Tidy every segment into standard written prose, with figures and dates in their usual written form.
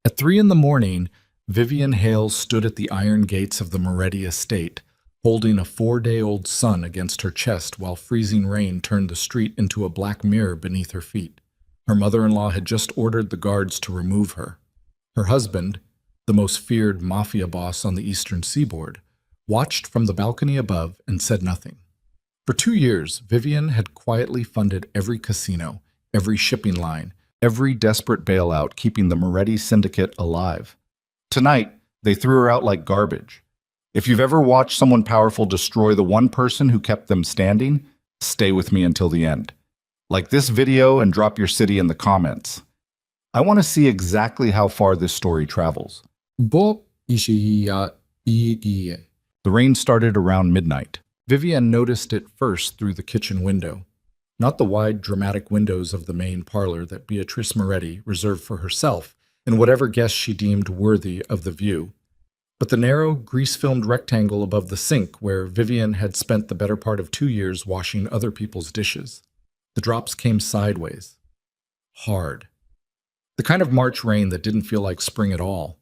At 3 in the morning, Vivian Hale stood at the iron gates of the Moretti estate, holding a 4-day-old son against her chest while freezing rain turned the street into a black mirror beneath her feet. Her mother-in-law had just ordered the guards to remove her. Her husband, the most feared Mafia boss on the eastern seaboard, watched from the balcony above and said nothing. For 2 years, Vivian had quietly funded every casino, every shipping line, every desperate bailout keeping the Moretti syndicate alive. Tonight, they threw her out like garbage. If you've ever watched someone powerful destroy the one person who kept them standing, stay with me until the end. Like this video and drop your city in the comments. I want to see exactly how far this story travels. The rain started around midnight. Vivian noticed it first through the kitchen window. Not the wide, dramatic windows of the main parlor that Beatrice Moretti reserved for herself and whatever guest she deemed worthy of the view, but the narrow, grease-filmed rectangle above the sink where Vivian had spent the better part of 2 years washing other people's dishes. The drops came sideways. Hard. The kind of March rain that didn't feel like spring at all,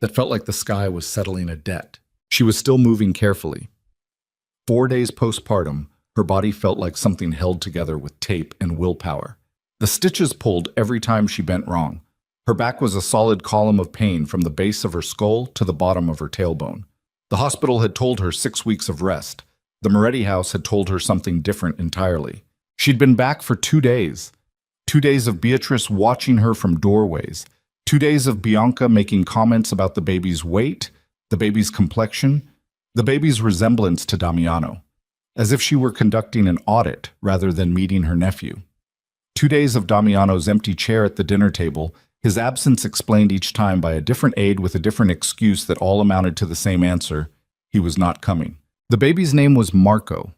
that felt like the sky was settling a debt. She was still moving carefully. 4 days postpartum, her body felt like something held together with tape and willpower. The stitches pulled every time she bent wrong. Her back was a solid column of pain from the base of her skull to the bottom of her tailbone. The hospital had told her 6 weeks of rest. The Moretti house had told her something different entirely. She'd been back for 2 days. 2 days of Beatrice watching her from doorways. 2 days of Bianca making comments about the baby's weight, the baby's complexion, the baby's resemblance to Damiano, as if she were conducting an audit rather than meeting her nephew. 2 days of Damiano's empty chair at the dinner table, his absence explained each time by a different aide with a different excuse that all amounted to the same answer: he was not coming. The baby's name was Marco.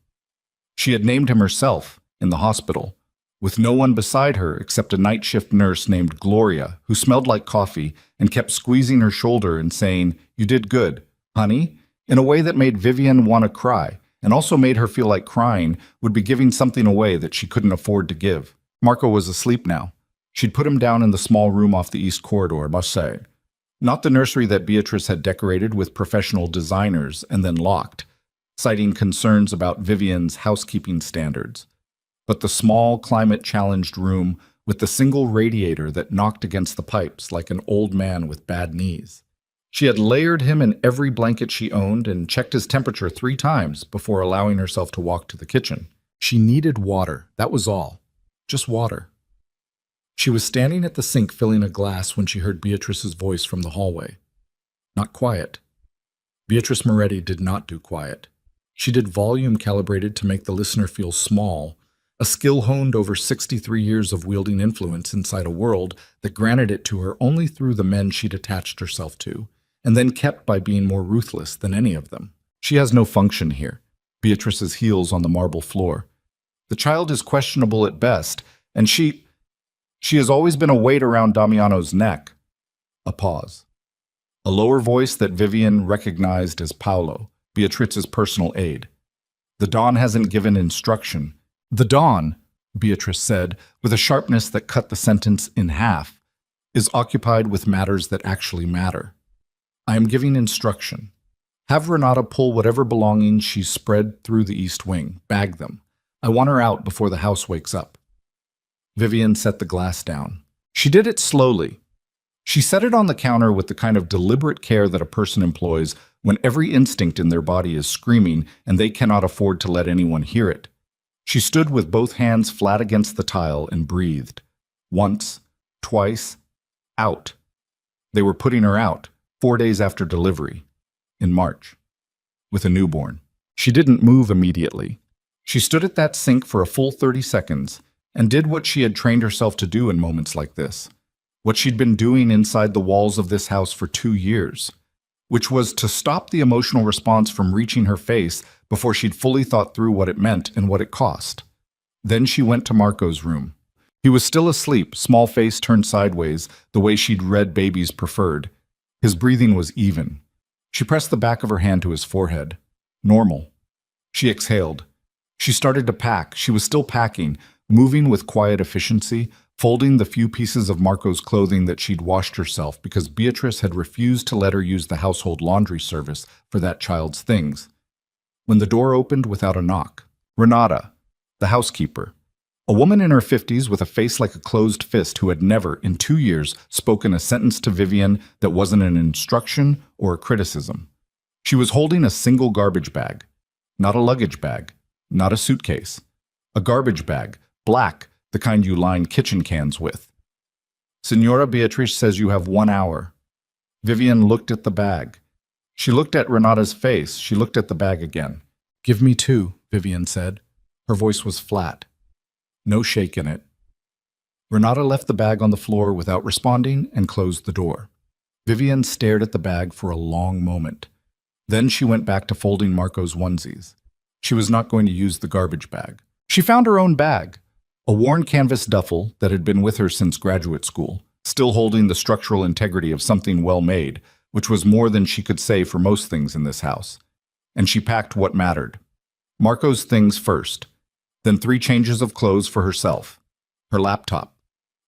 She had named him herself in the hospital, with no one beside her except a night shift nurse named Gloria, who smelled like coffee and kept squeezing her shoulder and saying, "You did good, honey," in a way that made Vivian want to cry, and also made her feel like crying would be giving something away that she couldn't afford to give. Marco was asleep now. She'd put him down in the small room off the east corridor, Marseille. Not the nursery that Beatrice had decorated with professional designers and then locked, citing concerns about Vivian's housekeeping standards, but the small, climate-challenged room with the single radiator that knocked against the pipes like an old man with bad knees. She had layered him in every blanket she owned and checked his temperature 3 times before allowing herself to walk to the kitchen. She needed water, that was all. Just water. She was standing at the sink filling a glass when she heard Beatrice's voice from the hallway. Not quiet. Beatrice Moretti did not do quiet. She did volume calibrated to make the listener feel small, a skill honed over 63 years of wielding influence inside a world that granted it to her only through the men she'd attached herself to, and then kept by being more ruthless than any of them. She has no function here. Beatrice's heels on the marble floor. The child is questionable at best, and she has always been a weight around Damiano's neck. A pause. A lower voice that Vivian recognized as Paolo, Beatrice's personal aide. The Don hasn't given instruction. The Don, Beatrice said, with a sharpness that cut the sentence in half, is occupied with matters that actually matter. I am giving instruction. Have Renata pull whatever belongings she's spread through the east wing. Bag them. I want her out before the house wakes up. Vivian set the glass down. She did it slowly. She set it on the counter with the kind of deliberate care that a person employs when every instinct in their body is screaming and they cannot afford to let anyone hear it. She stood with both hands flat against the tile and breathed. Once, twice, out. They were putting her out 4 days after delivery, in March, with a newborn. She didn't move immediately. She stood at that sink for a full 30 seconds and did what she had trained herself to do in moments like this, what she'd been doing inside the walls of this house for 2 years, which was to stop the emotional response from reaching her face before she'd fully thought through what it meant and what it cost. Then she went to Marco's room. He was still asleep, small face turned sideways, the way she'd read babies preferred. His breathing was even. She pressed the back of her hand to his forehead. Normal. She exhaled. She started to pack. She was still packing, moving with quiet efficiency, folding the few pieces of Marco's clothing that she'd washed herself because Beatrice had refused to let her use the household laundry service for that child's things. When the door opened without a knock, Renata, the housekeeper, a woman in her 50s with a face like a closed fist who had never, in 2 years, spoken a sentence to Vivian that wasn't an instruction or a criticism. She was holding a single garbage bag, not a luggage bag, not a suitcase. A garbage bag, black, the kind you line kitchen cans with. Signora Beatrice says you have 1 hour. Vivian looked at the bag. She looked at Renata's face. She looked at the bag again. Give me 2, Vivian said. Her voice was flat. No shake in it. Renata left the bag on the floor without responding and closed the door. Vivian stared at the bag for a long moment. Then she went back to folding Marco's onesies. She was not going to use the garbage bag. She found her own bag, a worn canvas duffel that had been with her since graduate school, still holding the structural integrity of something well made, which was more than she could say for most things in this house. And she packed what mattered. Marco's things first, then 3 changes of clothes for herself, her laptop,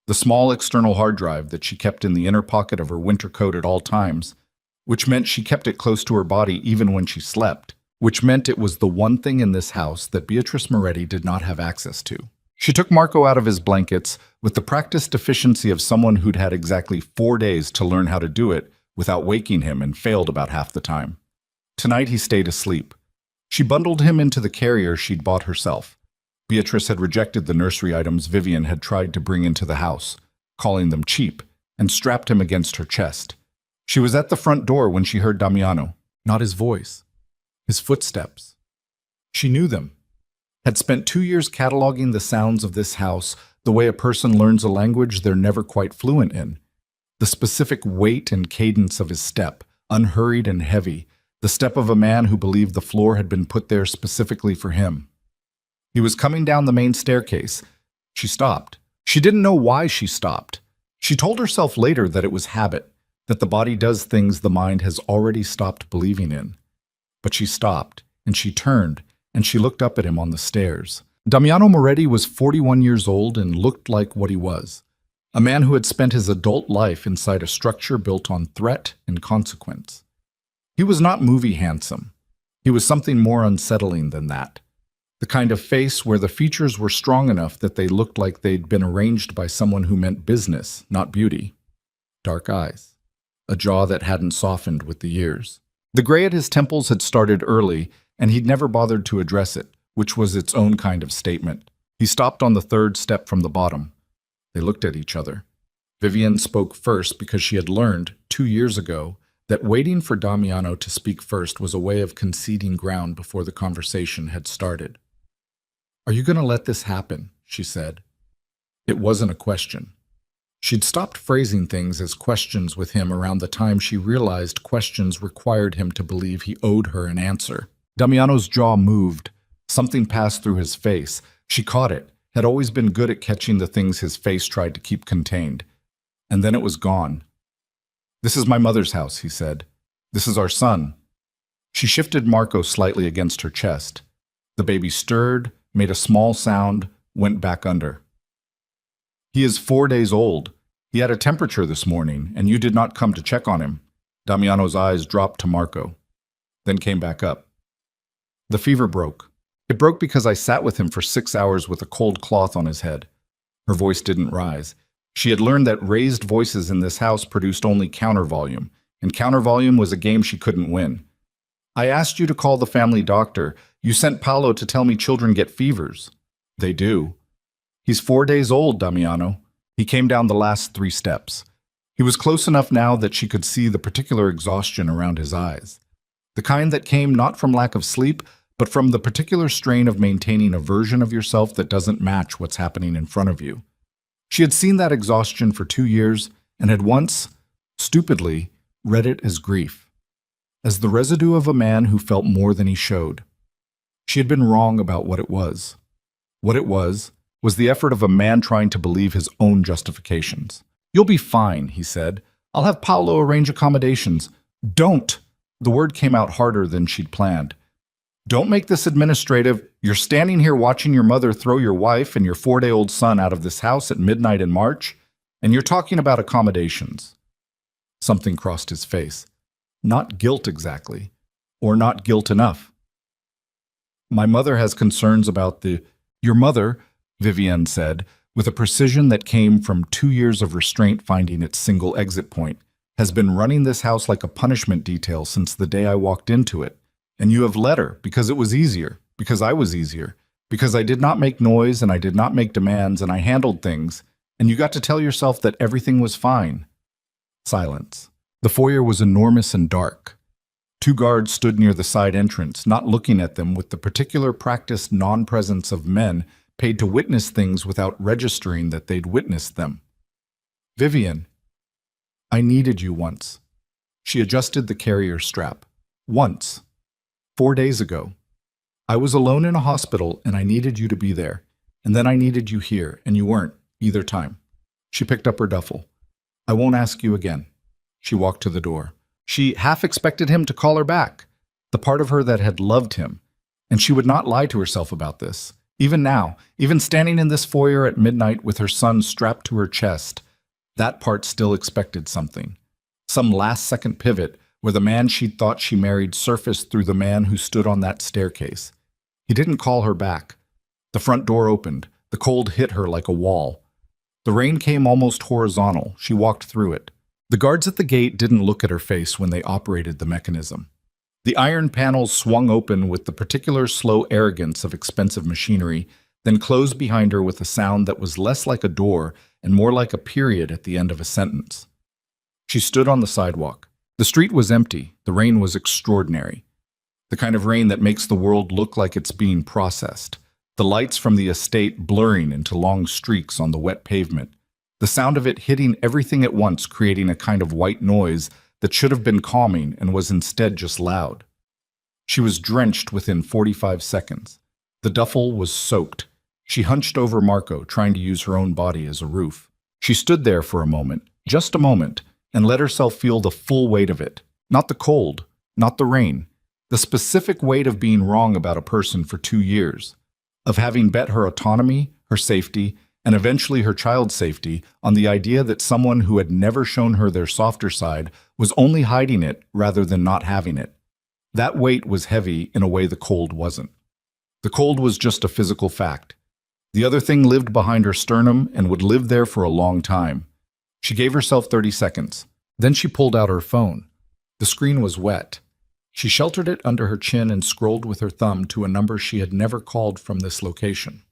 the small external hard drive that she kept in the inner pocket of her winter coat at all times, which meant she kept it close to her body even when she slept, which meant it was the one thing in this house that Beatrice Moretti did not have access to. She took Marco out of his blankets with the practiced efficiency of someone who'd had exactly 4 days to learn how to do it without waking him and failed about half the time. Tonight he stayed asleep. She bundled him into the carrier she'd bought herself. Beatrice had rejected the nursery items Vivian had tried to bring into the house, calling them cheap, and strapped him against her chest. She was at the front door when she heard Damiano, not his voice, his footsteps. She knew them, had spent 2 years cataloging the sounds of this house the way a person learns a language they're never quite fluent in. The specific weight and cadence of his step, unhurried and heavy, the step of a man who believed the floor had been put there specifically for him. He was coming down the main staircase. She stopped. She didn't know why she stopped. She told herself later that it was habit, that the body does things the mind has already stopped believing in. But she stopped, and she turned, and she looked up at him on the stairs. Damiano Moretti was 41 years old and looked like what he was, a man who had spent his adult life inside a structure built on threat and consequence. He was not movie handsome. He was something more unsettling than that. The kind of face where the features were strong enough that they looked like they'd been arranged by someone who meant business, not beauty. Dark eyes. A jaw that hadn't softened with the years. The gray at his temples had started early, and he'd never bothered to address it, which was its own kind of statement. He stopped on the 3rd step from the bottom. They looked at each other. Vivian spoke first because she had learned, 2 years ago, that waiting for Damiano to speak first was a way of conceding ground before the conversation had started. "Are you going to let this happen?" she said. It wasn't a question. She'd stopped phrasing things as questions with him around the time she realized questions required him to believe he owed her an answer. Damiano's jaw moved. Something passed through his face. She caught it, had always been good at catching the things his face tried to keep contained. And then it was gone. "This is my mother's house," he said. "This is our son." She shifted Marco slightly against her chest. The baby stirred, made a small sound, went back under. "He is 4 days old. He had a temperature this morning, and you did not come to check on him." Damiano's eyes dropped to Marco, then came back up. "The fever broke. It broke because I sat with him for 6 hours with a cold cloth on his head." Her voice didn't rise. She had learned that raised voices in this house produced only counter-volume, and counter-volume was a game she couldn't win. "I asked you to call the family doctor. You sent Paolo to tell me children get fevers." "They do." "He's 4 days old, Damiano." He came down the last 3 steps. He was close enough now that she could see the particular exhaustion around his eyes. The kind that came not from lack of sleep, but from the particular strain of maintaining a version of yourself that doesn't match what's happening in front of you. She had seen that exhaustion for 2 years and had once, stupidly, read it as grief, as the residue of a man who felt more than he showed. She had been wrong about what it was. What it was the effort of a man trying to believe his own justifications. "You'll be fine," he said. "I'll have Paolo arrange accommodations." "Don't!" The word came out harder than she'd planned. Don't make this administrative. You're standing here watching your mother throw your wife and your 4-day-old son out of this house at midnight in March, and you're talking about accommodations. Something crossed his face. Not guilt exactly, or not guilt enough. My mother has concerns about Your mother, Vivienne said, with a precision that came from 2 years of restraint finding its single exit point, has been running this house like a punishment detail since the day I walked into it. And you have let her because it was easier, because I was easier, because I did not make noise and I did not make demands and I handled things, and you got to tell yourself that everything was fine. Silence. The foyer was enormous and dark. 2 guards stood near the side entrance, not looking at them with the particular practiced non-presence of men paid to witness things without registering that they'd witnessed them. Vivienne, I needed you once. She adjusted the carrier strap. Once. 4 days ago. I was alone in a hospital and I needed you to be there. And then I needed you here, and you weren't, either time. She picked up her duffel. I won't ask you again. She walked to the door. She half expected him to call her back, the part of her that had loved him, and she would not lie to herself about this. Even now, even standing in this foyer at midnight with her son strapped to her chest, that part still expected something. Some last-second pivot where the man she'd thought she married surfaced through the man who stood on that staircase. He didn't call her back. The front door opened. The cold hit her like a wall. The rain came almost horizontal. She walked through it. The guards at the gate didn't look at her face when they operated the mechanism. The iron panels swung open with the particular slow arrogance of expensive machinery, then closed behind her with a sound that was less like a door and more like a period at the end of a sentence. She stood on the sidewalk. The street was empty. The rain was extraordinary. The kind of rain that makes the world look like it's being processed. The lights from the estate blurring into long streaks on the wet pavement. The sound of it hitting everything at once, creating a kind of white noise that should have been calming and was instead just loud. She was drenched within 45 seconds. The duffel was soaked. She hunched over Marco, trying to use her own body as a roof. She stood there for a moment, just a moment, and let herself feel the full weight of it. Not the cold, not the rain. The specific weight of being wrong about a person for 2 years. Of having bet her autonomy, her safety, and eventually her child's safety on the idea that someone who had never shown her their softer side was only hiding it rather than not having it. That weight was heavy in a way the cold wasn't. The cold was just a physical fact. The other thing lived behind her sternum and would live there for a long time. She gave herself 30 seconds. Then she pulled out her phone. The screen was wet. She sheltered it under her chin and scrolled with her thumb to a number she had never called from this location.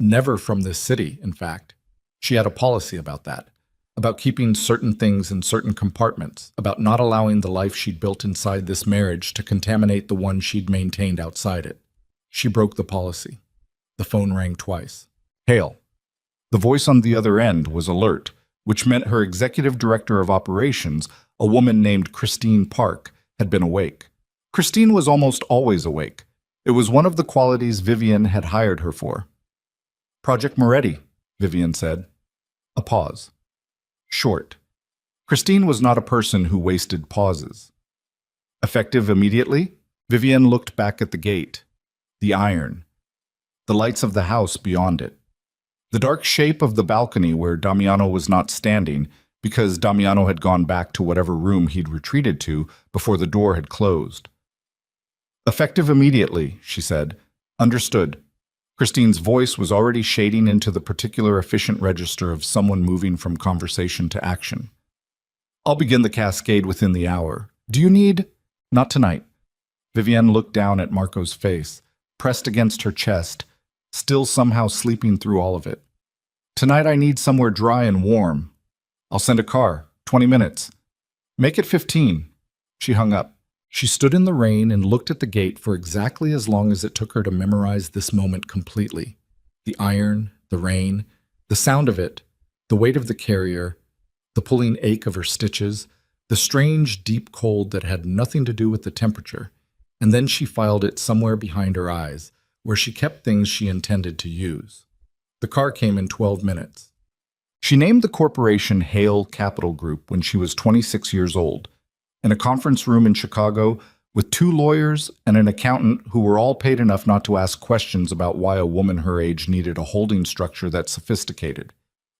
Never from this city, in fact. She had a policy about that, about keeping certain things in certain compartments, about not allowing the life she'd built inside this marriage to contaminate the one she'd maintained outside it. She broke the policy. The phone rang twice. Hale. The voice on the other end was alert, which meant her executive director of operations, a woman named Christine Park, had been awake. Christine was almost always awake. It was one of the qualities Vivienne had hired her for. Project Moretti, Vivienne said. A pause. Short. Christine was not a person who wasted pauses. Effective immediately? Vivienne looked back at the gate. The iron. The lights of the house beyond it. The dark shape of the balcony where Damiano was not standing because Damiano had gone back to whatever room he'd retreated to before the door had closed. Effective immediately, she said. Understood. Christine's voice was already shading into the particular efficient register of someone moving from conversation to action. I'll begin the cascade within the hour. Do you need... Not tonight. Vivienne looked down at Marco's face, pressed against her chest, still somehow sleeping through all of it. Tonight I need somewhere dry and warm. I'll send a car. 20 minutes. Make it 15. She hung up. She stood in the rain and looked at the gate for exactly as long as it took her to memorize this moment completely. The iron, the rain, the sound of it, the weight of the carrier, the pulling ache of her stitches, the strange, deep cold that had nothing to do with the temperature, and then she filed it somewhere behind her eyes, where she kept things she intended to use. The car came in 12 minutes. She named the corporation Hale Capital Group when she was 26 years old. In a conference room in Chicago, with 2 lawyers and an accountant who were all paid enough not to ask questions about why a woman her age needed a holding structure that sophisticated.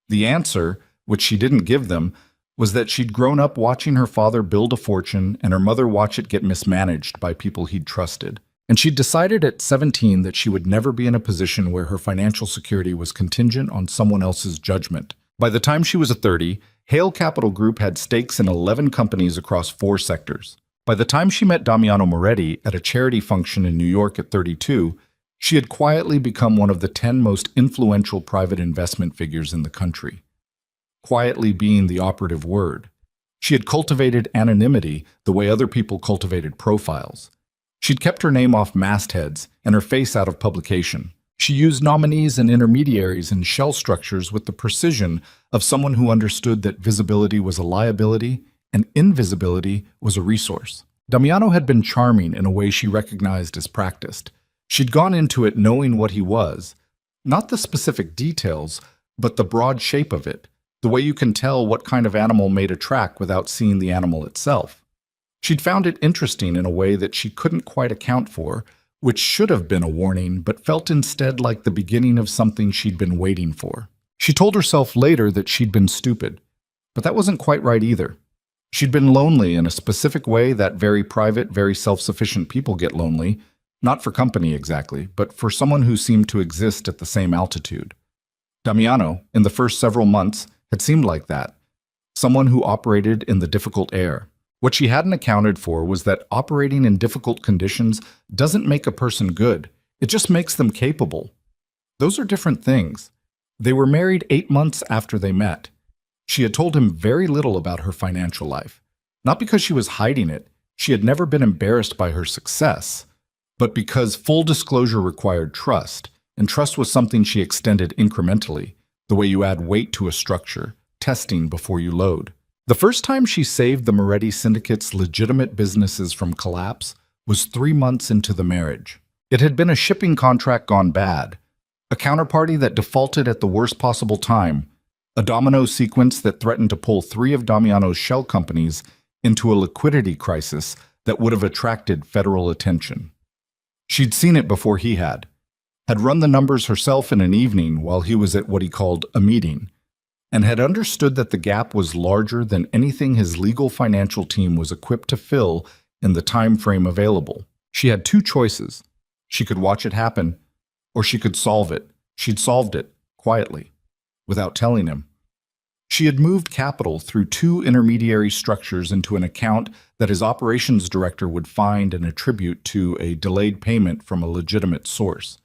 The answer, which she didn't give them, was that she'd grown up watching her father build a fortune and her mother watch it get mismanaged by people he'd trusted. And she'd decided at 17 that she would never be in a position where her financial security was contingent on someone else's judgment. By the time she was 30, Hale Capital Group had stakes in 11 companies across 4 sectors. By the time she met Damiano Moretti at a charity function in New York at 32, she had quietly become one of the 10 most influential private investment figures in the country. Quietly being the operative word. She had cultivated anonymity the way other people cultivated profiles. She'd kept her name off mastheads and her face out of publication. She used nominees and intermediaries and shell structures with the precision of someone who understood that visibility was a liability and invisibility was a resource. Damiano had been charming in a way she recognized as practiced. She'd gone into it knowing what he was, not the specific details, but the broad shape of it, the way you can tell what kind of animal made a track without seeing the animal itself. She'd found it interesting in a way that she couldn't quite account for, which should have been a warning, but felt instead like the beginning of something she'd been waiting for. She told herself later that she'd been stupid, but that wasn't quite right either. She'd been lonely in a specific way that very private, very self-sufficient people get lonely, not for company exactly, but for someone who seemed to exist at the same altitude. Damiano, in the first several months, had seemed like that, someone who operated in the difficult air. What she hadn't accounted for was that operating in difficult conditions doesn't make a person good. It just makes them capable. Those are different things. They were married 8 months after they met. She had told him very little about her financial life. Not because she was hiding it. She had never been embarrassed by her success, but because full disclosure required trust, and trust was something she extended incrementally, the way you add weight to a structure, testing before you load. The first time she saved the Moretti Syndicate's legitimate businesses from collapse was 3 months into the marriage. It had been a shipping contract gone bad, a counterparty that defaulted at the worst possible time, a domino sequence that threatened to pull 3 of Damiano's shell companies into a liquidity crisis that would have attracted federal attention. She'd seen it before he had run the numbers herself in an evening while he was at what he called a meeting, and had understood that the gap was larger than anything his legal financial team was equipped to fill in the time frame available. She had 2 choices. She could watch it happen, or she could solve it. She'd solved it, quietly, without telling him. She had moved capital through 2 intermediary structures into an account that his operations director would find and attribute to a delayed payment from a legitimate source.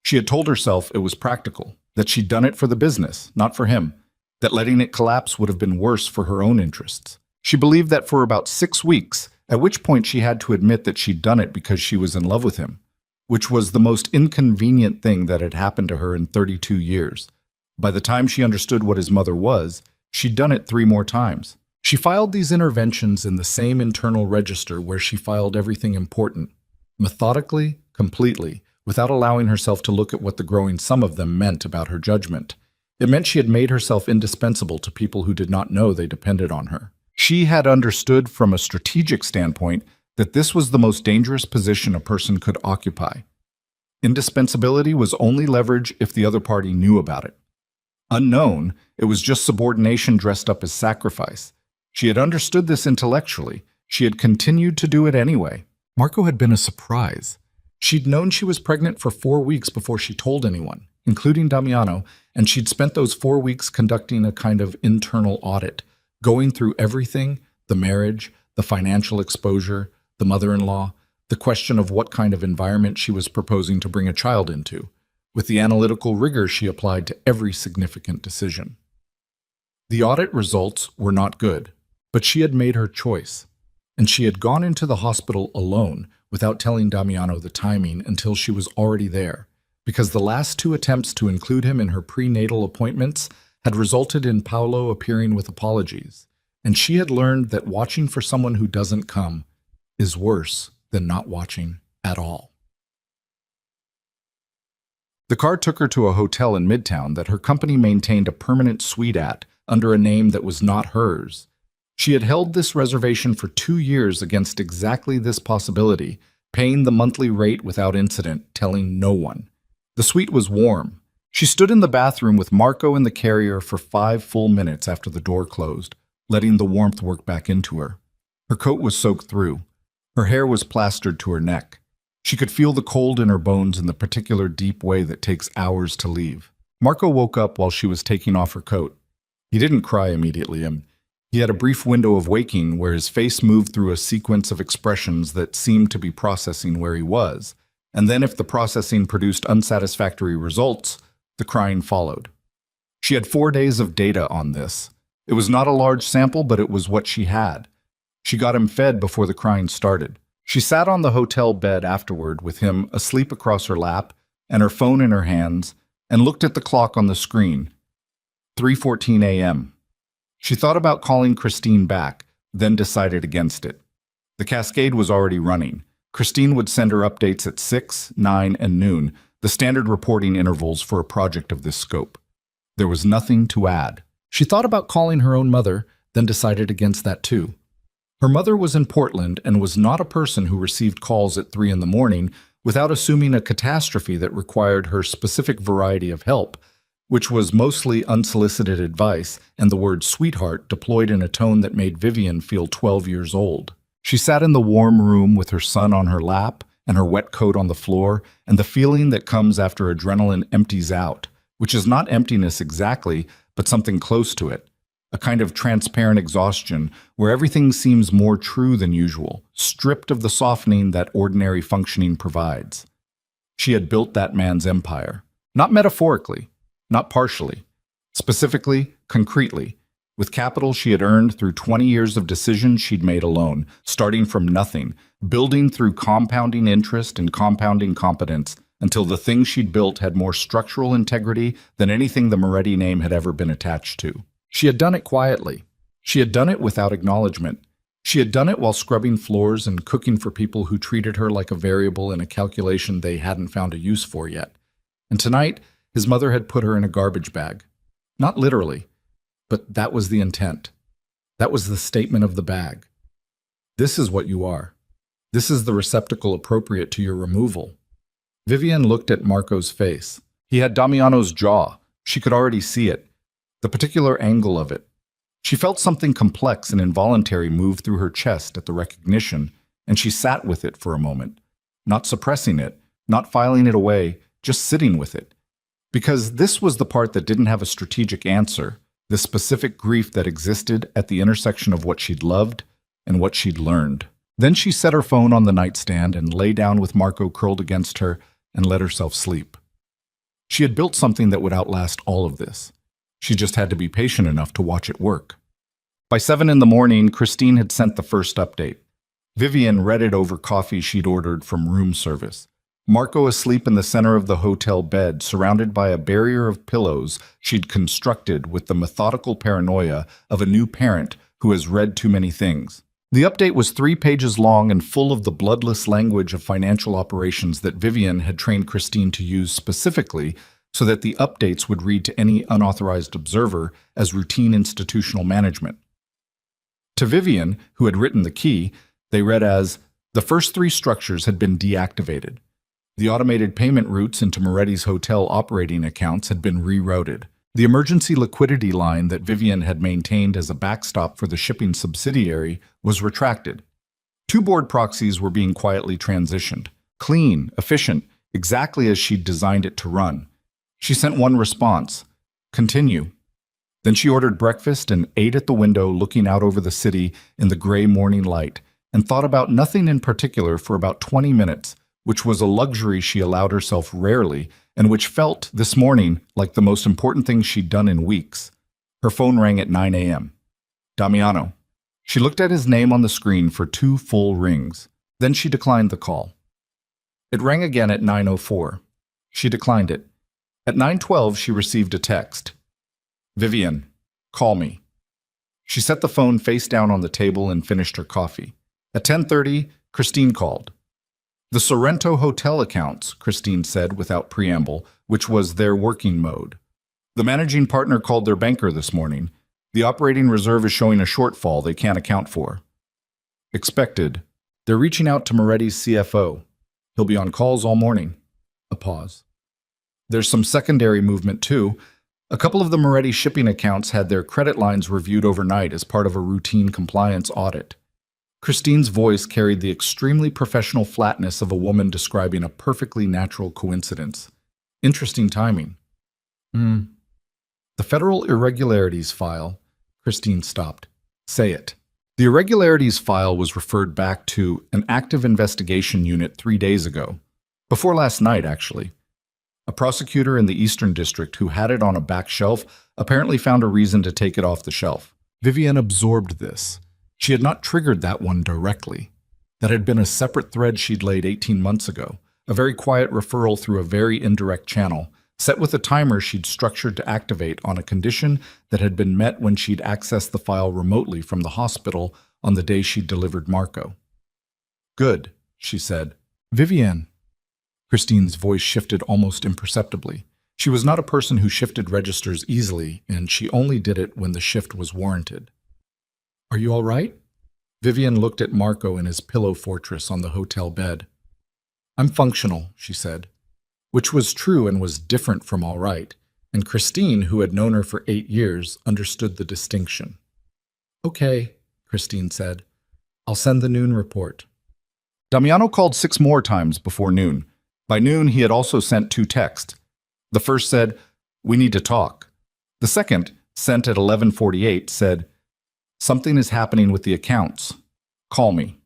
She had told herself it was practical, that she'd done it for the business, not for him, that letting it collapse would have been worse for her own interests. She believed that for about 6 weeks, at which point she had to admit that she'd done it because she was in love with him, which was the most inconvenient thing that had happened to her in 32 years. By the time she understood what his mother was, she'd done it 3 more times. She filed these interventions in the same internal register where she filed everything important, methodically, completely, without allowing herself to look at what the growing sum of them meant about her judgment. It meant she had made herself indispensable to people who did not know they depended on her. She had understood from a strategic standpoint that this was the most dangerous position a person could occupy. Indispensability was only leverage if the other party knew about it. Unknown, it was just subordination dressed up as sacrifice. She had understood this intellectually. She had continued to do it anyway. Marco had been a surprise. She'd known she was pregnant for 4 weeks before she told anyone, including Damiano, and she'd spent those 4 weeks conducting a kind of internal audit, going through everything: the marriage, the financial exposure, the mother-in-law, the question of what kind of environment she was proposing to bring a child into, with the analytical rigor she applied to every significant decision. The audit results were not good, but she had made her choice, and she had gone into the hospital alone without telling Damiano the timing until she was already there, because the last 2 attempts to include him in her prenatal appointments had resulted in Paolo appearing with apologies, and she had learned that watching for someone who doesn't come is worse than not watching at all. The car took her to a hotel in Midtown that her company maintained a permanent suite at under a name that was not hers. She had held this reservation for 2 years against exactly this possibility, paying the monthly rate without incident, telling no one. The suite was warm. She stood in the bathroom with Marco in the carrier for 5 full minutes after the door closed, letting the warmth work back into her. Her coat was soaked through. Her hair was plastered to her neck. She could feel the cold in her bones in the particular deep way that takes hours to leave. Marco woke up while she was taking off her coat. He didn't cry immediately, and he had a brief window of waking where his face moved through a sequence of expressions that seemed to be processing where he was. And then if the processing produced unsatisfactory results, the crying followed. She had 4 days of data on this. It was not a large sample, but it was what she had. She got him fed before the crying started. She sat on the hotel bed afterward with him asleep across her lap and her phone in her hands and looked at the clock on the screen. 3:14 a.m. She thought about calling Christine back, then decided against it. The cascade was already running. Christine would send her updates at 6, 9, and noon, the standard reporting intervals for a project of this scope. There was nothing to add. She thought about calling her own mother, then decided against that too. Her mother was in Portland and was not a person who received calls at 3 in the morning without assuming a catastrophe that required her specific variety of help, which was mostly unsolicited advice and the word sweetheart deployed in a tone that made Vivian feel 12 years old. She sat in the warm room with her son on her lap and her wet coat on the floor, and the feeling that comes after adrenaline empties out, which is not emptiness exactly, but something close to it. A kind of transparent exhaustion where everything seems more true than usual, stripped of the softening that ordinary functioning provides. She had built that man's empire, not metaphorically, not partially, specifically, concretely, with capital she had earned through 20 years of decisions she'd made alone, starting from nothing, building through compounding interest and compounding competence, until the thing she'd built had more structural integrity than anything the Moretti name had ever been attached to. She had done it quietly. She had done it without acknowledgement. She had done it while scrubbing floors and cooking for people who treated her like a variable in a calculation they hadn't found a use for yet. And tonight, his mother had put her in a garbage bag. Not literally, but that was the intent. That was the statement of the bag. This is what you are. This is the receptacle appropriate to your removal. Vivian looked at Marco's face. He had Damiano's jaw. She could already see it. The particular angle of it. She felt something complex and involuntary move through her chest at the recognition, and she sat with it for a moment, not suppressing it, not filing it away, just sitting with it. Because this was the part that didn't have a strategic answer, the specific grief that existed at the intersection of what she'd loved and what she'd learned. Then she set her phone on the nightstand and lay down with Marco curled against her and let herself sleep. She had built something that would outlast all of this. She just had to be patient enough to watch it work. By 7 in the morning, Christine had sent the first update. Vivian read it over coffee she'd ordered from room service. Marco asleep in the center of the hotel bed, surrounded by a barrier of pillows she'd constructed with the methodical paranoia of a new parent who has read too many things. The update was 3 pages long and full of the bloodless language of financial operations that Vivian had trained Christine to use specifically so that the updates would read to any unauthorized observer as routine institutional management. To Vivian, who had written the key, they read as, the first 3 structures had been deactivated. The automated payment routes into Moretti's hotel operating accounts had been rerouted. The emergency liquidity line that Vivian had maintained as a backstop for the shipping subsidiary was retracted. 2 board proxies were being quietly transitioned. Clean, efficient, exactly as she'd designed it to run. She sent 1 response, continue. Then she ordered breakfast and ate at the window looking out over the city in the gray morning light and thought about nothing in particular for about 20 minutes, which was a luxury she allowed herself rarely and which felt, this morning, like the most important thing she'd done in weeks. Her phone rang at 9 a.m. Damiano. She looked at his name on the screen for 2 full rings. Then she declined the call. It rang again at 9:04. She declined it. At 9:12, she received a text. Vivian, call me. She set the phone face down on the table and finished her coffee. At 10:30, Christine called. The Sorrento hotel accounts, Christine said without preamble, which was their working mode. The managing partner called their banker this morning. The operating reserve is showing a shortfall they can't account for. Expected. They're reaching out to Moretti's CFO. He'll be on calls all morning. A pause. There's some secondary movement, too. A couple of the Moretti shipping accounts had their credit lines reviewed overnight as part of a routine compliance audit. Christine's voice carried the extremely professional flatness of a woman describing a perfectly natural coincidence. Interesting timing. The Federal Irregularities File. Christine stopped. Say it. The Irregularities File was referred back to an active investigation unit 3 days ago. Before last night, actually. A prosecutor in the Eastern District who had it on a back shelf apparently found a reason to take it off the shelf. Vivian absorbed this. She had not triggered that one directly. That had been a separate thread she'd laid 18 months ago, a very quiet referral through a very indirect channel, set with a timer she'd structured to activate on a condition that had been met when she'd accessed the file remotely from the hospital on the day she'd delivered Marco. Good, she said. Vivian. Christine's voice shifted almost imperceptibly. She was not a person who shifted registers easily, and she only did it when the shift was warranted. Are you all right? Vivian looked at Marco in his pillow fortress on the hotel bed. I'm functional, she said, which was true and was different from all right, and Christine, who had known her for 8 years, understood the distinction. Okay, Christine said. I'll send the noon report. Damiano called 6 more times before noon. By noon, he had also sent 2 texts. The first said, "We need to talk." The second, sent at 11:48, said, "Something is happening with the accounts. Call me."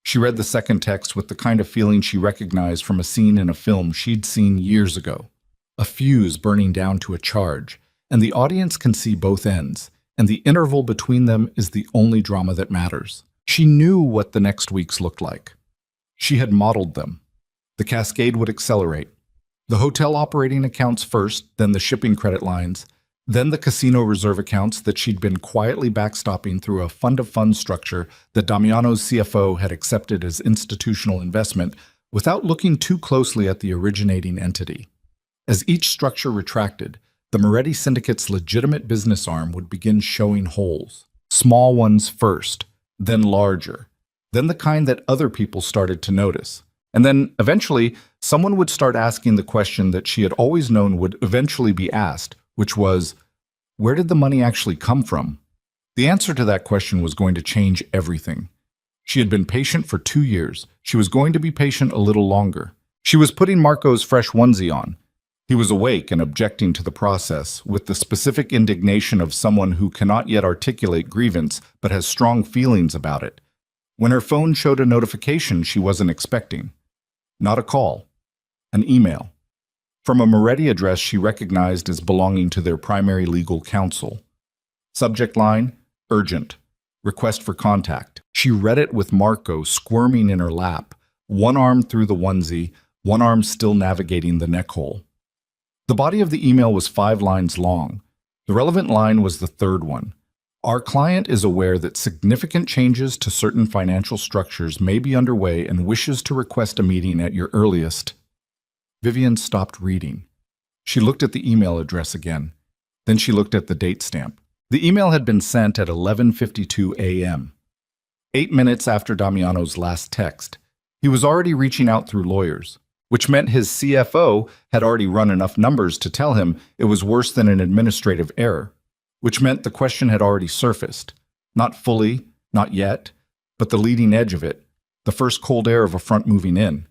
She read the second text with the kind of feeling she recognized from a scene in a film she'd seen years ago. A fuse burning down to a charge, and the audience can see both ends, and the interval between them is the only drama that matters. She knew what the next weeks looked like. She had modeled them. The cascade would accelerate. The hotel operating accounts first, then the shipping credit lines, then the casino reserve accounts that she'd been quietly backstopping through a fund-of-funds structure that Damiano's CFO had accepted as institutional investment without looking too closely at the originating entity. As each structure retracted, the Moretti Syndicate's legitimate business arm would begin showing holes. Small ones first, then larger, then the kind that other people started to notice. And then, eventually, someone would start asking the question that she had always known would eventually be asked, which was, where did the money actually come from? The answer to that question was going to change everything. She had been patient for 2 years. She was going to be patient a little longer. She was putting Marco's fresh onesie on. He was awake and objecting to the process, with the specific indignation of someone who cannot yet articulate grievance but has strong feelings about it. When her phone showed a notification she wasn't expecting. Not a call. An email. From a Moretti address she recognized as belonging to their primary legal counsel. Subject line, urgent. Request for contact. She read it with Marco squirming in her lap, one arm through the onesie, one arm still navigating the neck hole. The body of the email was 5 lines long. The relevant line was the third one. Our client is aware that significant changes to certain financial structures may be underway and wishes to request a meeting at your earliest. Vivian stopped reading. She looked at the email address again. Then she looked at the date stamp. The email had been sent at 11:52 a.m. 8 minutes after Damiano's last text. He was already reaching out through lawyers, which meant his CFO had already run enough numbers to tell him it was worse than an administrative error, which meant the question had already surfaced. Not fully, not yet, but the leading edge of it, the first cold air of a front moving in.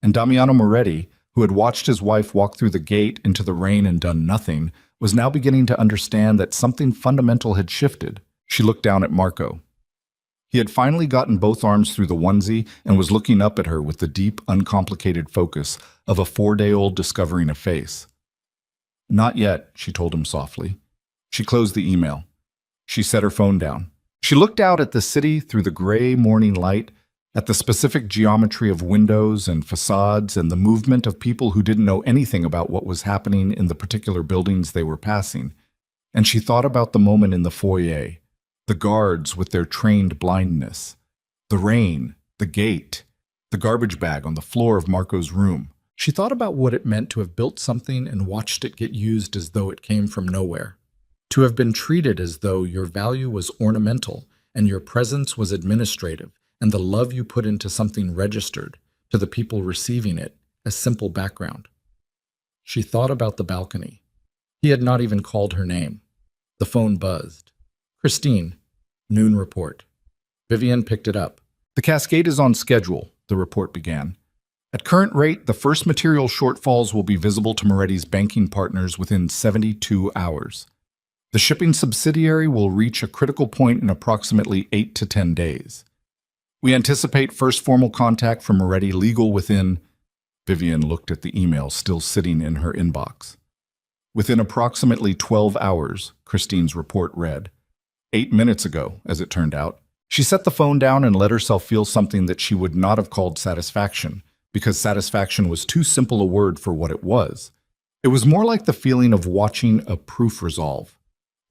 And Damiano Moretti, who had watched his wife walk through the gate into the rain and done nothing, was now beginning to understand that something fundamental had shifted. She looked down at Marco. He had finally gotten both arms through the onesie and was looking up at her with the deep, uncomplicated focus of a 4-day-old discovering a face. Not yet, she told him softly. She closed the email. She set her phone down. She looked out at the city through the gray morning light, at the specific geometry of windows and facades and the movement of people who didn't know anything about what was happening in the particular buildings they were passing. And she thought about the moment in the foyer, the guards with their trained blindness, the rain, the gate, the garbage bag on the floor of Marco's room. She thought about what it meant to have built something and watched it get used as though it came from nowhere. To have been treated as though your value was ornamental and your presence was administrative, and the love you put into something registered to the people receiving it as simple background. She thought about the balcony. He had not even called her name. The phone buzzed. Christine, noon report. Vivian picked it up. The cascade is on schedule, the report began. At current rate, the first material shortfalls will be visible to Moretti's banking partners within 72 hours. The shipping subsidiary will reach a critical point in approximately 8 to 10 days. We anticipate first formal contact from Moretti Legal within... Vivian looked at the email still sitting in her inbox. Within approximately 12 hours, Christine's report read. 8 minutes ago, as it turned out. She set the phone down and let herself feel something that she would not have called satisfaction, because satisfaction was too simple a word for what it was. It was more like the feeling of watching a proof resolve,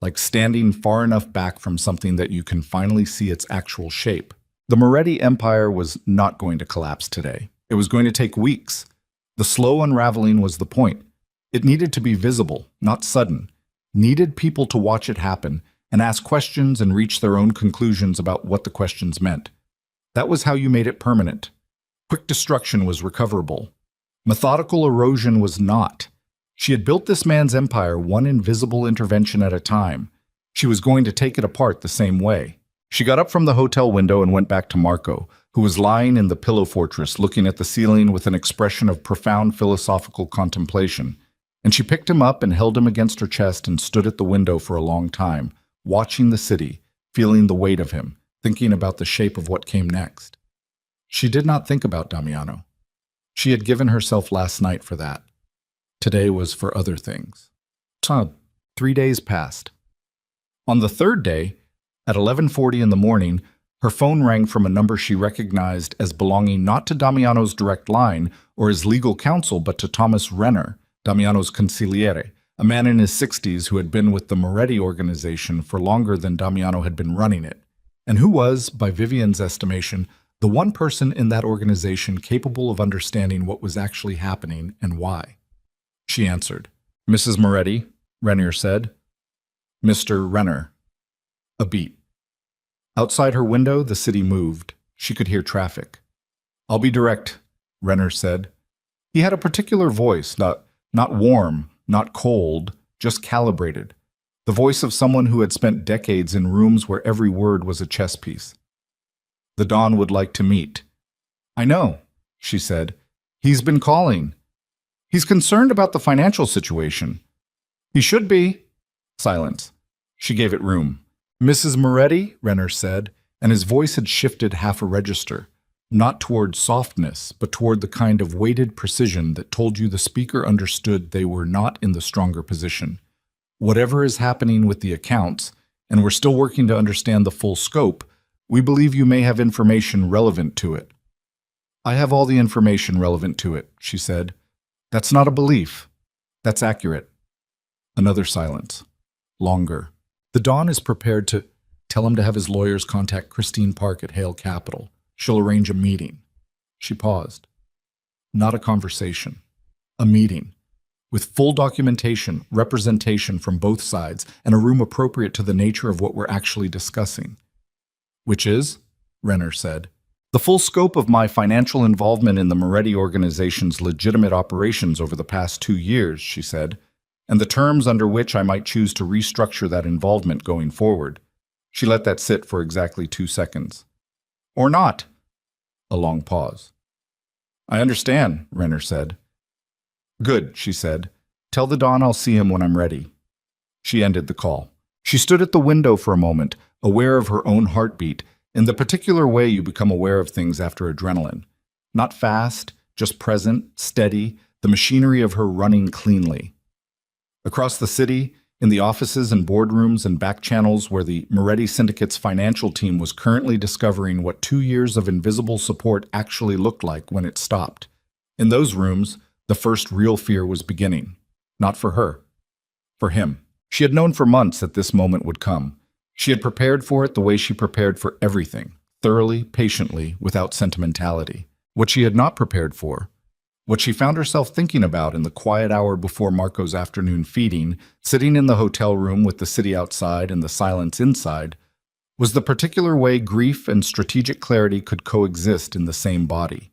like standing far enough back from something that you can finally see its actual shape. The Moretti empire was not going to collapse today. It was going to take weeks. The slow unraveling was the point. It needed to be visible, not sudden. Needed people to watch it happen and ask questions and reach their own conclusions about what the questions meant. That was how you made it permanent. Quick destruction was recoverable. Methodical erosion was not. She had built this man's empire one invisible intervention at a time. She was going to take it apart the same way. She got up from the hotel window and went back to Marco, who was lying in the pillow fortress looking at the ceiling with an expression of profound philosophical contemplation. And she picked him up and held him against her chest and stood at the window for a long time, watching the city, feeling the weight of him, thinking about the shape of what came next. She did not think about Damiano. She had given herself last night for that. Today was for other things. 3 days passed. On the third day, at 11:40 in the morning, her phone rang from a number she recognized as belonging not to Damiano's direct line or his legal counsel, but to Thomas Renner, Damiano's consigliere, a man in his 60s who had been with the Moretti organization for longer than Damiano had been running it, and who was, by Vivian's estimation, the one person in that organization capable of understanding what was actually happening and why. She answered. "Mrs. Moretti," Renner said. "Mr. Renner." A beat. Outside her window, the city moved. She could hear traffic. "I'll be direct," Renner said. He had a particular voice, not warm, not cold, just calibrated. The voice of someone who had spent decades in rooms where every word was a chess piece. "The Don would like to meet." "I know," she said. "He's been calling. He's concerned about the financial situation." "He should be." Silence. She gave it room. "Mrs. Moretti," Renner said, and his voice had shifted half a register, not toward softness, but toward the kind of weighted precision that told you the speaker understood they were not in the stronger position. "Whatever is happening with the accounts, and we're still working to understand the full scope, we believe you may have information relevant to it." "I have all the information relevant to it," she said. "That's not a belief. That's accurate." Another silence. Longer. "The Don is prepared to tell him to have his lawyers contact Christine Park at Hale Capital. She'll arrange a meeting." She paused. Not a conversation. A meeting. With full documentation, representation from both sides, and a room appropriate to the nature of what we're actually discussing. "Which is," Renner said, "the full scope of my financial involvement in the Moretti organization's legitimate operations over the past 2 years," she said, "and the terms under which I might choose to restructure that involvement going forward." She let that sit for exactly 2 seconds. "Or not." A long pause. "I understand," Renner said. "Good," she said. "Tell the Don I'll see him when I'm ready." She ended the call. She stood at the window for a moment, aware of her own heartbeat, in the particular way you become aware of things after adrenaline. Not fast, just present, steady, the machinery of her running cleanly. Across the city, in the offices and boardrooms and back channels where the Moretti Syndicate's financial team was currently discovering what 2 years of invisible support actually looked like when it stopped. In those rooms, the first real fear was beginning. Not for her. For him. She had known for months that this moment would come. She had prepared for it the way she prepared for everything, thoroughly, patiently, without sentimentality. What she had not prepared for What she found herself thinking about in the quiet hour before Marco's afternoon feeding, sitting in the hotel room with the city outside and the silence inside, was the particular way grief and strategic clarity could coexist in the same body.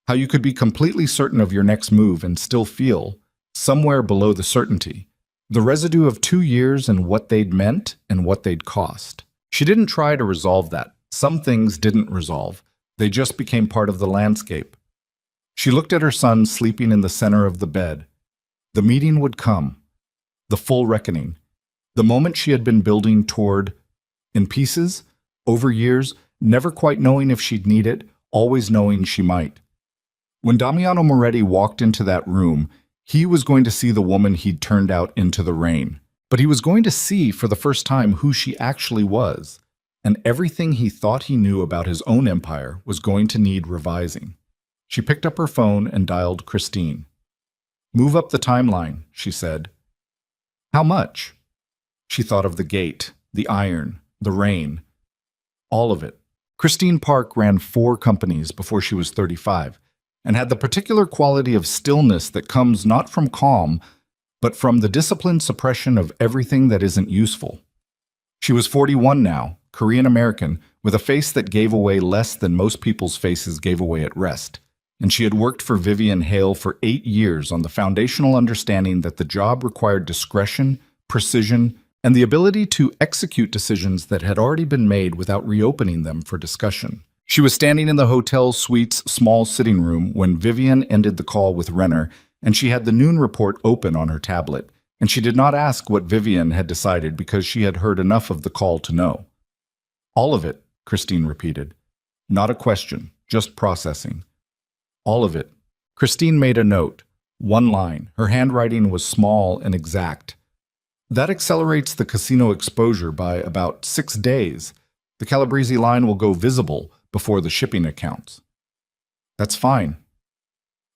How you could be completely certain of your next move and still feel, somewhere below the certainty, the residue of 2 years and what they'd meant and what they'd cost. She didn't try to resolve that. Some things didn't resolve. They just became part of the landscape. She looked at her son sleeping in the center of the bed. The meeting would come. The full reckoning. The moment she had been building toward, in pieces, over years, never quite knowing if she'd need it, always knowing she might. When Damiano Moretti walked into that room, he was going to see the woman he'd turned out into the rain. But he was going to see for the first time who she actually was, and everything he thought he knew about his own empire was going to need revising. She picked up her phone and dialed Christine. "Move up the timeline," she said. "How much?" She thought of the gate, the iron, the rain. All of it. Christine Park ran 4 companies before she was 35, and had the particular quality of stillness that comes not from calm, but from the disciplined suppression of everything that isn't useful. She was 41 now, Korean-American, with a face that gave away less than most people's faces gave away at rest. And she had worked for Vivian Hale for 8 years on the foundational understanding that the job required discretion, precision, and the ability to execute decisions that had already been made without reopening them for discussion. She was standing in the hotel suite's small sitting room when Vivian ended the call with Renner, and she had the noon report open on her tablet, and she did not ask what Vivian had decided because she had heard enough of the call to know. "All of it," Christine repeated. "Not a question, just processing." "All of it." Christine made a note. 1 line. Her handwriting was small and exact. "That accelerates the casino exposure by about 6 days. The Calabrese line will go visible before the shipping accounts." "That's fine."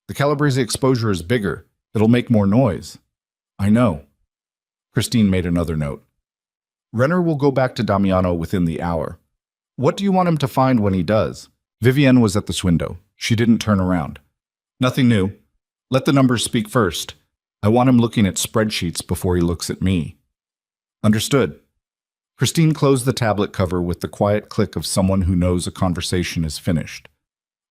"The Calabrese exposure is bigger. It'll make more noise." "I know." Christine made another note. "Renner will go back to Damiano within the hour. What do you want him to find when he does?" Vivienne was at this window. She didn't turn around. "Nothing new. Let the numbers speak first. I want him looking at spreadsheets before he looks at me." "Understood." Christine closed the tablet cover with the quiet click of someone who knows a conversation is finished.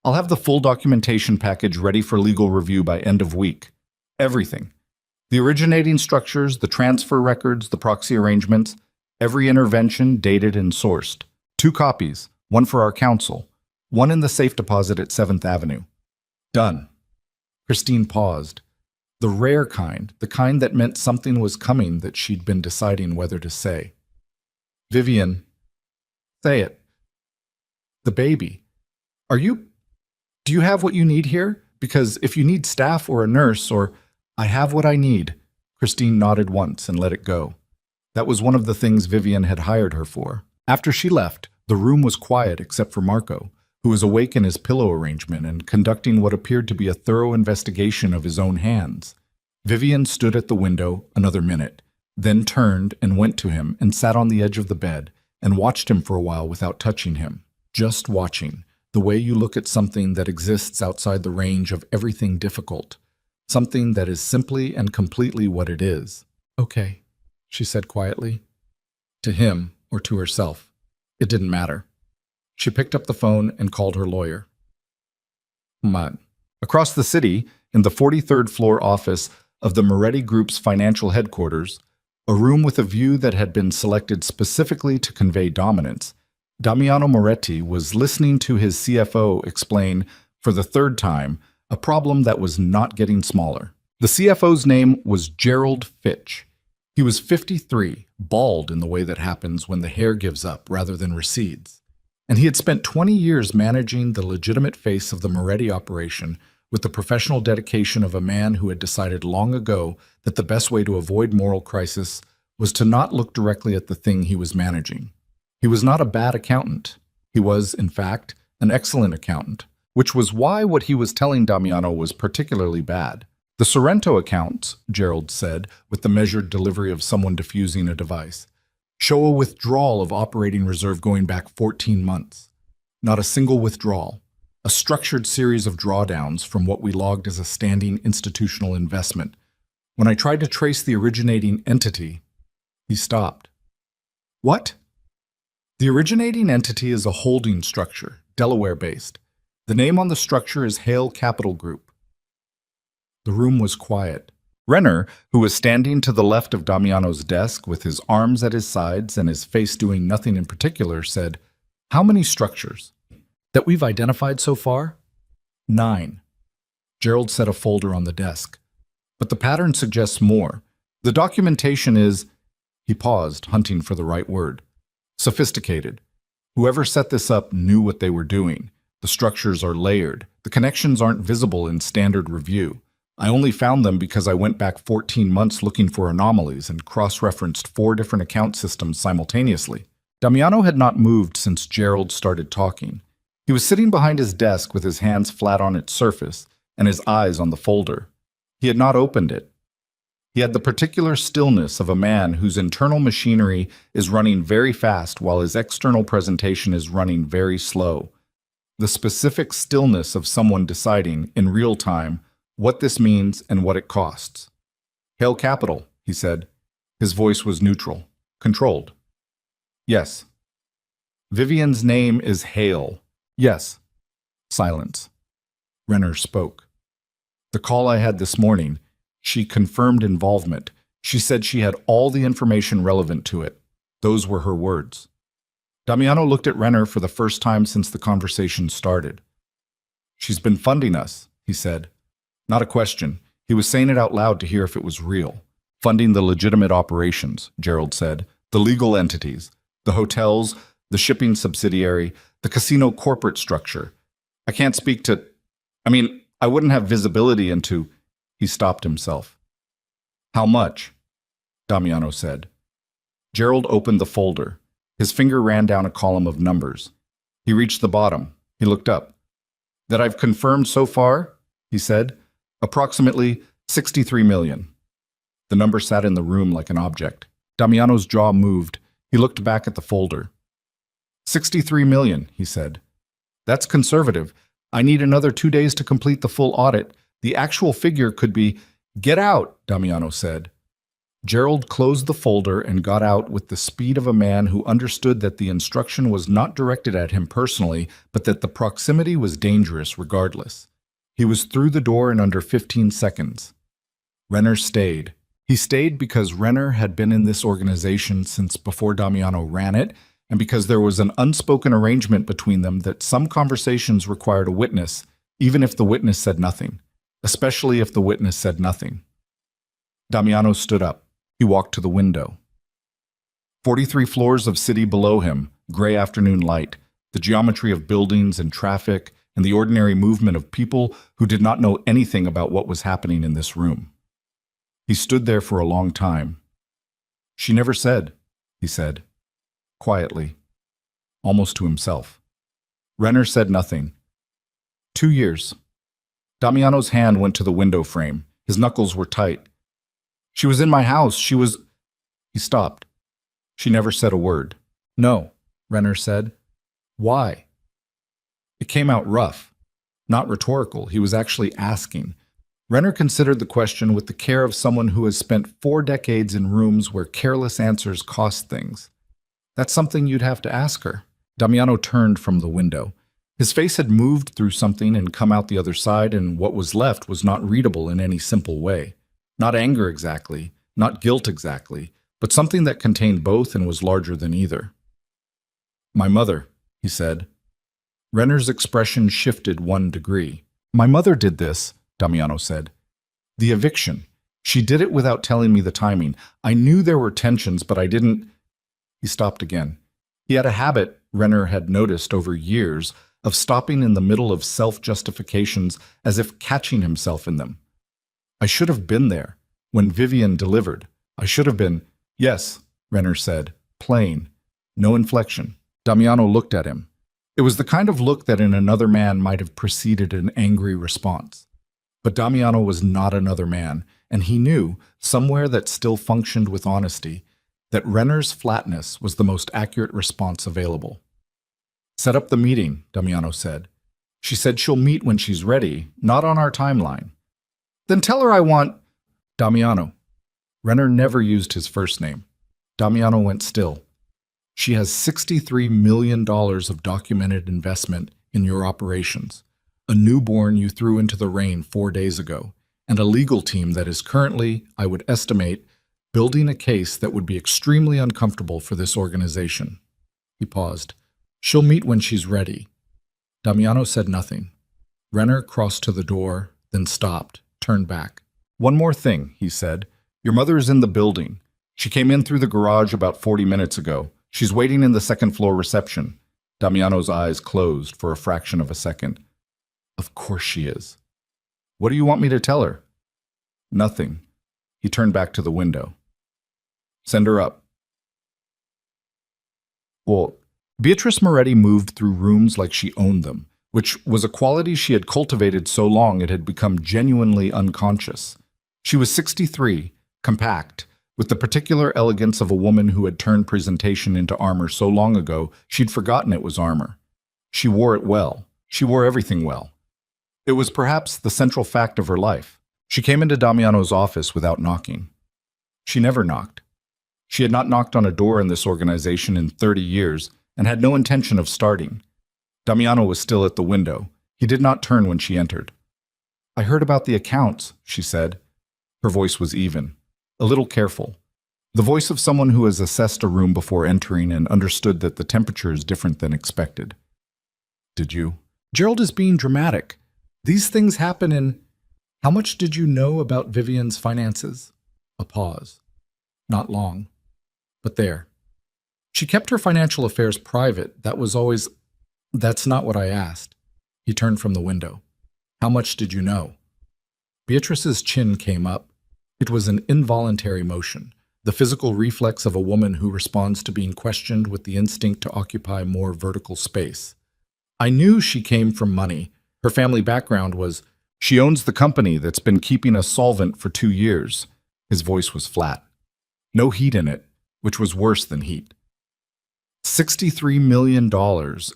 "I'll have the full documentation package ready for legal review by end of week. Everything. The originating structures, the transfer records, the proxy arrangements, every intervention dated and sourced. 2 copies, one for our counsel, one in the safe deposit at 7th Avenue. Done." Christine paused. The rare kind, the kind that meant something was coming that she'd been deciding whether to say. "Vivian." "Say it." "The baby. Do you have what you need here? Because if you need staff or a nurse or..." "I have what I need." Christine nodded once and let it go. That was one of the things Vivian had hired her for. After she left, the room was quiet except for Marco, who was awake in his pillow arrangement and conducting what appeared to be a thorough investigation of his own hands. Vivian stood at the window another minute, then turned and went to him and sat on the edge of the bed and watched him for a while without touching him. Just watching, the way you look at something that exists outside the range of everything difficult, something that is simply and completely what it is. "Okay," she said quietly. To him or to herself, it didn't matter. She picked up the phone and called her lawyer. Across the city, in the 43rd floor office of the Moretti Group's financial headquarters, a room with a view that had been selected specifically to convey dominance, Damiano Moretti was listening to his CFO explain, for the 3rd time, a problem that was not getting smaller. The CFO's name was Gerald Fitch. He was 53, bald in the way that happens when the hair gives up rather than recedes. And he had spent 20 years managing the legitimate face of the Moretti operation with the professional dedication of a man who had decided long ago that the best way to avoid moral crisis was to not look directly at the thing he was managing. He was not a bad accountant. He was, in fact, an excellent accountant, which was why what he was telling Damiano was particularly bad. "The Sorrento accounts," Gerald said, with the measured delivery of someone diffusing a device, "show a withdrawal of operating reserve going back 14 months. Not a single withdrawal. a structured series of drawdowns from what we logged as a standing institutional investment. When I tried to trace the originating entity, he stopped. What? The originating entity is a holding structure, Delaware-based. The name on the structure is Hale Capital Group. The room was quiet. Renner, who was standing to the left of Damiano's desk with his arms at his sides and his face doing nothing in particular, said, "How many structures?" "That we've identified so far?" 9. Gerald set a folder on the desk. "But the pattern suggests more. The documentation is—" He paused, hunting for the right word. "Sophisticated. Whoever set this up knew what they were doing. The structures are layered. The connections aren't visible in standard review. I only found them because I went back 14 months looking for anomalies and cross-referenced 4 different account systems simultaneously." Damiano had not moved since Gerald started talking. He was sitting behind his desk with his hands flat on its surface and his eyes on the folder. He had not opened it. He had the particular stillness of a man whose internal machinery is running very fast while his external presentation is running very slow. The specific stillness of someone deciding, in real time, what this means and what it costs. "Hale Capital," he said. His voice was neutral, controlled. "Yes." "Vivian's name is Hale." "Yes." Silence. Renner spoke. "The call I had this morning, she confirmed involvement. She said she had all the information relevant to it. Those were her words." Damiano looked at Renner for the first time since the conversation started. "She's been funding us," he said. Not a question. He was saying it out loud to hear if it was real. "Funding the legitimate operations," Gerald said. "The legal entities. The hotels, the shipping subsidiary, the casino corporate structure. I can't speak to... I wouldn't have visibility into..." He stopped himself. "How much?" Damiano said. Gerald opened the folder. His finger ran down a column of numbers. He reached the bottom. He looked up. "That I've confirmed so far," he said, "approximately 63 million. The number sat in the room like an object. Damiano's jaw moved. He looked back at the folder. 63 million, he said. "That's conservative. I need another 2 days to complete the full audit. The actual figure could be..." "Get out," Damiano said. Gerald closed the folder and got out with the speed of a man who understood that the instruction was not directed at him personally, but that the proximity was dangerous regardless. He was through the door in under 15 seconds. Renner stayed. He stayed because Renner had been in this organization since before Damiano ran it, and because there was an unspoken arrangement between them that some conversations required a witness, even if the witness said nothing, especially if the witness said nothing. Damiano stood up. He walked to the window. 43 floors of city below him, gray afternoon light, the geometry of buildings and traffic, and the ordinary movement of people who did not know anything about what was happening in this room. He stood there for a long time. "She never said," he said, quietly, almost to himself. Renner said nothing. 2 years. Damiano's hand went to the window frame. His knuckles were tight. "She was in my house. She was..." He stopped. "She never said a word." "No," Renner said. "Why?" It came out rough, not rhetorical. He was actually asking. Renner considered the question with the care of someone who has spent 4 decades in rooms where careless answers cost things. "That's something you'd have to ask her." Damiano turned from the window. His face had moved through something and come out the other side, and what was left was not readable in any simple way. Not anger exactly, not guilt exactly, but something that contained both and was larger than either. "My mother," he said. Renner's expression shifted 1 degree. "My mother did this," Damiano said. "The eviction. She did it without telling me the timing. I knew there were tensions, but I didn't..." He stopped again. He had a habit, Renner had noticed over years, of stopping in the middle of self-justifications as if catching himself in them. "I should have been there. When Vivian delivered. I should have been..." "Yes," Renner said, plain. No inflection. Damiano looked at him. It was the kind of look that in another man might have preceded an angry response. But Damiano was not another man, and he knew, somewhere that still functioned with honesty, that Renner's flatness was the most accurate response available. "Set up the meeting," Damiano said. She said she'll meet when she's ready, not on our timeline. Then tell her I want Damiano. Renner never used his first name. Damiano went still. She has $63 million of documented investment in your operations, a newborn you threw into the rain 4 days ago, and a legal team that is currently, I would estimate, building a case that would be extremely uncomfortable for this organization. He paused. She'll meet when she's ready. Damiano said nothing. Renner crossed to the door, then stopped, turned back. One more thing, he said. Your mother is in the building. She came in through the garage about 40 minutes ago. She's waiting in the second-floor reception. Damiano's eyes closed for a fraction of a second. Of course she is. What do you want me to tell her? Nothing. He turned back to the window. Send her up. Well, Beatrice Moretti moved through rooms like she owned them, which was a quality she had cultivated so long it had become genuinely unconscious. She was 63, compact, with the particular elegance of a woman who had turned presentation into armor so long ago she'd forgotten it was armor. She wore it well. She wore everything well. It was perhaps the central fact of her life. She came into Damiano's office without knocking. She never knocked. She had not knocked on a door in this organization in 30 years and had no intention of starting. Damiano was still at the window. He did not turn when she entered. I heard about the accounts, she said. Her voice was even, a little careful. The voice of someone who has assessed a room before entering and understood that the temperature is different than expected. Did you? Gerald is being dramatic. These things happen in... How much did you know about Vivian's finances? A pause. Not long. But there. She kept her financial affairs private. That was always... That's not what I asked. He turned from the window. How much did you know? Beatrice's chin came up. It was an involuntary motion, the physical reflex of a woman who responds to being questioned with the instinct to occupy more vertical space. I knew she came from money. Her family background was, she owns the company that's been keeping us solvent for 2 years. His voice was flat. No heat in it, which was worse than heat. $63 million,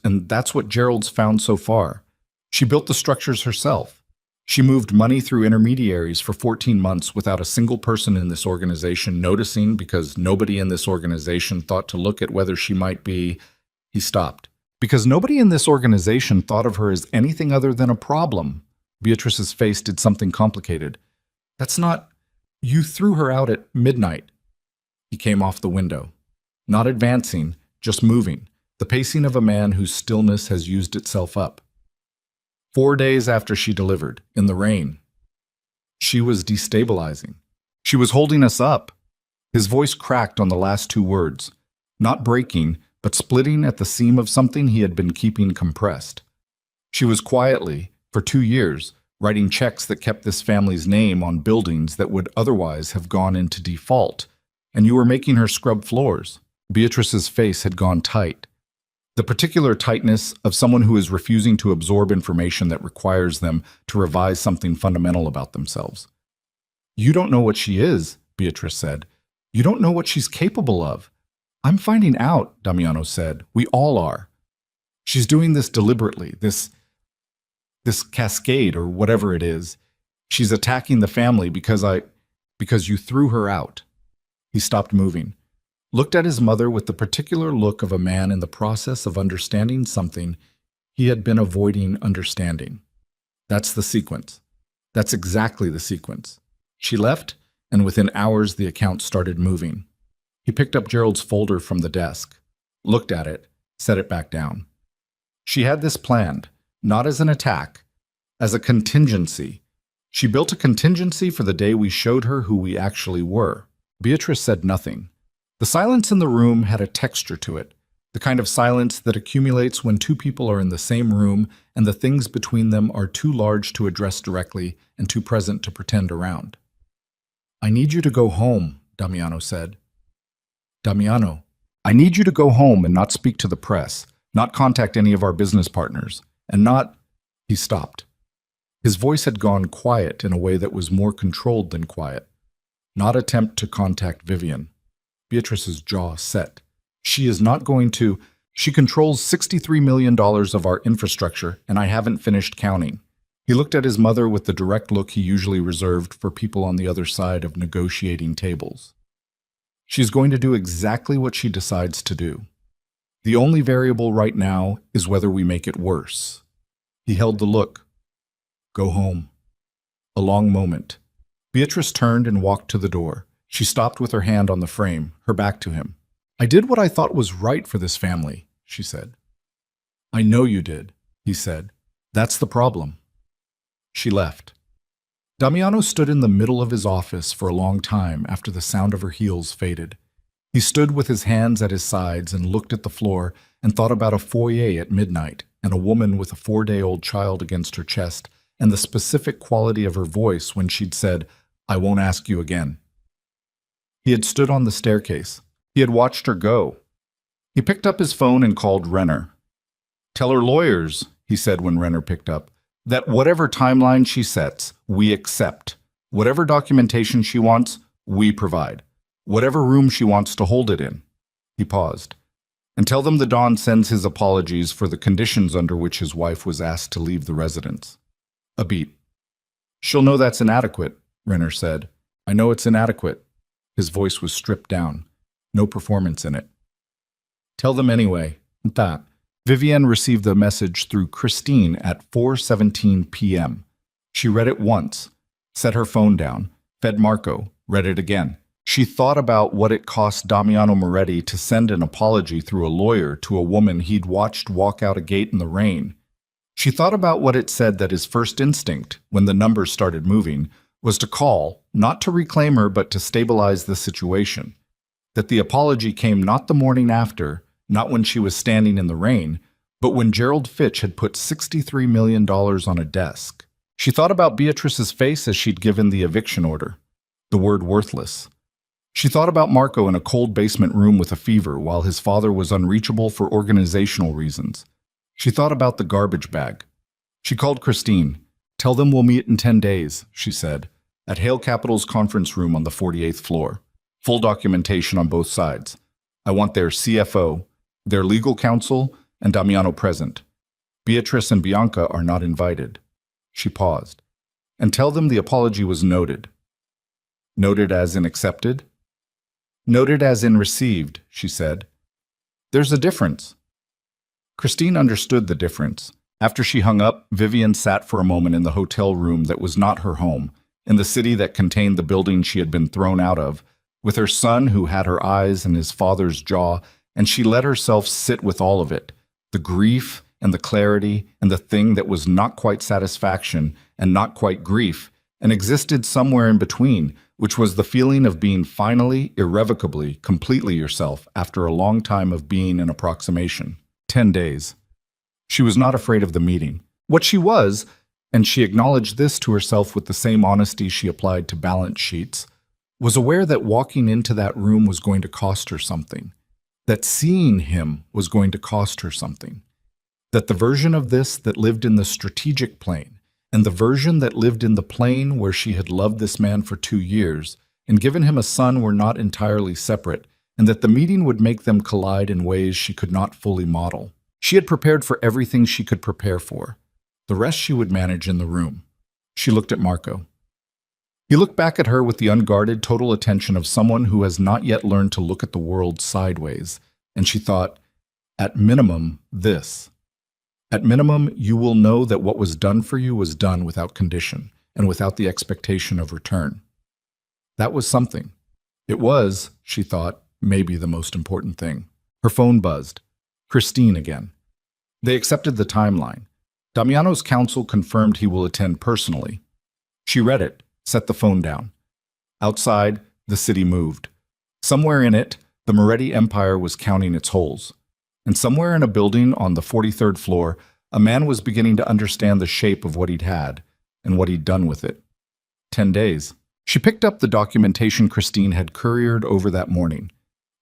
and that's what Gerald's found so far. She built the structures herself. She moved money through intermediaries for 14 months without a single person in this organization noticing because nobody in this organization thought to look at whether she might be... He stopped. Because nobody in this organization thought of her as anything other than a problem. Beatrice's face did something complicated. That's not... You threw her out at midnight. He came off the window. Not advancing, just moving, the pacing of a man whose stillness has used itself up. 4 days after she delivered, in the rain. She was destabilizing. She was holding us up. His voice cracked on the last 2 words, not breaking, but splitting at the seam of something he had been keeping compressed. She was quietly, for 2 years, writing checks that kept this family's name on buildings that would otherwise have gone into default, and you were making her scrub floors. Beatrice's face had gone tight. The particular tightness of someone who is refusing to absorb information that requires them to revise something fundamental about themselves. You don't know what she is, Beatrice said. You don't know what she's capable of. I'm finding out, Damiano said. We all are. She's doing this deliberately, this cascade or whatever it is. She's attacking the family because you threw her out. He stopped moving. Looked at his mother with the particular look of a man in the process of understanding something he had been avoiding understanding. That's the sequence. That's exactly the sequence. She left, and within hours the account started moving. He picked up Gerald's folder from the desk, looked at it, set it back down. She had this planned, not as an attack, as a contingency. She built a contingency for the day we showed her who we actually were. Beatrice said nothing. The silence in the room had a texture to it, the kind of silence that accumulates when 2 people are in the same room and the things between them are too large to address directly and too present to pretend around. I need you to go home, Damiano said. Damiano, I need you to go home and not speak to the press, not contact any of our business partners, and not... He stopped. His voice had gone quiet in a way that was more controlled than quiet. Not attempt to contact Vivian. Beatrice's jaw set. She is not going to... She controls $63 million of our infrastructure, and I haven't finished counting. He looked at his mother with the direct look he usually reserved for people on the other side of negotiating tables. She's going to do exactly what she decides to do. The only variable right now is whether we make it worse. He held the look. Go home. A long moment. Beatrice turned and walked to the door. She stopped with her hand on the frame, her back to him. I did what I thought was right for this family, she said. I know you did, he said. That's the problem. She left. Damiano stood in the middle of his office for a long time after the sound of her heels faded. He stood with his hands at his sides and looked at the floor and thought about a foyer at midnight and a woman with a 4-day-old child against her chest and the specific quality of her voice when she'd said, I won't ask you again. He had stood on the staircase. He had watched her go. He picked up his phone and called Renner. Tell her lawyers, he said when Renner picked up, that whatever timeline she sets, we accept. Whatever documentation she wants, we provide. Whatever room she wants to hold it in. He paused. And tell them the Don sends his apologies for the conditions under which his wife was asked to leave the residence. A beat. She'll know that's inadequate, Renner said. I know it's inadequate. His voice was stripped down. No performance in it. Tell them anyway. That. Vivienne received the message through Christine at 4:17 p.m. She read it once, set her phone down, fed Marco, read it again. She thought about what it cost Damiano Moretti to send an apology through a lawyer to a woman he'd watched walk out a gate in the rain. She thought about what it said that his first instinct, when the numbers started moving, was to call, not to reclaim her but to stabilize the situation. That the apology came not the morning after, not when she was standing in the rain, but when Gerald Fitch had put $63 million on a desk. She thought about Beatrice's face as she'd given the eviction order. The word worthless. She thought about Marco in a cold basement room with a fever while his father was unreachable for organizational reasons. She thought about the garbage bag. She called Christine. Tell them we'll meet in 10 days, she said, at Hale Capital's conference room on the 48th floor. Full documentation on both sides. I want their CFO, their legal counsel, and Damiano present. Beatrice and Bianca are not invited. She paused. And tell them the apology was noted. Noted as in accepted? Noted as in received, she said. There's a difference. Christine understood the difference. After she hung up, Vivienne sat for a moment in the hotel room that was not her home, in the city that contained the building she had been thrown out of, with her son who had her eyes and his father's jaw, and she let herself sit with all of it, the grief and the clarity and the thing that was not quite satisfaction and not quite grief, and existed somewhere in between, which was the feeling of being finally, irrevocably, completely yourself after a long time of being an approximation. 10 days. She was not afraid of the meeting. What she was, and she acknowledged this to herself with the same honesty she applied to balance sheets, was aware that walking into that room was going to cost her something, that seeing him was going to cost her something, that the version of this that lived in the strategic plane and the version that lived in the plane where she had loved this man for 2 years and given him a son were not entirely separate, and that the meeting would make them collide in ways she could not fully model. She had prepared for everything she could prepare for. The rest she would manage in the room. She looked at Marco. He looked back at her with the unguarded, total attention of someone who has not yet learned to look at the world sideways, and she thought, at minimum, this. At minimum, you will know that what was done for you was done without condition and without the expectation of return. That was something. It was, she thought, maybe the most important thing. Her phone buzzed. Christine again. They accepted the timeline. Damiano's counsel confirmed he will attend personally. She read it, set the phone down. Outside, the city moved. Somewhere in it, the Moretti Empire was counting its holes. And somewhere in a building on the 43rd floor, a man was beginning to understand the shape of what he'd had and what he'd done with it. 10 days. She picked up the documentation Christine had couriered over that morning.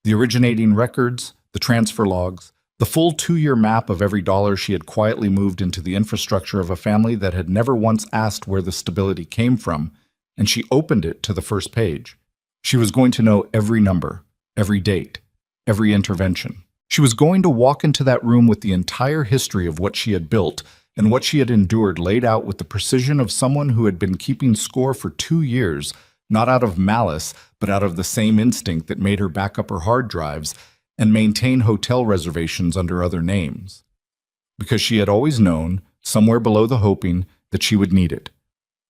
The originating records, the transfer logs, the full 2-year map of every dollar she had quietly moved into the infrastructure of a family that had never once asked where the stability came from, and she opened it to the first page. She was going to know every number, every date, every intervention. She was going to walk into that room with the entire history of what she had built and what she had endured laid out with the precision of someone who had been keeping score for 2 years, not out of malice, but out of the same instinct that made her back up her hard drives and maintain hotel reservations under other names. Because she had always known, somewhere below the hoping, that she would need it.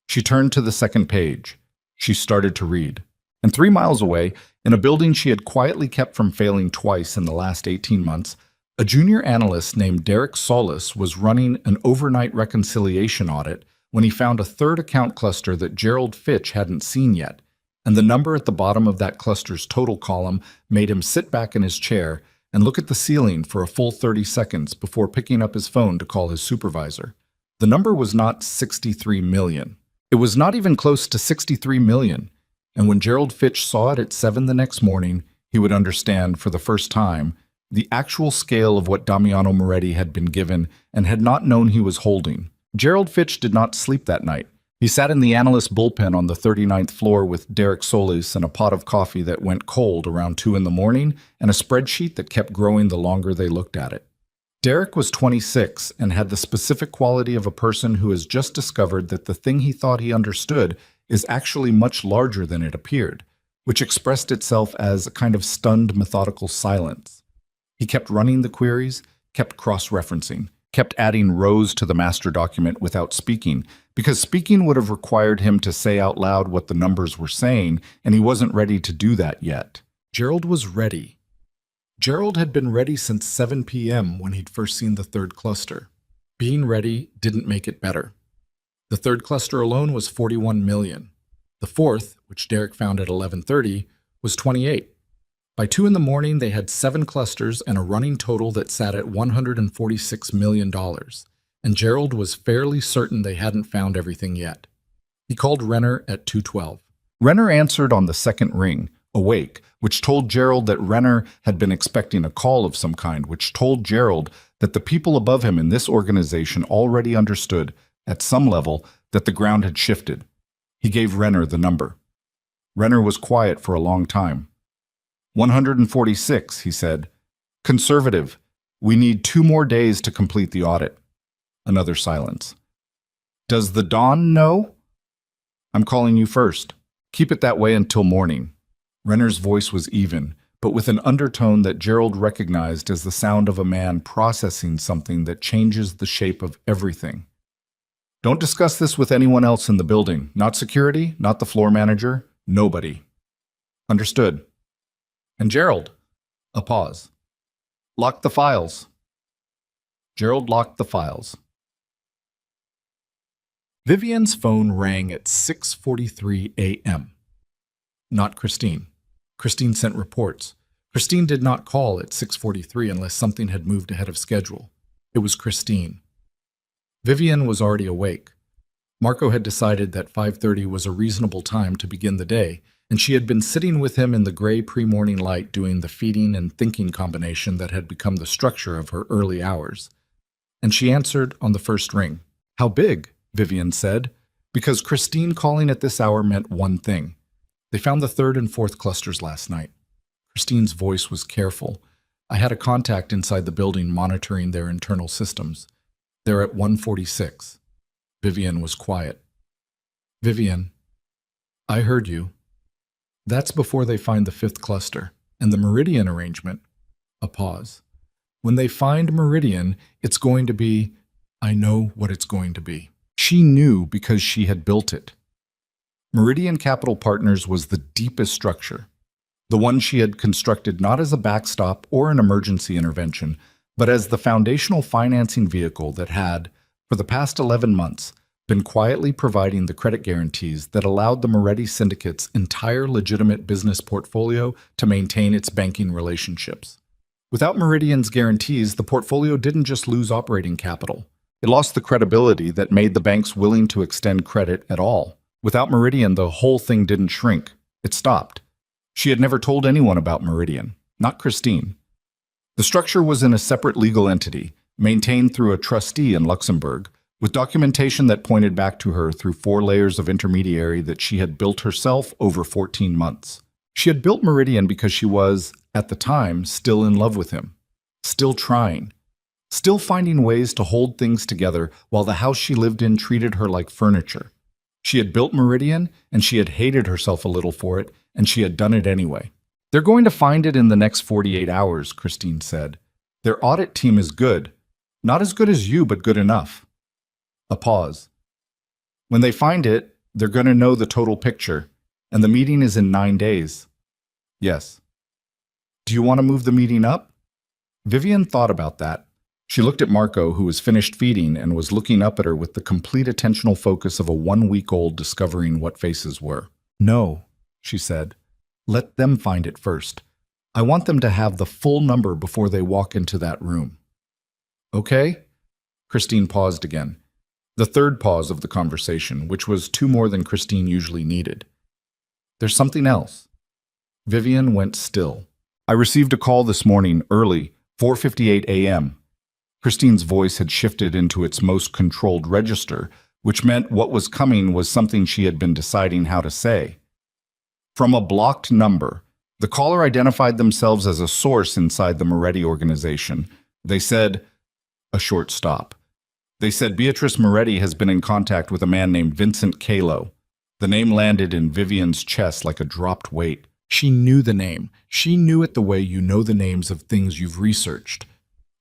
She turned to the second page. She started to read. And 3 miles away, in a building she had quietly kept from failing twice in the last 18 months, a junior analyst named Derek Solis was running an overnight reconciliation audit when he found a third account cluster that Gerald Fitch hadn't seen yet, and the number at the bottom of that cluster's total column made him sit back in his chair and look at the ceiling for a full 30 seconds before picking up his phone to call his supervisor. The number was not 63 million. It was not even close to 63 million. And when Gerald Fitch saw it at 7 the next morning, he would understand, for the first time, the actual scale of what Damiano Moretti had been given and had not known he was holding. Gerald Fitch did not sleep that night. He sat in the analyst bullpen on the 39th floor with Derek Solis and a pot of coffee that went cold around 2 in the morning and a spreadsheet that kept growing the longer they looked at it. Derek was 26 and had the specific quality of a person who has just discovered that the thing he thought he understood is actually much larger than it appeared, which expressed itself as a kind of stunned, methodical silence. He kept running the queries, kept cross-referencing, kept adding rows to the master document without speaking, because speaking would have required him to say out loud what the numbers were saying, and he wasn't ready to do that yet. Gerald was ready. Gerald had been ready since 7 p.m. when he'd first seen the third cluster. Being ready didn't make it better. The third cluster alone was 41 million. The fourth, which Derek found at 11:30, was 28. By 2 in the morning, they had 7 clusters and a running total that sat at $146 million, and Gerald was fairly certain they hadn't found everything yet. He called Renner at 2:12. Renner answered on the second ring, awake, which told Gerald that Renner had been expecting a call of some kind, which told Gerald that the people above him in this organization already understood, at some level, that the ground had shifted. He gave Renner the number. Renner was quiet for a long time. 146, he said. Conservative. We need 2 more days to complete the audit. Another silence. Does the Dawn know? I'm calling you first. Keep it that way until morning. Renner's voice was even, but with an undertone that Gerald recognized as the sound of a man processing something that changes the shape of everything. Don't discuss this with anyone else in the building. Not security, not the floor manager, nobody. Understood. And Gerald. A pause. Lock the files. Gerald locked the files. Vivian's phone rang at 6:43 a.m. Not Christine. Christine sent reports. Christine did not call at 6:43 unless something had moved ahead of schedule. It was Christine. Vivian was already awake. Marco had decided that 5:30 was a reasonable time to begin the day, and she had been sitting with him in the gray pre-morning light doing the feeding and thinking combination that had become the structure of her early hours. And she answered on the first ring. How big? Vivian said, because Christine calling at this hour meant one thing. They found the third and fourth clusters last night. Christine's voice was careful. I had a contact inside the building monitoring their internal systems. They're at 146. Vivian was quiet. Vivian, I heard you. That's before they find the fifth cluster. And the Meridian arrangement. A pause. When they find Meridian, it's going to be, I know what it's going to be. She knew because she had built it. Meridian Capital Partners was the deepest structure, the one she had constructed not as a backstop or an emergency intervention, but as the foundational financing vehicle that had, for the past 11 months, been quietly providing the credit guarantees that allowed the Moretti Syndicate's entire legitimate business portfolio to maintain its banking relationships. Without Meridian's guarantees, the portfolio didn't just lose operating capital. It lost the credibility that made the banks willing to extend credit at all. Without Meridian, the whole thing didn't shrink. It stopped. She had never told anyone about Meridian, not Christine. The structure was in a separate legal entity, maintained through a trustee in Luxembourg, with documentation that pointed back to her through 4 layers of intermediary that she had built herself over 14 months. She had built Meridian because she was, at the time, still in love with him. Still trying. Still finding ways to hold things together while the house she lived in treated her like furniture. She had built Meridian, and she had hated herself a little for it, and she had done it anyway. They're going to find it in the next 48 hours, Christine said. Their audit team is good. Not as good as you, but good enough. A pause. When they find it, they're going to know the total picture, and the meeting is in 9 days. Yes. Do you want to move the meeting up? Vivian thought about that. She looked at Marco, who was finished feeding and was looking up at her with the complete attentional focus of a 1-week-old discovering what faces were. No, she said. Let them find it first. I want them to have the full number before they walk into that room. Okay? Christine paused again. The third pause of the conversation, which was 2 more than Christine usually needed. There's something else. Vivian went still. I received a call this morning early, 4:58 a.m. Christine's voice had shifted into its most controlled register, which meant what was coming was something she had been deciding how to say. From a blocked number, the caller identified themselves as a source inside the Moretti organization. They said, a short stop. They said Beatrice Moretti has been in contact with a man named Vincent Kalo. The name landed in Vivian's chest like a dropped weight. She knew the name. She knew it the way you know the names of things you've researched.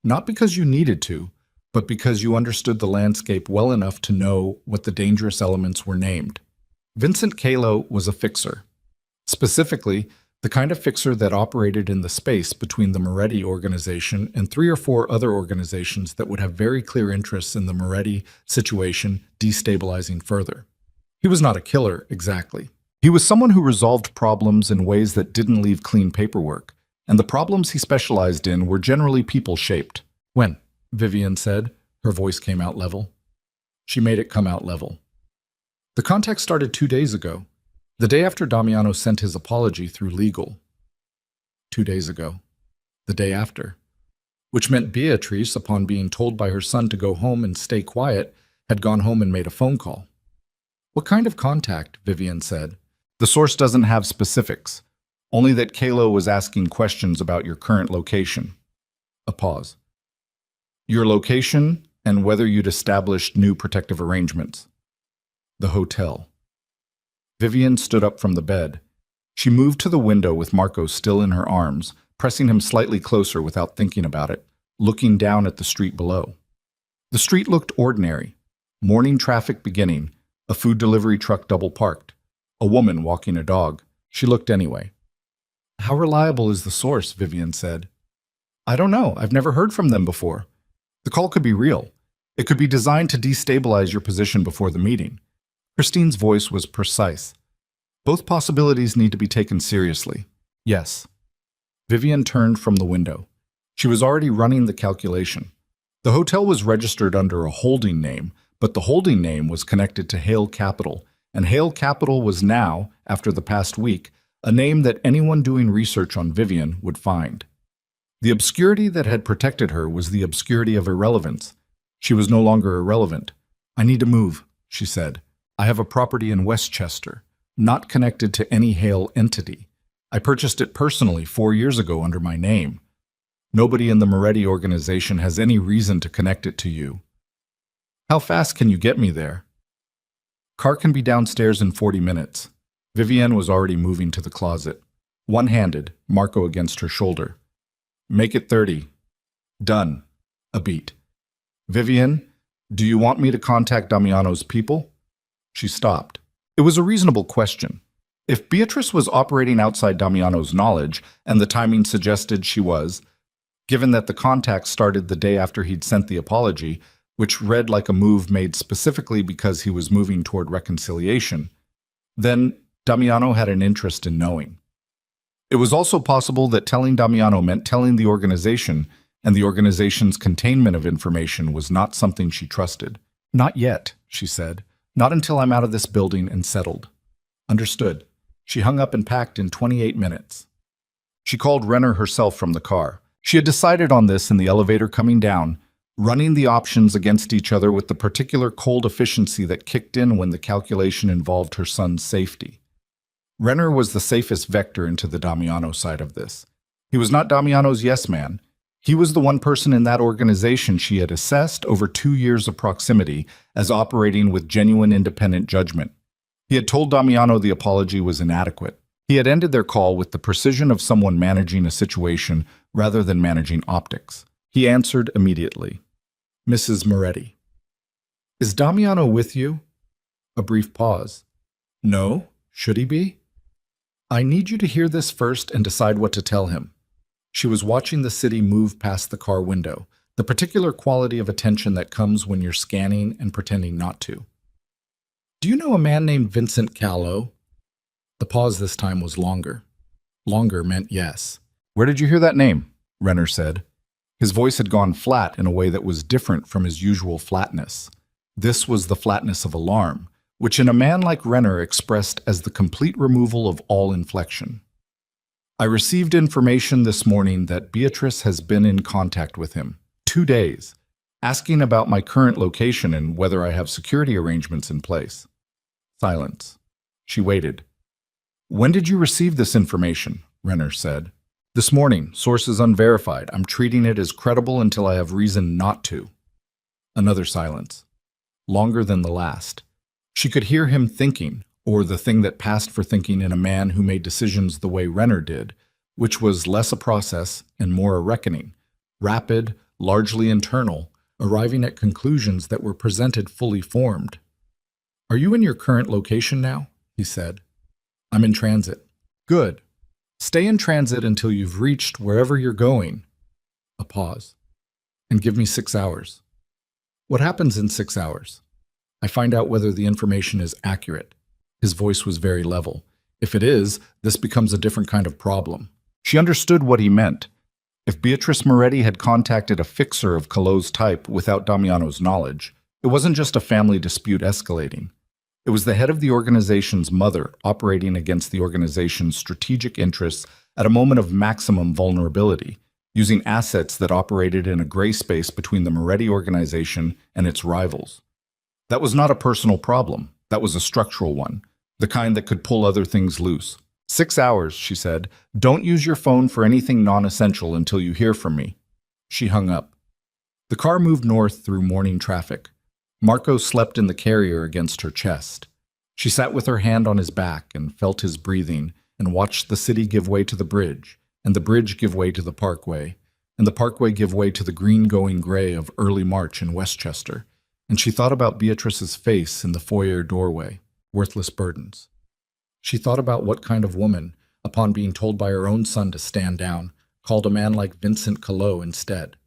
Not because you needed to, but because you understood the landscape well enough to know what the dangerous elements were named. Vincent Kalo was a fixer. Specifically, the kind of fixer that operated in the space between the Moretti organization and 3 or 4 other organizations that would have very clear interests in the Moretti situation destabilizing further. He was not a killer, exactly. He was someone who resolved problems in ways that didn't leave clean paperwork, and the problems he specialized in were generally people-shaped. When? Vivian said. Her voice came out level. She made it come out level. The contact started 2 days ago, the day after Damiano sent his apology through legal. 2 days ago. The day after. Which meant Beatrice, upon being told by her son to go home and stay quiet, had gone home and made a phone call. What kind of contact? Vivian said. The source doesn't have specifics, only that Kalo was asking questions about your current location. A pause. Your location and whether you'd established new protective arrangements. The hotel. Vivian stood up from the bed. She moved to the window with Marco still in her arms, pressing him slightly closer without thinking about it, looking down at the street below. The street looked ordinary. Morning traffic beginning, a food delivery truck double parked, a woman walking a dog. She looked anyway. How reliable is the source? Vivian said. I don't know. I've never heard from them before. The call could be real. It could be designed to destabilize your position before the meeting. Christine's voice was precise. Both possibilities need to be taken seriously. Yes. Vivian turned from the window. She was already running the calculation. The hotel was registered under a holding name, but the holding name was connected to Hale Capital, and Hale Capital was now, after the past week, a name that anyone doing research on Vivian would find. The obscurity that had protected her was the obscurity of irrelevance. She was no longer irrelevant. I need to move, she said. I have a property in Westchester, not connected to any Hale entity. I purchased it personally 4 years ago under my name. Nobody in the Moretti organization has any reason to connect it to you. How fast can you get me there? Car can be downstairs in 40 minutes. Vivian was already moving to the closet. One-handed, Marco against her shoulder. Make it 30. Done. A beat. Vivian, do you want me to contact Damiano's people? She stopped. It was a reasonable question. If Beatrice was operating outside Damiano's knowledge, and the timing suggested she was, given that the contact started the day after he'd sent the apology, which read like a move made specifically because he was moving toward reconciliation, then Damiano had an interest in knowing. It was also possible that telling Damiano meant telling the organization, and the organization's containment of information was not something she trusted. Not yet, she said. Not until I'm out of this building and settled. Understood. She hung up and packed in 28 minutes. She called Renner herself from the car. She had decided on this in the elevator coming down, running the options against each other with the particular cold efficiency that kicked in when the calculation involved her son's safety. Renner was the safest vector into the Damiano side of this. He was not Damiano's yes man. He was the one person in that organization she had assessed over 2 years of proximity as operating with genuine independent judgment. He had told Damiano the apology was inadequate. He had ended their call with the precision of someone managing a situation rather than managing optics. He answered immediately. Mrs. Moretti. Is Damiano with you? A brief pause. No, should he be? I need you to hear this first and decide what to tell him. She was watching the city move past the car window, the particular quality of attention that comes when you're scanning and pretending not to. Do you know a man named Vincent Callow? The pause this time was longer. Longer meant yes. Where did you hear that name? Renner said. His voice had gone flat in a way that was different from his usual flatness. This was the flatness of alarm, which in a man like Renner expressed as the complete removal of all inflection. I received information this morning that Beatrice has been in contact with him, 2 days, asking about my current location and whether I have security arrangements in place. Silence. She waited. When did you receive this information? Renner said. This morning, sources unverified. I'm treating it as credible until I have reason not to. Another silence. Longer than the last. She could hear him thinking, or the thing that passed for thinking in a man who made decisions the way Renner did, which was less a process and more a reckoning, rapid, largely internal, arriving at conclusions that were presented fully formed. Are you in your current location now? He said. I'm in transit. Good. Stay in transit until you've reached wherever you're going. A pause. And give me 6 hours. What happens in 6 hours? I find out whether the information is accurate. His voice was very level. If it is, this becomes a different kind of problem. She understood what he meant. If Beatrice Moretti had contacted a fixer of Calot's type without Damiano's knowledge, it wasn't just a family dispute escalating. It was the head of the organization's mother operating against the organization's strategic interests at a moment of maximum vulnerability, using assets that operated in a gray space between the Moretti organization and its rivals. That was not a personal problem. That was a structural one, the kind that could pull other things loose. 6 hours, she said. Don't use your phone for anything non-essential until you hear from me. She hung up. The car moved north through morning traffic. Marco slept in the carrier against her chest. She sat with her hand on his back and felt his breathing and watched the city give way to the bridge, and the bridge give way to the parkway, and the parkway give way to the green-going gray of early March in Westchester. And she thought about Beatrice's face in the foyer doorway, worthless burdens. She thought about what kind of woman, upon being told by her own son to stand down, called a man like Vincent Calot instead.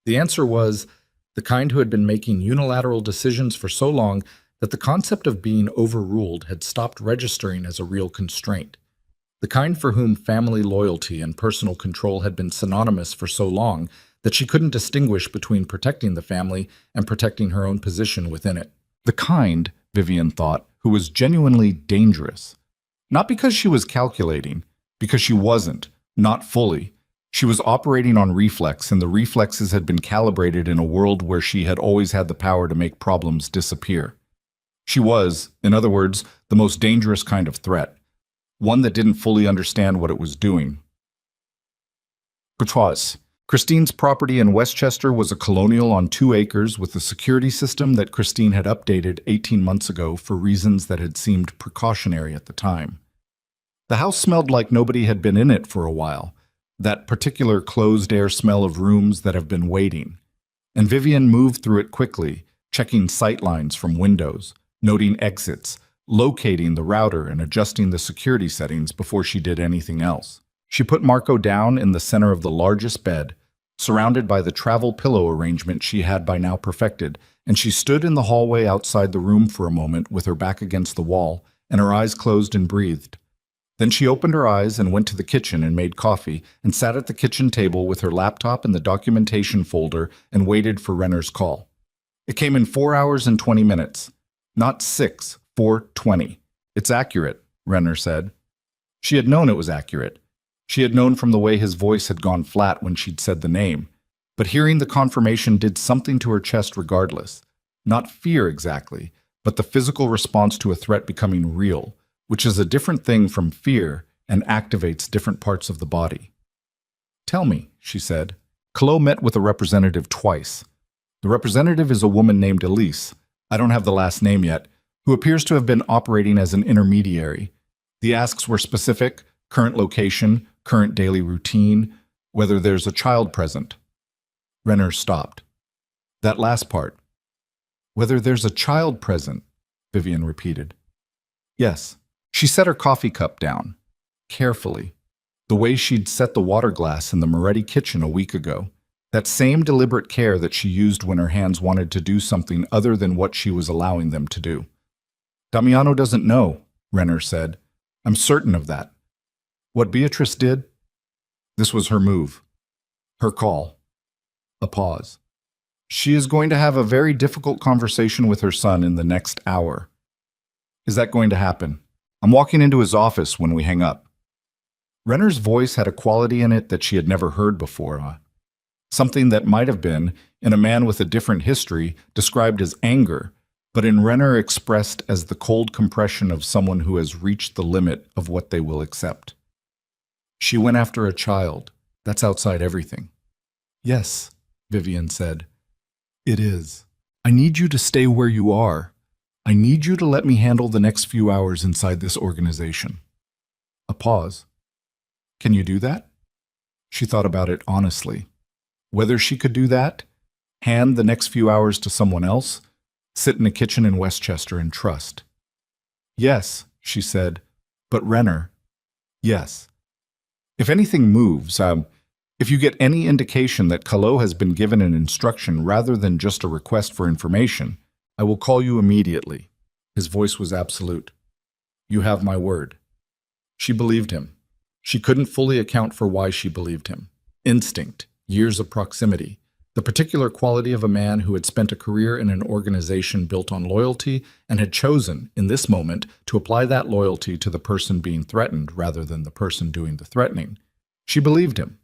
The answer was the kind who had been making unilateral decisions for so long that the concept of being overruled had stopped registering as a real constraint. The kind for whom family loyalty and personal control had been synonymous for so long that she couldn't distinguish between protecting the family and protecting her own position within it. The kind, Vivian thought, who was genuinely dangerous. Not because she was calculating, because she wasn't, not fully. She was operating on reflex, and the reflexes had been calibrated in a world where she had always had the power to make problems disappear. She was, in other words, the most dangerous kind of threat, one that didn't fully understand what it was doing. Because Christine's property in Westchester was a colonial on 2 acres with a security system that Christine had updated 18 months ago for reasons that had seemed precautionary at the time. The house smelled like nobody had been in it for a while, that particular closed-air smell of rooms that have been waiting. And Vivian moved through it quickly, checking sight lines from windows, noting exits, locating the router and adjusting the security settings before she did anything else. She put Marco down in the center of the largest bed, surrounded by the travel pillow arrangement she had by now perfected, and she stood in the hallway outside the room for a moment with her back against the wall and her eyes closed and breathed. Then she opened her eyes and went to the kitchen and made coffee and sat at the kitchen table with her laptop and the documentation folder and waited for Renner's call. It came in 4 hours and 20 minutes. Not 6, 4:20. It's accurate, Renner said. She had known it was accurate. She had known from the way his voice had gone flat when she'd said the name. But hearing the confirmation did something to her chest regardless. Not fear exactly, but the physical response to a threat becoming real, which is a different thing from fear and activates different parts of the body. Tell me, she said. Calo met with a representative twice. The representative is a woman named Elise, I don't have the last name yet, who appears to have been operating as an intermediary. The asks were specific: current location, current daily routine, whether there's a child present. Renner stopped. That last part. Whether there's a child present, Vivian repeated. Yes. She set her coffee cup down, carefully, the way she'd set the water glass in the Moretti kitchen a week ago. That same deliberate care that she used when her hands wanted to do something other than what she was allowing them to do. Damiano doesn't know, Renner said. I'm certain of that. What Beatrice did? This was her move. Her call. A pause. She is going to have a very difficult conversation with her son in the next hour. Is that going to happen? I'm walking into his office when we hang up. Renner's voice had a quality in it that she had never heard before. Something that might have been, in a man with a different history, described as anger, but in Renner expressed as the cold compression of someone who has reached the limit of what they will accept. She went after a child. That's outside everything. Yes, Vivian said. It is. I need you to stay where you are. I need you to let me handle the next few hours inside this organization. A pause. Can you do that? She thought about it honestly. Whether she could do that, hand the next few hours to someone else, sit in a kitchen in Westchester and trust. Yes, she said, but Renner, yes. If anything moves, if you get any indication that Calo has been given an instruction rather than just a request for information, I will call you immediately. His voice was absolute. You have my word. She believed him. She couldn't fully account for why she believed him. Instinct, years of proximity, the particular quality of a man who had spent a career in an organization built on loyalty and had chosen, in this moment, to apply that loyalty to the person being threatened rather than the person doing the threatening. She believed him.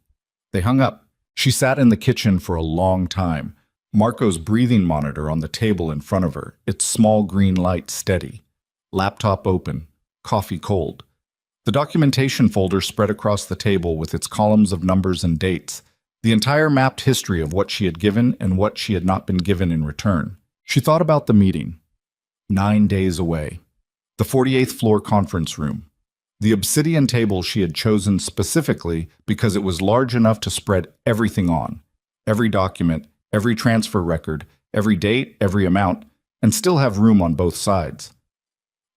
They hung up. She sat in the kitchen for a long time, Marco's breathing monitor on the table in front of her, its small green light steady. Laptop open, coffee cold. The documentation folder spread across the table with its columns of numbers and dates, the entire mapped history of what she had given and what she had not been given in return. She thought about the meeting. 9 days away. The 48th floor conference room. The obsidian table she had chosen specifically because it was large enough to spread everything on. Every document, every transfer record, every date, every amount, and still have room on both sides.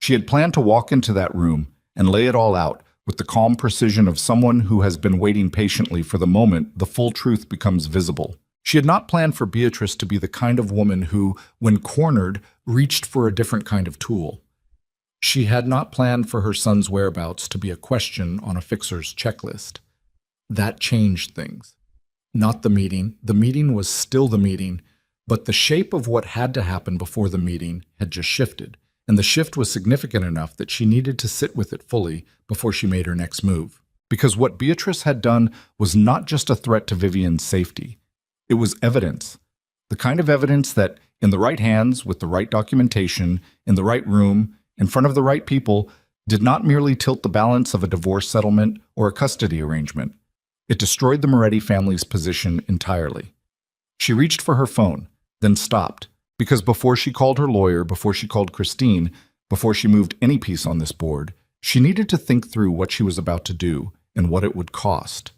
She had planned to walk into that room and lay it all out with the calm precision of someone who has been waiting patiently for the moment the full truth becomes visible. She had not planned for Beatrice to be the kind of woman who, when cornered, reached for a different kind of tool. She had not planned for her son's whereabouts to be a question on a fixer's checklist. That changed things. Not the meeting. The meeting was still the meeting, but the shape of what had to happen before the meeting had just shifted, and the shift was significant enough that she needed to sit with it fully before she made her next move. Because what Beatrice had done was not just a threat to Vivian's safety. It was evidence. The kind of evidence that, in the right hands, with the right documentation, in the right room, in front of the right people, did not merely tilt the balance of a divorce settlement or a custody arrangement. It destroyed the Moretti family's position entirely. She reached for her phone, then stopped, because before she called her lawyer, before she called Christine, before she moved any piece on this board, she needed to think through what she was about to do and what it would cost.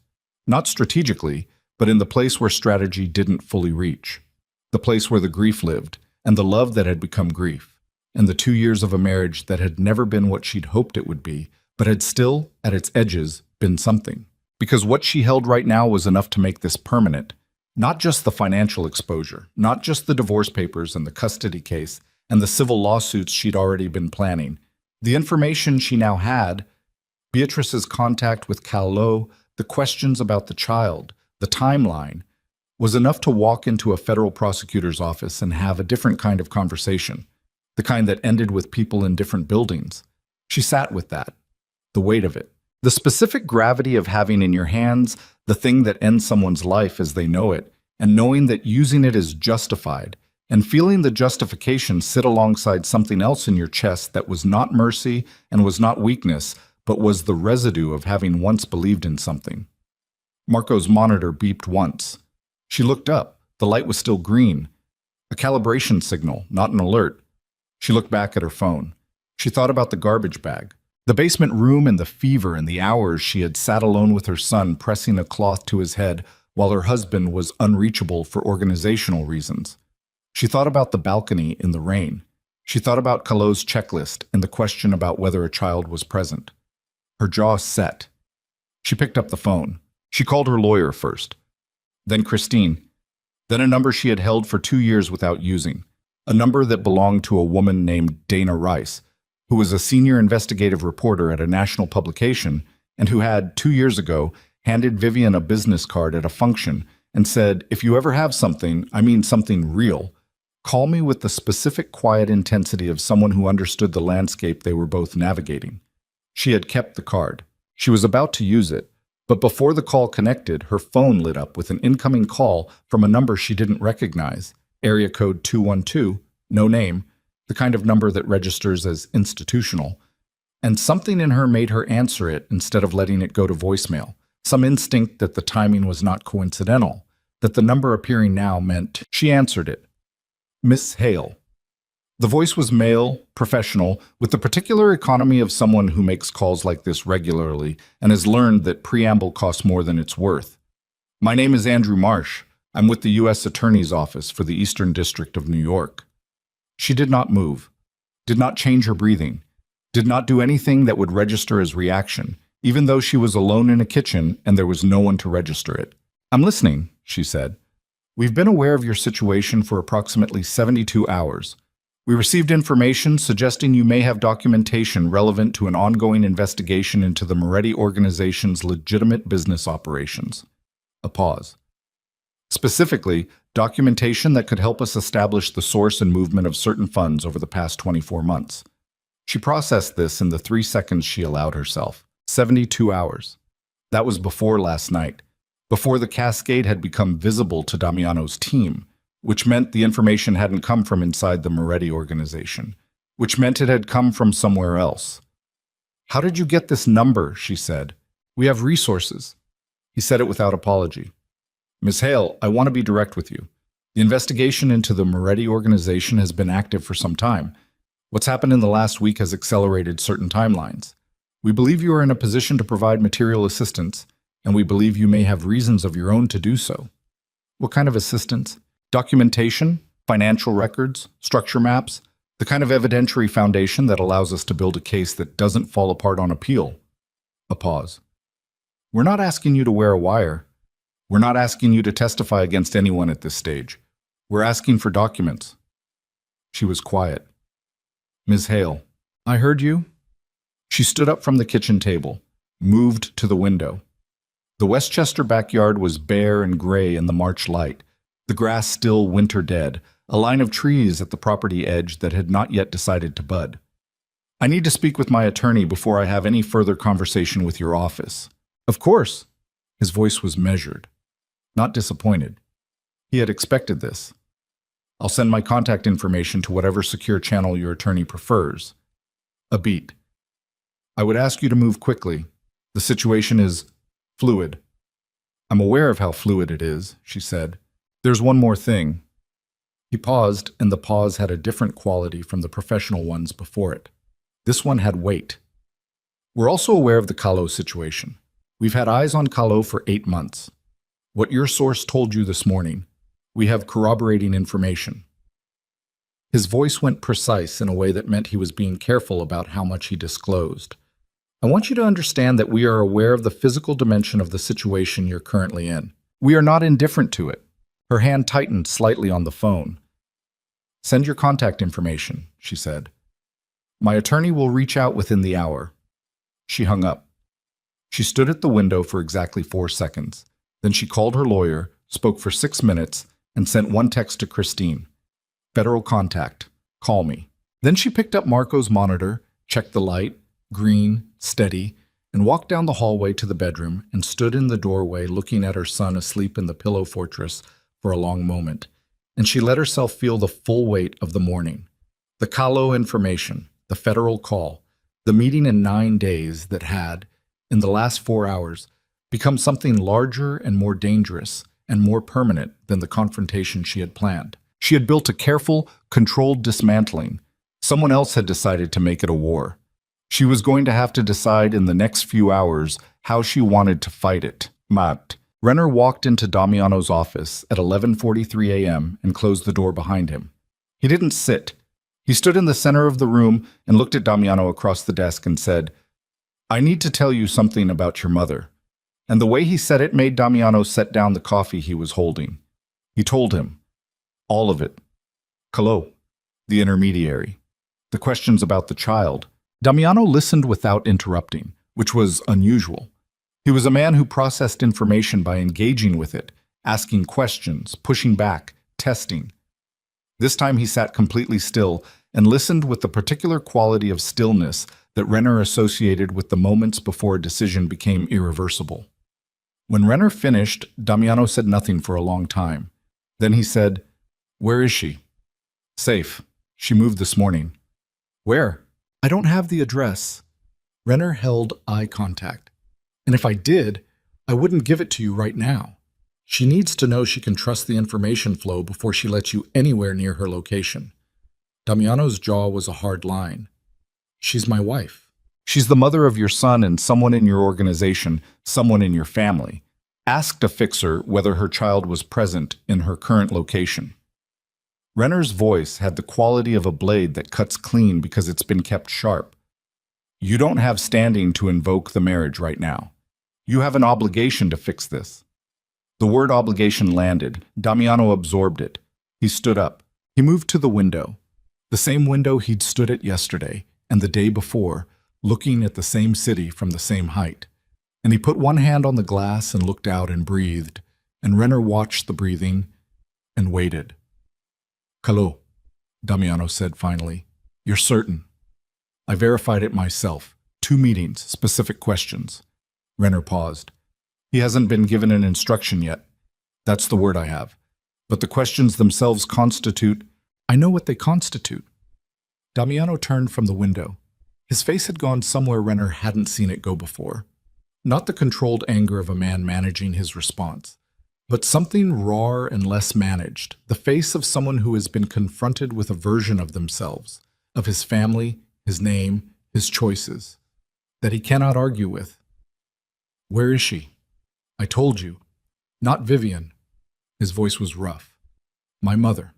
Not strategically, but in the place where strategy didn't fully reach. The place where the grief lived, and the love that had become grief, and the 2 years of a marriage that had never been what she'd hoped it would be, but had still, at its edges, been something. Because what she held right now was enough to make this permanent. Not just the financial exposure, not just the divorce papers and the custody case and the civil lawsuits she'd already been planning. The information she now had, Beatrice's contact with Calo, the questions about the child, the timeline, was enough to walk into a federal prosecutor's office and have a different kind of conversation, the kind that ended with people in different buildings. She sat with that, the weight of it. The specific gravity of having in your hands the thing that ends someone's life as they know it, and knowing that using it is justified, and feeling the justification sit alongside something else in your chest that was not mercy and was not weakness, but was the residue of having once believed in something. Marco's monitor beeped once. She looked up. The light was still green. A calibration signal, not an alert. She looked back at her phone. She thought about the garbage bag, the basement room, and the fever and the hours she had sat alone with her son pressing a cloth to his head while her husband was unreachable for organizational reasons. She thought about the balcony in the rain. She thought about Kalo's checklist and the question about whether a child was present. Her jaw set. She picked up the phone. She called her lawyer first, then Christine, then a number she had held for 2 years without using, a number that belonged to a woman named Dana Rice, who was a senior investigative reporter at a national publication and who had, 2 years ago, handed Vivian a business card at a function and said, "If you ever have something, I mean something real, call me with the specific quiet intensity of someone who understood the landscape they were both navigating." She had kept the card. She was about to use it, but before the call connected, her phone lit up with an incoming call from a number she didn't recognize, area code 212, no name, the kind of number that registers as institutional. And something in her made her answer it instead of letting it go to voicemail. Some instinct that the timing was not coincidental, that the number appearing now meant she answered it. Miss Hale. The voice was male, professional, with the particular economy of someone who makes calls like this regularly and has learned that preamble costs more than it's worth. "My name is Andrew Marsh. I'm with the U.S. Attorney's Office for the Eastern District of New York." She did not move, did not change her breathing, did not do anything that would register as reaction, even though she was alone in a kitchen and there was no one to register it. "I'm listening," she said. "We've been aware of your situation for approximately 72 hours. We received information suggesting you may have documentation relevant to an ongoing investigation into the Moretti organization's legitimate business operations." A pause. "Specifically, documentation that could help us establish the source and movement of certain funds over the past 24 months. She processed this in the 3 seconds she allowed herself. 72 hours. That was before last night, before the cascade had become visible to Damiano's team, which meant the information hadn't come from inside the Moretti organization, which meant it had come from somewhere else. "How did you get this number?" she said. "We have resources." He said it without apology. "Ms. Hale, I want to be direct with you. The investigation into the Moretti organization has been active for some time. What's happened in the last week has accelerated certain timelines. We believe you are in a position to provide material assistance, and we believe you may have reasons of your own to do so." "What kind of assistance?" "Documentation, financial records, structure maps, the kind of evidentiary foundation that allows us to build a case that doesn't fall apart on appeal." A pause. "We're not asking you to wear a wire. We're not asking you to testify against anyone at this stage. We're asking for documents." She was quiet. "Ms. Hale, I heard you." She stood up from the kitchen table, moved to the window. The Westchester backyard was bare and gray in the March light, the grass still winter dead, a line of trees at the property edge that had not yet decided to bud. "I need to speak with my attorney before I have any further conversation with your office." "Of course." His voice was measured, not disappointed. He had expected this. "I'll send my contact information to whatever secure channel your attorney prefers." A beat. "I would ask you to move quickly. The situation is fluid." "I'm aware of how fluid it is," she said. "There's one more thing." He paused, and the pause had a different quality from the professional ones before it. This one had weight. "We're also aware of the Kalo situation. We've had eyes on Kalo for 8 months. What your source told you this morning, we have corroborating information." His voice went precise in a way that meant he was being careful about how much he disclosed. "I want you to understand that we are aware of the physical dimension of the situation you're currently in. We are not indifferent to it." Her hand tightened slightly on the phone. "Send your contact information," she said. "My attorney will reach out within the hour." She hung up. She stood at the window for exactly 4 seconds. Then she called her lawyer, spoke for 6 minutes, and sent one text to Christine. "Federal contact. Call me." Then she picked up Marco's monitor, checked the light, green, steady, and walked down the hallway to the bedroom and stood in the doorway looking at her son asleep in the pillow fortress for a long moment. And she let herself feel the full weight of the morning. The Kalo information, the federal call, the meeting in 9 days that had, in the last 4 hours, become something larger and more dangerous, and more permanent than the confrontation she had planned. She had built a careful, controlled dismantling. Someone else had decided to make it a war. She was going to have to decide in the next few hours how she wanted to fight it. Mat. Renner walked into Damiano's office at 11:43 a.m. and closed the door behind him. He didn't sit. He stood in the center of the room and looked at Damiano across the desk and said, "I need to tell you something about your mother." And the way he said it made Damiano set down the coffee he was holding. He told him, all of it. Calo, the intermediary, the questions about the child. Damiano listened without interrupting, which was unusual. He was a man who processed information by engaging with it, asking questions, pushing back, testing. This time he sat completely still and listened with the particular quality of stillness that Renner associated with the moments before a decision became irreversible. When Renner finished, Damiano said nothing for a long time. Then he said, "Where is she?" "Safe. She moved this morning." "Where?" "I don't have the address." Renner held eye contact. "And if I did, I wouldn't give it to you right now. She needs to know she can trust the information flow before she lets you anywhere near her location." Damiano's jaw was a hard line. "She's my wife. She's the mother of your son and someone in your organization, someone in your family. Ask a fixer whether her child was present in her current location." Renner's voice had the quality of a blade that cuts clean because it's been kept sharp. "You don't have standing to invoke the marriage right now. You have an obligation to fix this." The word obligation landed. Damiano absorbed it. He stood up. He moved to the window. The same window he'd stood at yesterday and the day before, looking at the same city from the same height. And he put one hand on the glass and looked out and breathed, and Renner watched the breathing and waited. "Calo," Damiano said finally. "You're certain?" "I verified it myself. 2 meetings, specific questions." Renner paused. "He hasn't been given an instruction yet. That's the word I have. But the questions themselves constitute—" "I know what they constitute." Damiano turned from the window. His face had gone somewhere Renner hadn't seen it go before. Not the controlled anger of a man managing his response, but something rawer and less managed, the face of someone who has been confronted with a version of themselves, of his family, his name, his choices, that he cannot argue with. "Where is she?" "I told you. Not Vivian." His voice was rough. "My mother."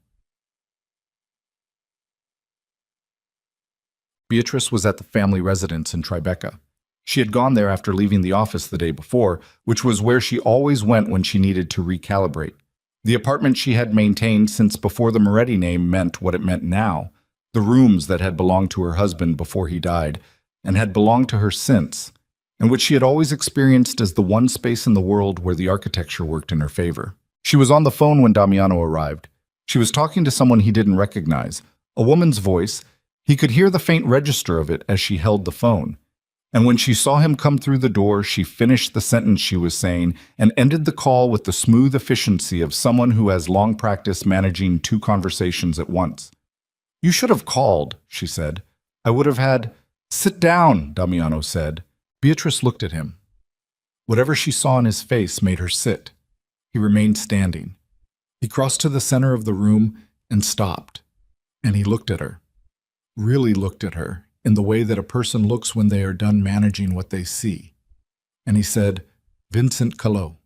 Beatrice was at the family residence in Tribeca. She had gone there after leaving the office the day before, which was where she always went when she needed to recalibrate. The apartment she had maintained since before the Moretti name meant what it meant now, the rooms that had belonged to her husband before he died, and had belonged to her since, and which she had always experienced as the one space in the world where the architecture worked in her favor. She was on the phone when Damiano arrived. She was talking to someone he didn't recognize, a woman's voice. He could hear the faint register of it as she held the phone. And when she saw him come through the door, she finished the sentence she was saying and ended the call with the smooth efficiency of someone who has long practice managing 2 conversations at once. "You should have called," she said. "I would have had—" "Sit down," Damiano said. Beatrice looked at him. Whatever she saw in his face made her sit. He remained standing. He crossed to the center of the room and stopped. And he looked at her. Really looked at her, in the way that a person looks when they are done managing what they see. And he said, "Vincent Calo."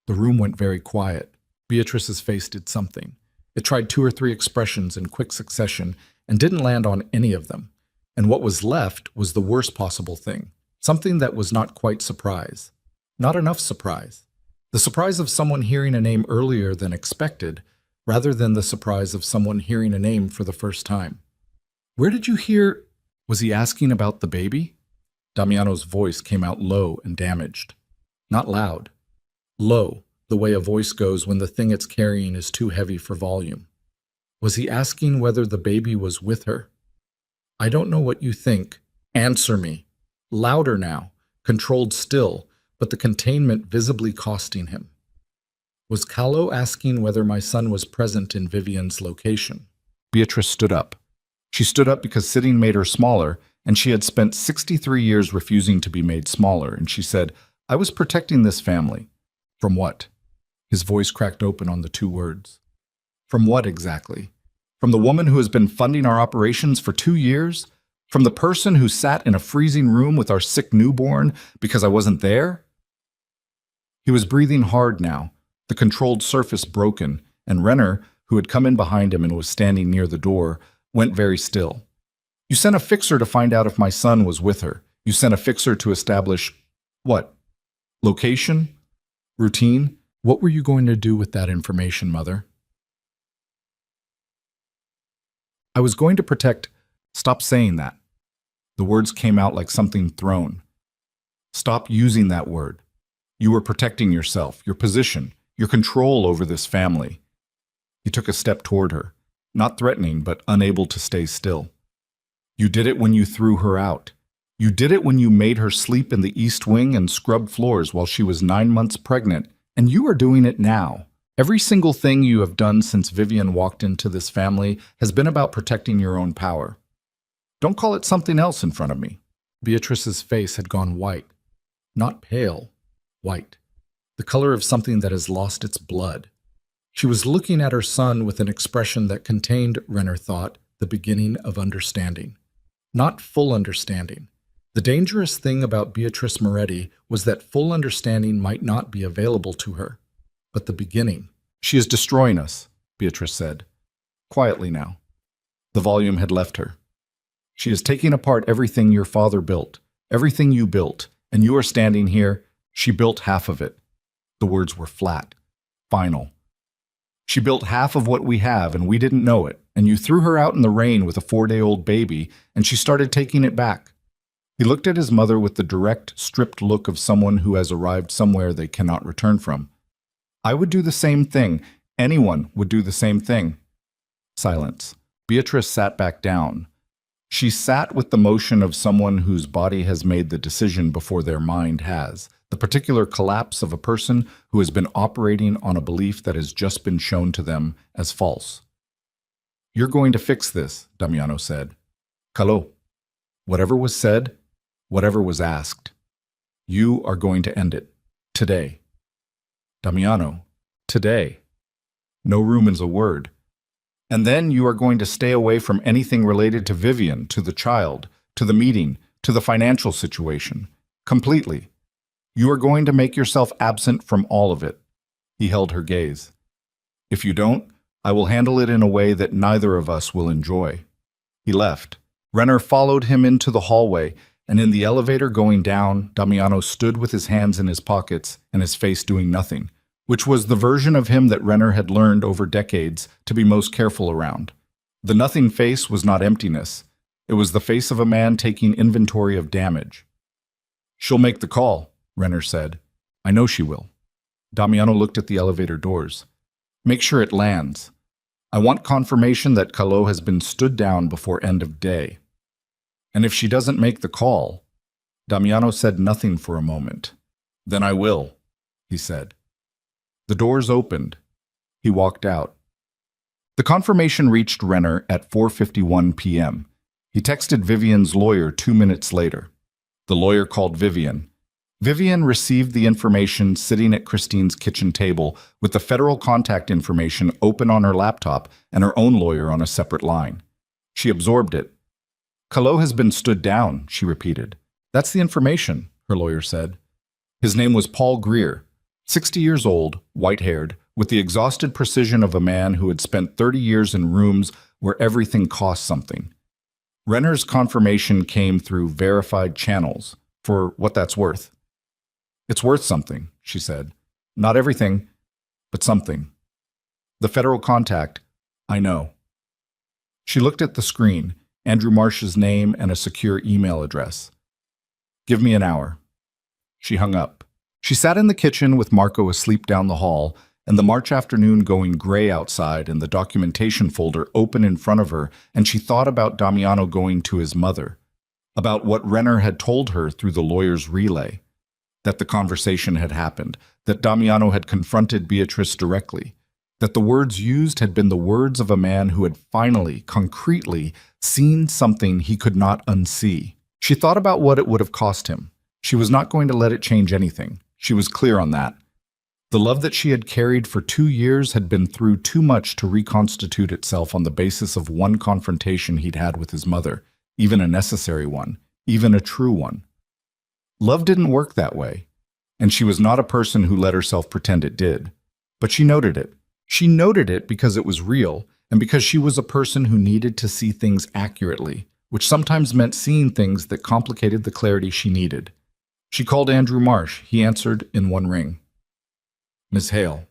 The room went very quiet. Beatrice's face did something. It tried 2 or 3 expressions in quick succession and didn't land on any of them. And what was left was the worst possible thing, something that was not quite surprise. Not enough surprise. The surprise of someone hearing a name earlier than expected, rather than the surprise of someone hearing a name for the first time. "Where did you hear—" Was he asking about the baby? Damiano's voice came out low and damaged. Not loud. Low, the way a voice goes when the thing it's carrying is too heavy for volume. Was he asking whether the baby was with her? "I don't know what you think. Answer me." Louder now, controlled still, but the containment visibly costing him. Was Calo asking whether my son was present in Vivian's location? Beatrice stood up. She stood up because sitting made her smaller, and she had spent 63 years refusing to be made smaller, and she said, "I was protecting this family." From what? His voice cracked open on the two words. From what exactly? From the woman who has been funding our operations for 2 years? From the person who sat in a freezing room with our sick newborn because I wasn't there? He was breathing hard now, the controlled surface broken, and Renner, who had come in behind him and was standing near the door, went very still. You sent a fixer to find out if my son was with her. You sent a fixer to establish what? Location? Routine? What were you going to do with that information, Mother? I was going to protect. Stop saying that. The words came out like something thrown. Stop using that word. You were protecting yourself, your position, your control over this family. He took a step toward her, not threatening, but unable to stay still. You did it when you threw her out. You did it when you made her sleep in the East Wing and scrub floors while she was 9 months pregnant, and you are doing it now. Every single thing you have done since Vivian walked into this family has been about protecting your own power. Don't call it something else in front of me. Beatrice's face had gone white. Not pale, white. The color of something that has lost its blood. She was looking at her son with an expression that contained, Renner thought, the beginning of understanding. Not full understanding. The dangerous thing about Beatrice Moretti was that full understanding might not be available to her. But the beginning. She is destroying us, Beatrice said. Quietly now. The volume had left her. She is taking apart everything your father built, everything you built, and you are standing here. She built half of it. The words were flat, final. She built half of what we have, and we didn't know it, and you threw her out in the rain with a 4-day-old baby, and she started taking it back. He looked at his mother with the direct, stripped look of someone who has arrived somewhere they cannot return from. I would do the same thing. Anyone would do the same thing. Silence. Beatrice sat back down. She sat with the motion of someone whose body has made the decision before their mind has, the particular collapse of a person who has been operating on a belief that has just been shown to them as false. You're going to fix this, Damiano said. Calo. Whatever was said, whatever was asked. You are going to end it. Today. Damiano. Today. No room is a word. And then you are going to stay away from anything related to Vivian, to the child, to the meeting, to the financial situation. Completely. You are going to make yourself absent from all of it. He held her gaze. If you don't, I will handle it in a way that neither of us will enjoy. He left. Renner followed him into the hallway, and in the elevator going down, Damiano stood with his hands in his pockets and his face doing nothing, which was the version of him that Renner had learned over decades to be most careful around. The nothing face was not emptiness. It was the face of a man taking inventory of damage. She'll make the call, Renner said. I know she will. Damiano looked at the elevator doors. Make sure it lands. I want confirmation that Calo has been stood down before end of day. And if she doesn't make the call, Damiano said nothing for a moment. Then I will, he said. The doors opened. He walked out. The confirmation reached Renner at 4:51 p.m. He texted Vivian's lawyer 2 minutes later. The lawyer called Vivian. Vivian received the information sitting at Christine's kitchen table with the federal contact information open on her laptop and her own lawyer on a separate line. She absorbed it. Calo has been stood down, she repeated. That's the information, her lawyer said. His name was Paul Greer, 60 years old, white-haired, with the exhausted precision of a man who had spent 30 years in rooms where everything cost something. Renner's confirmation came through verified channels, for what that's worth. It's worth something, she said. Not everything, but something. The federal contact, I know. She looked at the screen, Andrew Marsh's name and a secure email address. Give me an hour. She hung up. She sat in the kitchen with Marco asleep down the hall, and the March afternoon going gray outside and the documentation folder open in front of her, and she thought about Damiano going to his mother, about what Renner had told her through the lawyer's relay, that the conversation had happened, that Damiano had confronted Beatrice directly, that the words used had been the words of a man who had finally, concretely, seen something he could not unsee. She thought about what it would have cost him. She was not going to let it change anything. She was clear on that. The love that she had carried for 2 years had been through too much to reconstitute itself on the basis of one confrontation he'd had with his mother, even a necessary one, even a true one. Love didn't work that way, and she was not a person who let herself pretend it did. But she noted it. She noted it because it was real, and because she was a person who needed to see things accurately, which sometimes meant seeing things that complicated the clarity she needed. She called Andrew Marsh. He answered in one ring. Ms. Hale.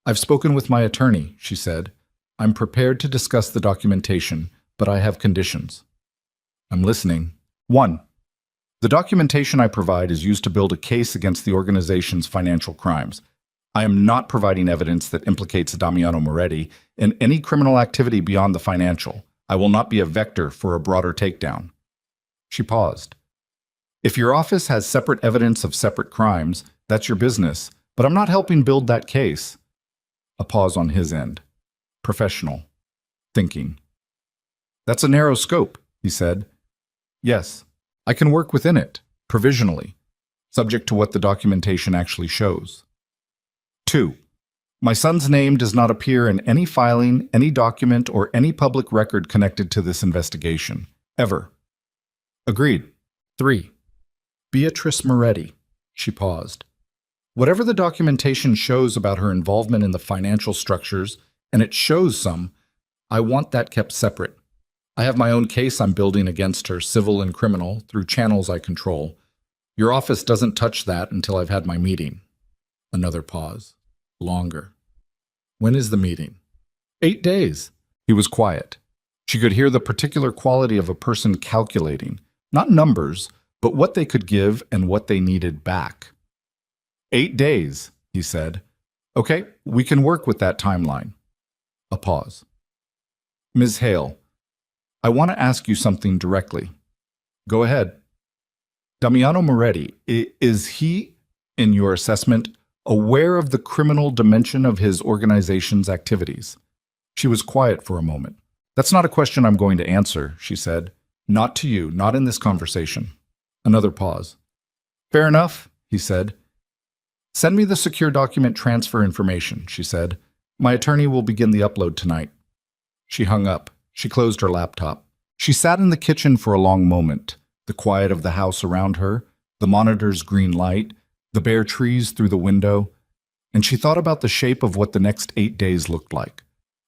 I've spoken with my attorney, she said. I'm prepared to discuss the documentation, but I have conditions. I'm listening. 1. The documentation I provide is used to build a case against the organization's financial crimes. I am not providing evidence that implicates Damiano Moretti in any criminal activity beyond the financial. I will not be a vector for a broader takedown. She paused. If your office has separate evidence of separate crimes, that's your business, but I'm not helping build that case. A pause on his end. Professional. Thinking. That's a narrow scope, he said. Yes, I can work within it, provisionally, subject to what the documentation actually shows. 2. My son's name does not appear in any filing, any document, or any public record connected to this investigation, ever. Agreed. 3. Beatrice Moretti. She paused. Whatever the documentation shows about her involvement in the financial structures, and it shows some, I want that kept separate. I have my own case I'm building against her, civil and criminal, through channels I control. Your office doesn't touch that until I've had my meeting. Another pause. Longer. When is the meeting? 8 days. He was quiet. She could hear the particular quality of a person calculating, not numbers, but what they could give and what they needed back. 8 days, he said. Okay, we can work with that timeline. A pause. Ms. Hale, I want to ask you something directly. Go ahead. Damiano Moretti, is he, in your assessment, aware of the criminal dimension of his organization's activities? She was quiet for a moment. That's not a question I'm going to answer, she said. Not to you, not in this conversation. Another pause. Fair enough, he said. Send me the secure document transfer information, she said. My attorney will begin the upload tonight. She hung up. She closed her laptop. She sat in the kitchen for a long moment, the quiet of the house around her, the monitor's green light, the bare trees through the window, and she thought about the shape of what the next 8 days looked like.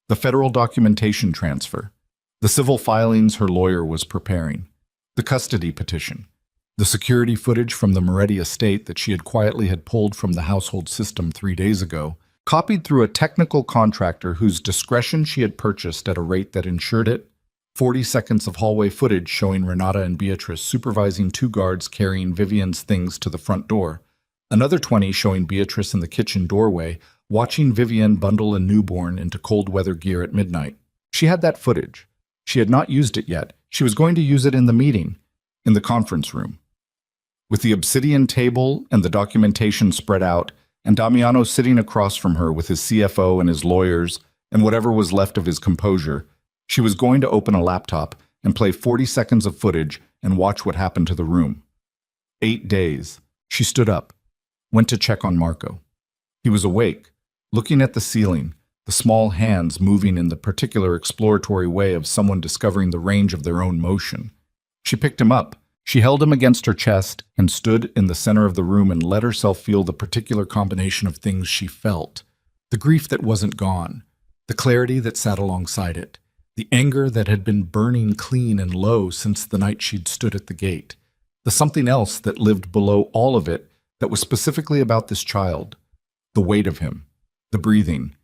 The federal documentation transfer, the civil filings her lawyer was preparing, the custody petition, the security footage from the Moretti estate that she had quietly pulled from the household system 3 days ago, copied through a technical contractor whose discretion she had purchased at a rate that ensured it, 40 seconds of hallway footage showing Renata and Beatrice supervising 2 guards carrying Vivian's things to the front door, another 20 showing Beatrice in the kitchen doorway, watching Vivian bundle a newborn into cold weather gear at midnight. She had that footage. She had not used it yet. She was going to use it in the meeting, in the conference room. With the obsidian table and the documentation spread out, and Damiano sitting across from her with his CFO and his lawyers and whatever was left of his composure, she was going to open a laptop and play 40 seconds of footage and watch what happened to the room. 8 days. She stood up, went to check on Marco. He was awake, looking at the ceiling, the small hands moving in the particular exploratory way of someone discovering the range of their own motion. She picked him up. She held him against her chest and stood in the center of the room and let herself feel the particular combination of things she felt. The grief that wasn't gone, the clarity that sat alongside it, the anger that had been burning clean and low since the night she'd stood at the gate, the something else that lived below all of it that was specifically about this child, the weight of him, the breathing,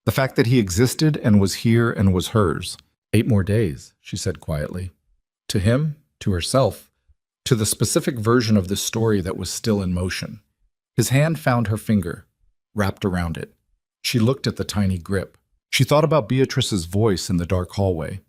the fact that he existed and was here and was hers. 8 more days, she said quietly. To him, to herself, to the specific version of this story that was still in motion. His hand found her finger, wrapped around it. She looked at the tiny grip. She thought about Beatrice's voice in the dark hallway.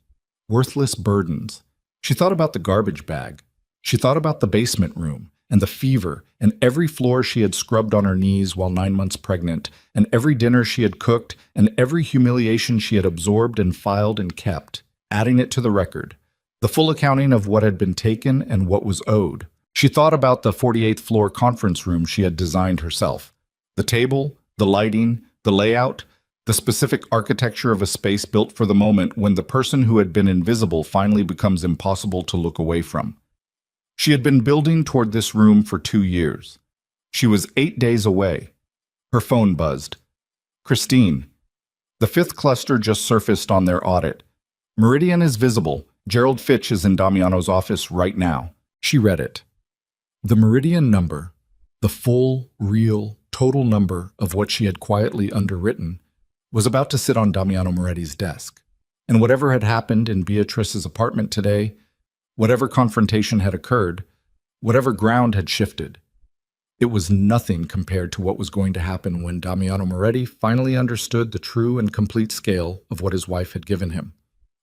Worthless burdens. She thought about the garbage bag. She thought about the basement room, and the fever, and every floor she had scrubbed on her knees while 9 months pregnant, and every dinner she had cooked, and every humiliation she had absorbed and filed and kept, adding it to the record. The full accounting of what had been taken and what was owed. She thought about the 48th floor conference room she had designed herself, The table, the lighting, the layout, the specific architecture of a space built for the moment when the person who had been invisible finally becomes impossible to look away from. She had been building toward this room for 2 years. She was 8 days away. Her phone buzzed. Christine. The fifth cluster just surfaced on their audit. Meridian is visible. Gerald Fitch is in Damiano's office right now. She read it. The Meridian number, the full, real, total number of what she had quietly underwritten, was about to sit on Damiano Moretti's desk. And whatever had happened in Beatrice's apartment today, whatever confrontation had occurred, whatever ground had shifted, it was nothing compared to what was going to happen when Damiano Moretti finally understood the true and complete scale of what his wife had given him,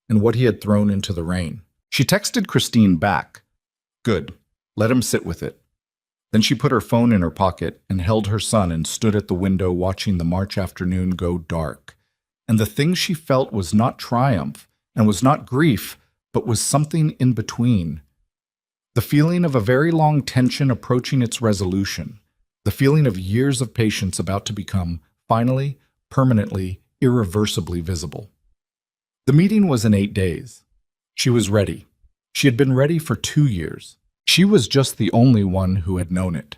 and what he had thrown into the rain. She texted Christine back. Good. Let him sit with it. Then she put her phone in her pocket and held her son and stood at the window watching the March afternoon go dark. And the thing she felt was not triumph and was not grief, but was something in between. The feeling of a very long tension approaching its resolution. The feeling of years of patience about to become, finally, permanently, irreversibly visible. The meeting was in 8 days. She was ready. She had been ready for 2 years. She was just the only one who had known it.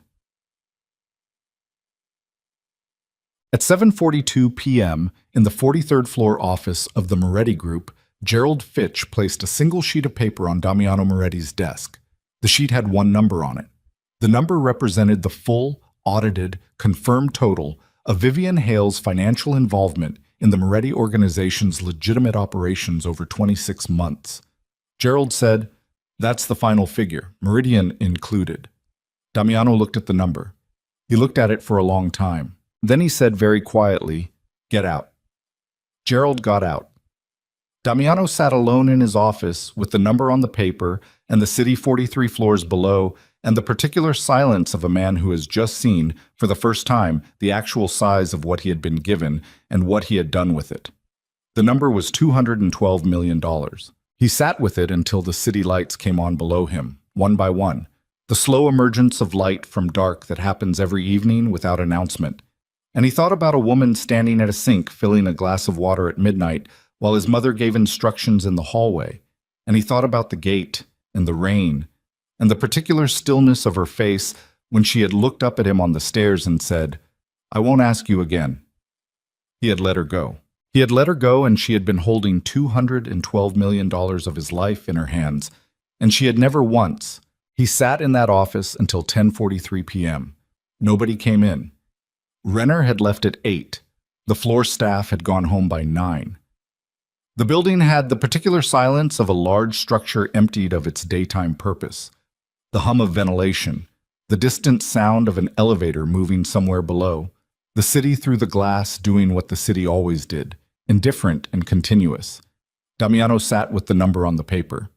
At 7:42 p.m., in the 43rd floor office of the Moretti Group, Gerald Fitch placed a single sheet of paper on Damiano Moretti's desk. The sheet had one number on it. The number represented the full, audited, confirmed total of Vivian Hale's financial involvement in the Moretti organization's legitimate operations over 26 months. Gerald said, "That's the final figure, Meridian included." Damiano looked at the number. He looked at it for a long time. Then he said very quietly, "Get out." Gerald got out. Damiano sat alone in his office with the number on the paper and the city 43 floors below and the particular silence of a man who has just seen, for the first time, the actual size of what he had been given and what he had done with it. The number was $212 million. He sat with it until the city lights came on below him, one by one, the slow emergence of light from dark that happens every evening without announcement. And he thought about a woman standing at a sink filling a glass of water at midnight while his mother gave instructions in the hallway. And he thought about the gate and the rain and the particular stillness of her face when she had looked up at him on the stairs and said, "I won't ask you again." He had let her go. He had let her go, and she had been holding $212 million of his life in her hands, and she had never once. He sat in that office until 10:43 p.m. Nobody came in. Renner had left at 8. The floor staff had gone home by 9. The building had the particular silence of a large structure emptied of its daytime purpose. The hum of ventilation, the distant sound of an elevator moving somewhere below, the city through the glass doing what the city always did, indifferent and continuous. Damiano sat with the number on the paper,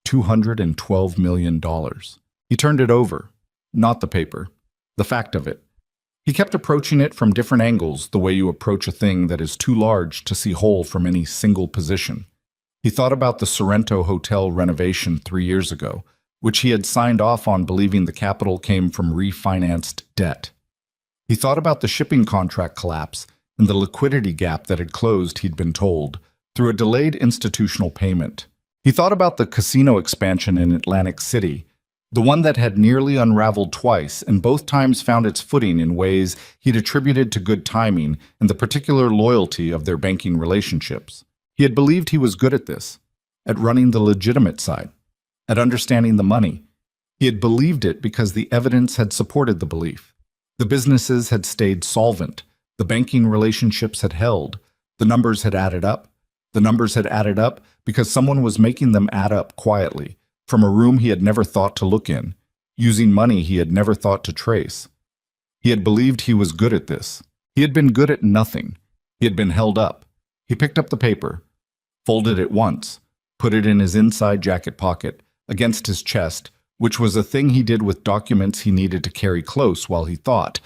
$212 million. He turned it over, not the paper, the fact of it. He kept approaching it from different angles, the way you approach a thing that is too large to see whole from any single position. He thought about the Sorrento Hotel renovation 3 years ago, which he had signed off on believing the capital came from refinanced debt. He thought about the shipping contract collapse and the liquidity gap that had closed, he'd been told, through a delayed institutional payment. He thought about the casino expansion in Atlantic City, the one that had nearly unraveled twice and both times found its footing in ways he'd attributed to good timing and the particular loyalty of their banking relationships. He had believed he was good at this, at running the legitimate side, at understanding the money. He had believed it because the evidence had supported the belief. The businesses had stayed solvent. The banking relationships had held. The numbers had added up. The numbers had added up because someone was making them add up quietly, from a room he had never thought to look in, using money he had never thought to trace. He had believed he was good at this. He had been good at nothing. He had been held up. He picked up the paper, folded it once, put it in his inside jacket pocket, against his chest, which was a thing he did with documents he needed to carry close while he thought,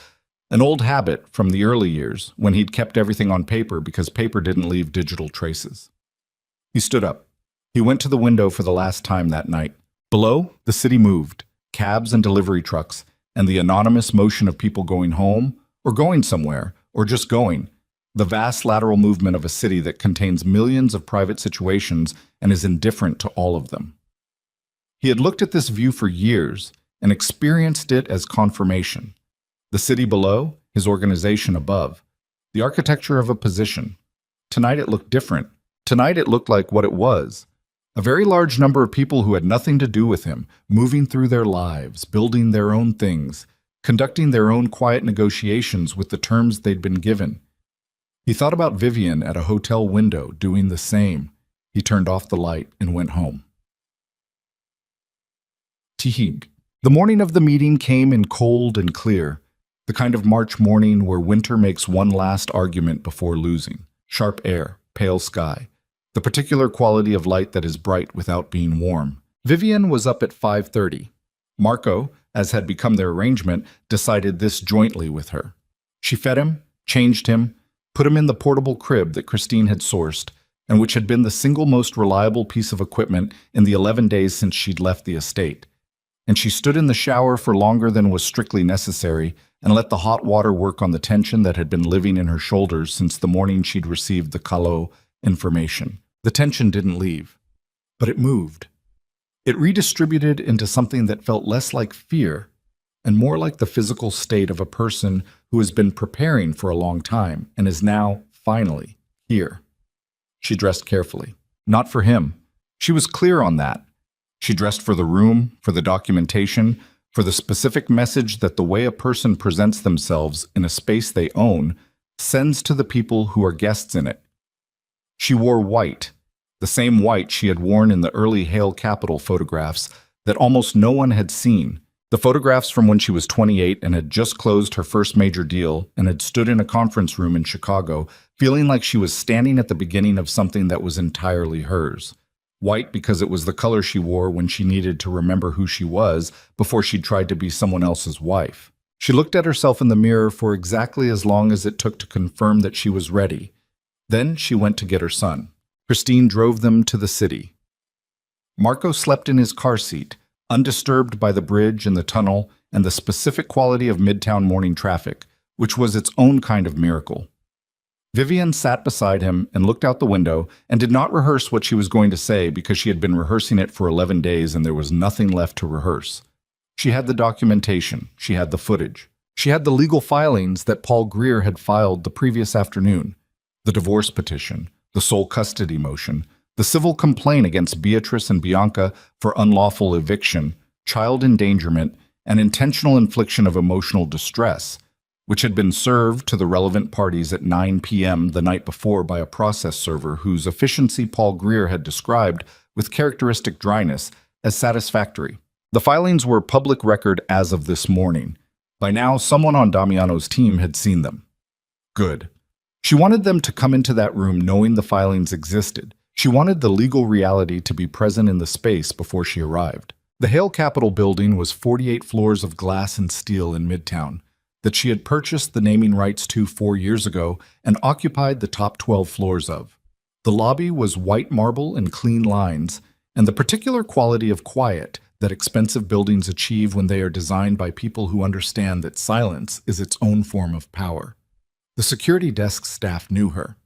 an old habit from the early years when he'd kept everything on paper because paper didn't leave digital traces. He stood up. He went to the window for the last time that night. Below, the city moved, cabs and delivery trucks, and the anonymous motion of people going home or going somewhere, or just going. The vast lateral movement of a city that contains millions of private situations and is indifferent to all of them. He had looked at this view for years and experienced it as confirmation. The city below, his organization above, the architecture of a position. Tonight it looked different. Tonight it looked like what it was. A very large number of people who had nothing to do with him, moving through their lives, building their own things, conducting their own quiet negotiations with the terms they'd been given. He thought about Vivian at a hotel window doing the same. He turned off the light and went home. Tihig. The morning of the meeting came in cold and clear, the kind of March morning where winter makes one last argument before losing. Sharp air, pale sky, the particular quality of light that is bright without being warm. Vivian was up at 5:30. Marco, as had become their arrangement, decided this jointly with her. She fed him, changed him, put him in the portable crib that Christine had sourced, and which had been the single most reliable piece of equipment in the 11 days since she'd left the estate. And she stood in the shower for longer than was strictly necessary and let the hot water work on the tension that had been living in her shoulders since the morning she'd received the Calo information. The tension didn't leave, but it moved. It redistributed into something that felt less like fear and more like the physical state of a person who has been preparing for a long time and is now, finally, here. She dressed carefully. Not for him. She was clear on that. She dressed for the room, for the documentation, for the specific message that the way a person presents themselves in a space they own sends to the people who are guests in it. She wore white, the same white she had worn in the early Hale Capital photographs that almost no one had seen, the photographs from when she was 28 and had just closed her first major deal and had stood in a conference room in Chicago, feeling like she was standing at the beginning of something that was entirely hers. White because it was the color she wore when she needed to remember who she was before she tried to be someone else's wife. She looked at herself in the mirror for exactly as long as it took to confirm that she was ready. Then she went to get her son. Christine drove them to the city. Marco slept in his car seat, undisturbed by the bridge and the tunnel and the specific quality of midtown morning traffic, which was its own kind of miracle. Vivian sat beside him and looked out the window and did not rehearse what she was going to say because she had been rehearsing it for 11 days and there was nothing left to rehearse. She had the documentation. She had the footage. She had the legal filings that Paul Greer had filed the previous afternoon. The divorce petition, the sole custody motion, the civil complaint against Beatrice and Bianca for unlawful eviction, child endangerment, and intentional infliction of emotional distress, which had been served to the relevant parties at 9 p.m. the night before by a process server whose efficiency Paul Greer had described with characteristic dryness as satisfactory. The filings were public record as of this morning. By now, someone on Damiano's team had seen them. Good. She wanted them to come into that room knowing the filings existed. She wanted the legal reality to be present in the space before she arrived. The Hale Capital building was 48 floors of glass and steel in Midtown that she had purchased the naming rights to 4 years ago and occupied the top 12 floors of. The lobby was white marble and clean lines, and the particular quality of quiet that expensive buildings achieve when they are designed by people who understand that silence is its own form of power. The security desk staff knew her.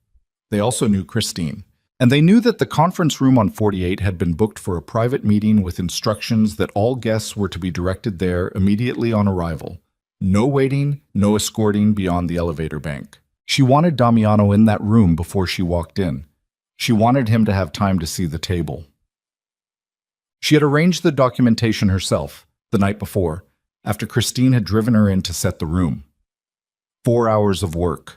They also knew Christine. And they knew that the conference room on 48 had been booked for a private meeting with instructions that all guests were to be directed there immediately on arrival. No waiting, no escorting beyond the elevator bank. She wanted Damiano in that room before she walked in. She wanted him to have time to see the table. She had arranged the documentation herself the night before, after Christine had driven her in to set the room. 4 hours of work.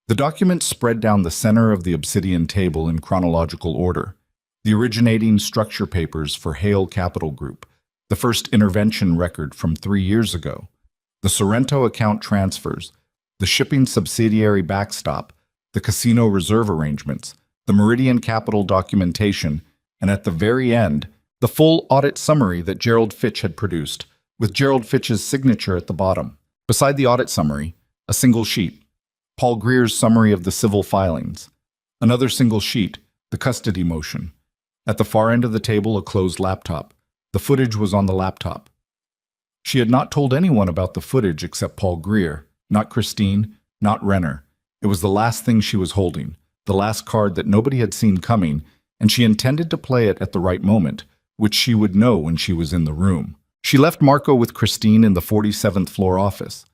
The documents spread down the center of the obsidian table in chronological order. The originating structure papers for Hale Capital Group, the first intervention record from 3 years ago, the Sorrento account transfers, the shipping subsidiary backstop, the casino reserve arrangements, the Meridian Capital documentation, and at the very end, the full audit summary that Gerald Fitch had produced, with Gerald Fitch's signature at the bottom. Beside the audit summary, a single sheet, Paul Greer's summary of the civil filings. Another single sheet, the custody motion. At the far end of the table, a closed laptop. The footage was on the laptop. She had not told anyone about the footage except Paul Greer, Not Christine, not Renner. It was the last thing she was holding, the last card that nobody had seen coming, and she intended to play it at the right moment, which she would know when she was in the room. She left Marco with Christine in the 47th floor office.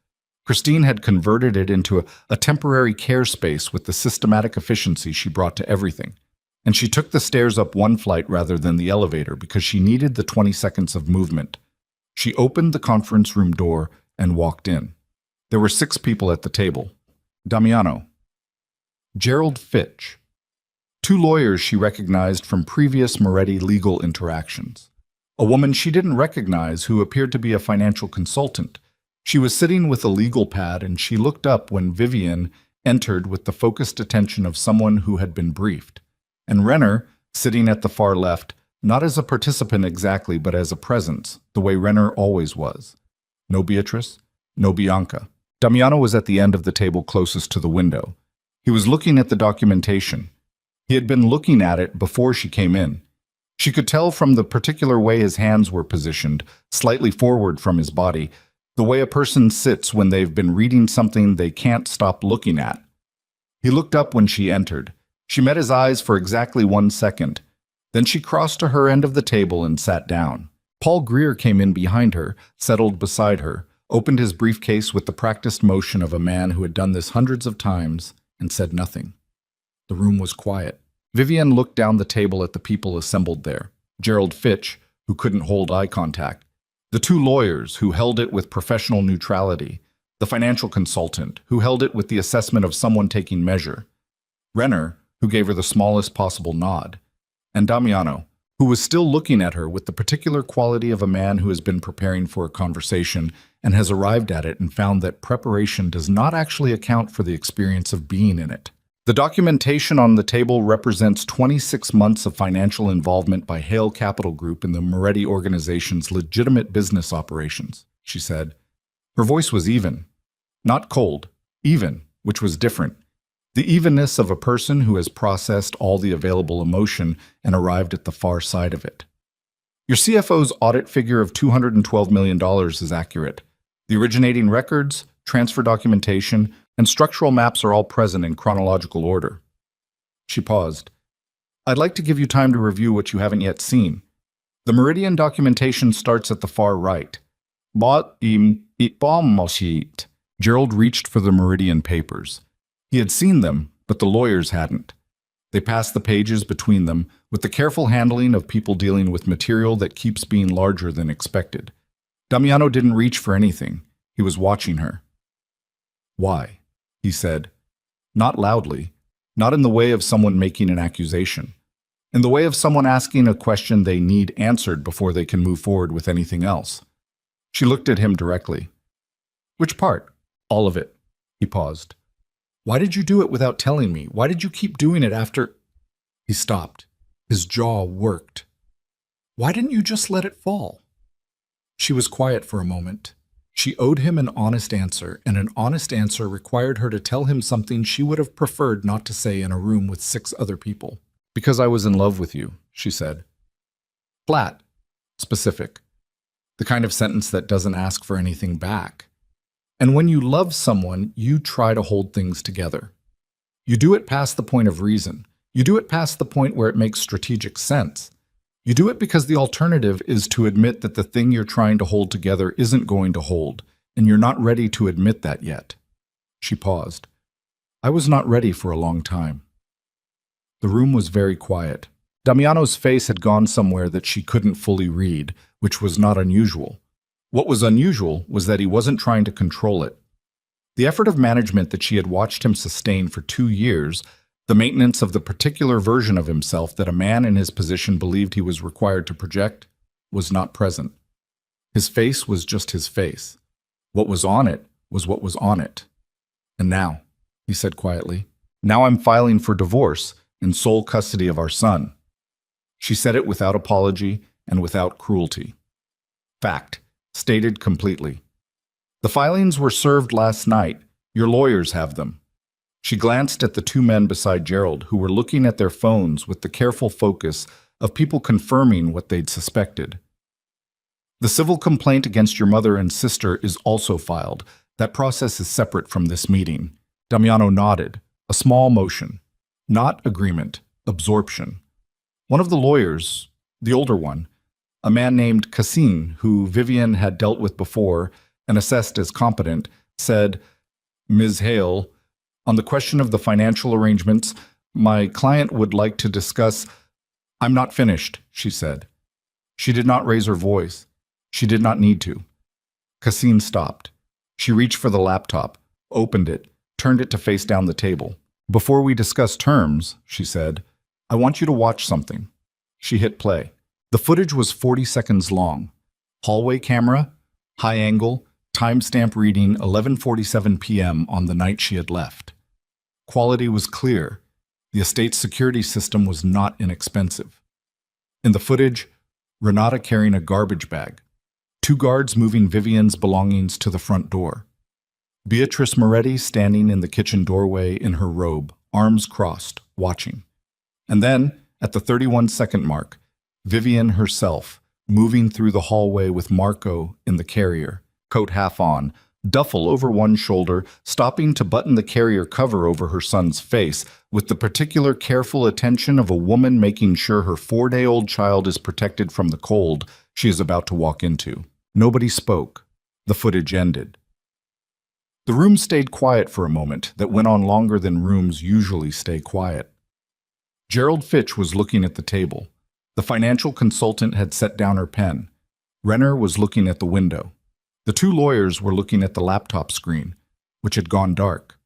Christine had converted it into a temporary care space with the systematic efficiency she brought to everything. And she took the stairs up one flight rather than the elevator because she needed the 20 seconds of movement. She opened the conference room door and walked in. There were 6 people at the table. Damiano. Gerald Fitch. 2 lawyers she recognized from previous Moretti legal interactions. A woman she didn't recognize who appeared to be a financial consultant. She was sitting with a legal pad and she looked up when Vivian entered with the focused attention of someone who had been briefed. And Renner, sitting at the far left, not as a participant exactly, but as a presence, the way Renner always was. No Beatrice, no Bianca. Damiano was at the end of the table closest to the window. He was looking at the documentation. He had been looking at it before she came in. She could tell from the particular way his hands were positioned, slightly forward from his body, the way a person sits when they've been reading something they can't stop looking at. He looked up when she entered. She met his eyes for exactly 1 second. Then she crossed to her end of the table and sat down. Paul Greer came in behind her, settled beside her, opened his briefcase with the practiced motion of a man who had done this hundreds of times, and said nothing. The room was quiet. Vivian looked down the table at the people assembled there. Gerald Fitch, who couldn't hold eye contact. The 2 lawyers, who held it with professional neutrality. The financial consultant, who held it with the assessment of someone taking measure. Renner, who gave her the smallest possible nod. And Damiano, who was still looking at her with the particular quality of a man who has been preparing for a conversation and has arrived at it and found that preparation does not actually account for the experience of being in it. The documentation on the table represents 26 months of financial involvement by Hale Capital Group in the Moretti organization's legitimate business operations, she said. Her voice was even. Not cold, even, which was different. The evenness of a person who has processed all the available emotion and arrived at the far side of it. Your CFO's audit figure of $212 million is accurate. The originating records, transfer documentation, and structural maps are all present in chronological order. She paused. I'd like to give you time to review what you haven't yet seen. The Meridian documentation starts at the far right. Gerald reached for the Meridian papers. He had seen them, but the lawyers hadn't. They passed the pages between them with the careful handling of people dealing with material that keeps being larger than expected. Damiano didn't reach for anything. He was watching her. Why? He said. Not loudly, not in the way of someone making an accusation. In the way of someone asking a question they need answered before they can move forward with anything else. She looked at him directly. Which part? All of it. He paused. Why did you do it without telling me? Why did you keep doing it after... He stopped. His jaw worked. Why didn't you just let it fall? She was quiet for a moment. She owed him an honest answer, and an honest answer required her to tell him something she would have preferred not to say in a room with 6 other people. Because I was in love with you, she said. Flat. Specific. The kind of sentence that doesn't ask for anything back. And when you love someone, you try to hold things together. You do it past the point of reason. You do it past the point where it makes strategic sense. You do it because the alternative is to admit that the thing you're trying to hold together isn't going to hold, and you're not ready to admit that yet. She paused. I was not ready for a long time. The room was very quiet. Damiano's face had gone somewhere that she couldn't fully read, which was not unusual. What was unusual was that he wasn't trying to control it. The effort of management that she had watched him sustain for 2 years, the maintenance of the particular version of himself that a man in his position believed he was required to project, was not present. His face was just his face. What was on it was what was on it. And now, he said quietly, now I'm filing for divorce and sole custody of our son. She said it without apology and without cruelty. Fact, stated completely. The filings were served last night. Your lawyers have them. She glanced at the 2 men beside Gerald, who were looking at their phones with the careful focus of people confirming what they'd suspected. The civil complaint against your mother and sister is also filed. That process is separate from this meeting. Damiano nodded, a small motion. Not agreement, absorption. One of the lawyers, the older one, a man named Cassin, who Vivian had dealt with before and assessed as competent, said, "Ms. Hale, on the question of the financial arrangements, my client would like to discuss—" "I'm not finished," she said. She did not raise her voice. She did not need to. Cassin stopped. She reached for the laptop, opened it, turned it to face down the table. "Before we discuss terms," she said, "I want you to watch something." She hit play. The footage was 40 seconds long. Hallway camera, high angle, timestamp reading 11:47 p.m. on the night she had left. Quality was clear. The estate's security system was not inexpensive. In the footage, Renata carrying a garbage bag. 2 guards moving Vivian's belongings to the front door. Beatrice Moretti standing in the kitchen doorway in her robe, arms crossed, watching. And then, at the 31-second mark, Vivian herself, moving through the hallway with Marco in the carrier, coat half on, duffel over one shoulder, stopping to button the carrier cover over her son's face, with the particular careful attention of a woman making sure her 4-day-old child is protected from the cold she is about to walk into. Nobody spoke. The footage ended. The room stayed quiet for a moment that went on longer than rooms usually stay quiet. Gerald Fitch was looking at the table. The financial consultant had set down her pen. Renner was looking at the window. The 2 lawyers were looking at the laptop screen, which had gone dark.